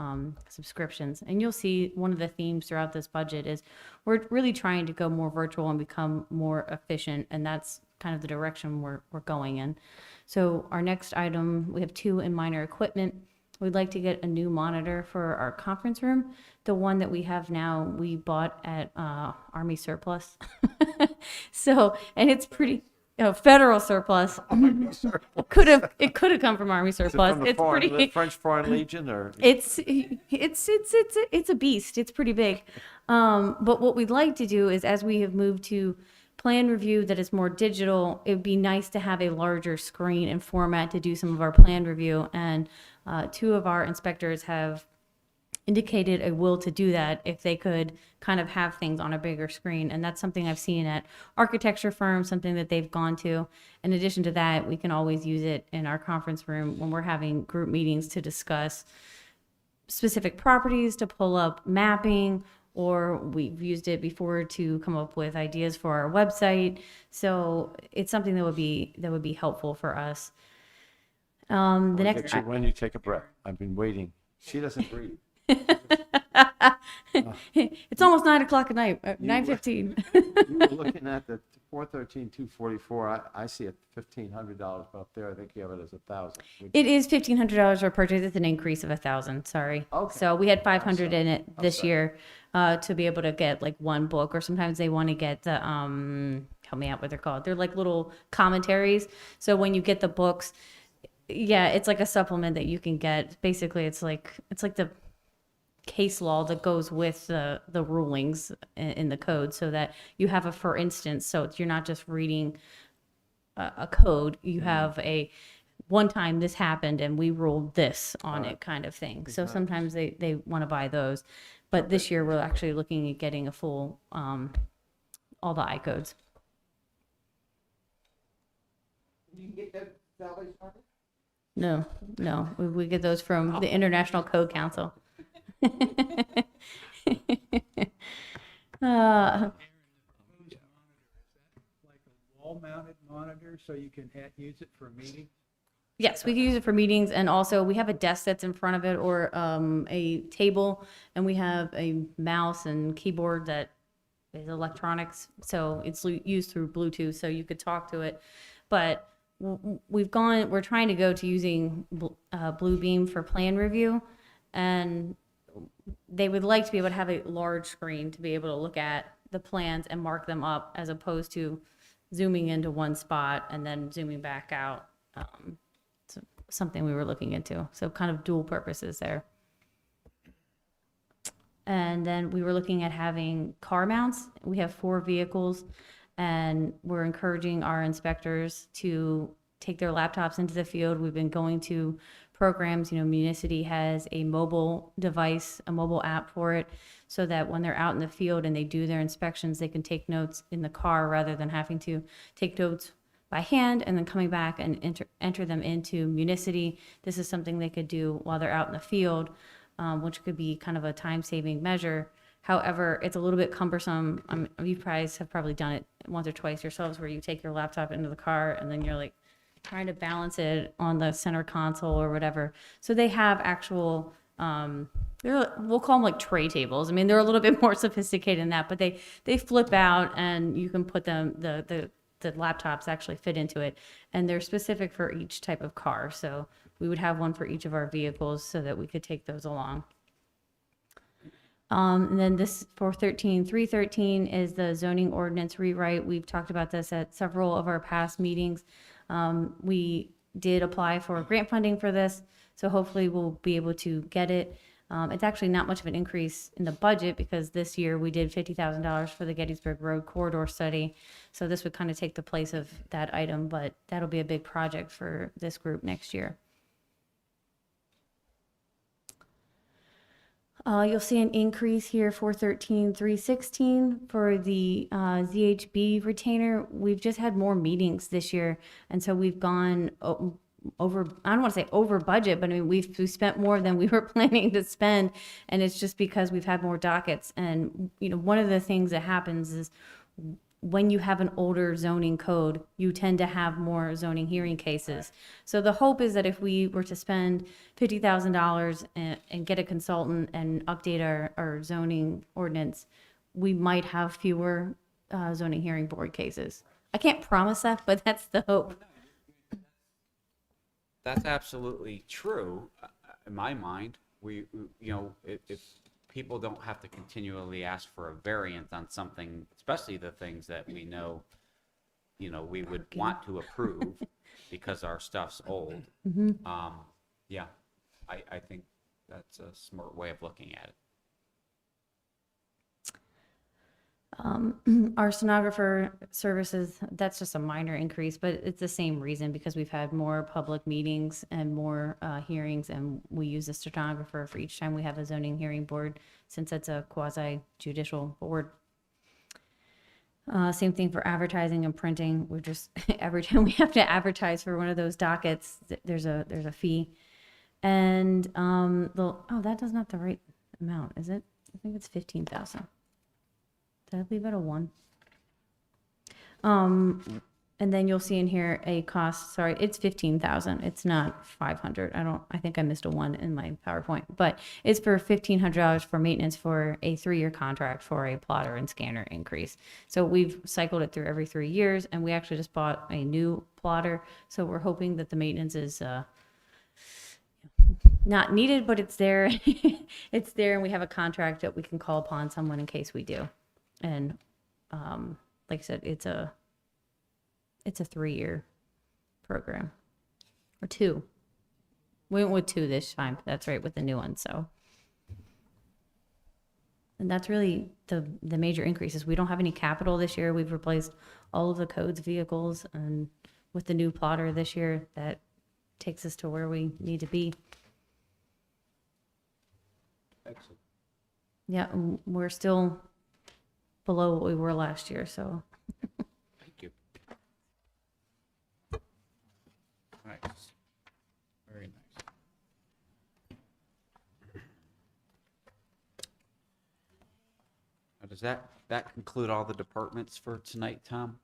subscriptions. And you'll see one of the themes throughout this budget is we're really trying to go more virtual and become more efficient. And that's kind of the direction we're going in. So our next item, we have 2 in minor equipment. We'd like to get a new monitor for our conference room. The one that we have now, we bought at Army surplus. So, and it's pretty, federal surplus. It could have come from Army surplus.
From the the French Foreign Legion, or?
It's a beast. It's pretty big. But what we'd like to do is, as we have moved to plan review that is more digital, it would be nice to have a larger screen and format to do some of our plan review. And 2 of our inspectors have indicated a will to do that if they could kind of have things on a bigger screen. And that's something I've seen at architecture firms, something that they've gone to. In addition to that, we can always use it in our conference room when we're having group meetings to discuss specific properties, to pull up mapping, or we've used it before to come up with ideas for our website. So it's something that would be helpful for us. The next,
When you take a breath, I've been waiting. She doesn't breathe.
it's almost 9 o'clock at night, 9:15.
You were looking at the 413-244. I see it $1,500 up there. I think you have it as $1,000.
It is $1,500 for purchase. It's an increase of $1,000. Sorry.
Okay.
So we had 500 in it this year to be able to get like one book, or sometimes they want to get the help me out what they're called. They're like little commentaries. So when you get the books, yeah, it's like a supplement that you can get. Basically, it's like the case law that goes with the rulings in the code, so that you have a for instance, so you're not just reading a code, you have a one time this happened and we ruled this on it kind of thing. So sometimes they want to buy those, but this year we're actually looking at getting a full all the I codes.
You can get those salaries on it?
No, we get those from the International Code Council.
Like a wall-mounted monitor, so you can use it for meetings?
Yes, we can use it for meetings, and also we have a desk that's in front of it, or a table, and we have a mouse and keyboard that is electronics, so it's used through Bluetooth, so you could talk to it. But we're trying to go to using Bluebeam for plan review, and they would like to be able to have a large screen to be able to look at the plans and mark them up, as opposed to zooming into one spot and then zooming back out. So something we were looking into. So kind of dual purposes there. And then we were looking at having car mounts. We have 4 vehicles, and we're encouraging our inspectors to take their laptops into the field. We've been going to programs, Municity has a mobile device, a mobile app for it, so that when they're out in the field and they do their inspections, they can take notes in the car rather than having to take notes by hand and then coming back and enter them into Municity. This is something they could do while they're out in the field, which could be kind of a time-saving measure. However, it's a little bit cumbersome. You guys have probably done it once or twice yourselves, where you take your laptop into the car and then you're like trying to balance it on the center console or whatever. So they have actual, we'll call them like tray tables. I mean, they're a little bit more sophisticated than that, but they flip out and you can put them, the laptops actually fit into it, and they're specific for each type of car. So we would have one for each of our vehicles so that we could take those along. And then this 313 is the zoning ordinance rewrite. We've talked about this at several of our past meetings. We did apply for grant funding for this, so hopefully we'll be able to get it. It's actually not much of an increase in the budget because this year we did $50,000 for the Gettysburg Road Corridor Study. So this would kind of take the place of that item, but that'll be a big project for this group next year. You'll see an increase here, 413, 316 for the ZHB retainer. We've just had more meetings this year, and so we've gone over, I don't want to say over budget, but I mean, we've spent more than we were planning to spend, and it's just because we've had more dockets. And, you know, one of the things that happens is when you have an older zoning code, you tend to have more zoning hearing cases. So the hope is that if we were to spend $50,000 and get a consultant and update our zoning ordinance, we might have fewer zoning hearing board cases. I can't promise that, but that's the hope.
That's absolutely true. In my mind, you know, if people don't have to continually ask for a variance on something, especially the things that we know, you know, we would want to approve because our stuff's old. Yeah, I think that's a smart way of looking at it.
Our sonographer services, that's just a minor increase, but it's the same reason because we've had more public meetings and more hearings, and we use a stenographer for each time we have a zoning hearing board since it's a quasi judicial board. Same thing for advertising and printing. We're just every time we have to advertise for one of those dockets, there's a fee. And that does not the right amount, is it? I think it's 15,000. Did I leave it a 1? And then you'll see in here a cost, sorry, it's 15,000. It's not 500. I think I missed a 1 in my PowerPoint, but it's for $1,500 for maintenance for a 3-year contract for a plotter and scanner increase. So we've cycled it through every 3 years, and we actually just bought a new plotter. So we're hoping that the maintenance is not needed, but it's there. It's there, and we have a contract that we can call upon someone in case we do. And like I said, it's a 3-year program, or 2. We went with 2 this time. That's right, with the new one. So, and that's really the major increases. We don't have any capital this year. We've replaced all of the codes vehicles, and with the new plotter this year, that takes us to where we need to be.
Excellent.
Yeah, and we're still below what we were last year, so.
Thank you. Nice. Very nice. Now, does that conclude all the departments for tonight, Tom?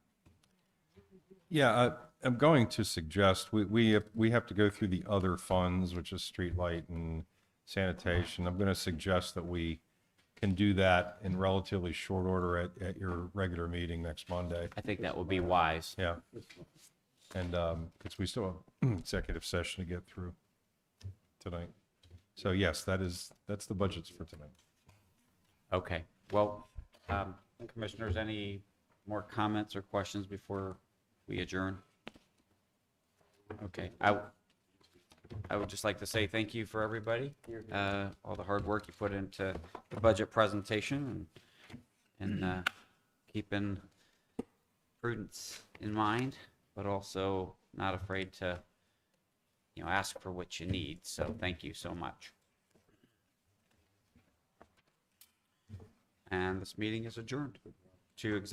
Yeah, I'm going to suggest we have to go through the other funds, which is street light and sanitation. I'm going to suggest that we can do that in relatively short order at your regular meeting next Monday.
I think that would be wise.
Yeah. And because we still have executive session to get through tonight. So yes, that's the budgets for tonight.
Okay. Well, commissioners, any more comments or questions before we adjourn? Okay. I would just like to say thank you for everybody, all the hard work you put into the budget presentation and keeping prudence in mind, but also not afraid to, ask for what you need. So thank you so much. And this meeting is adjourned to executive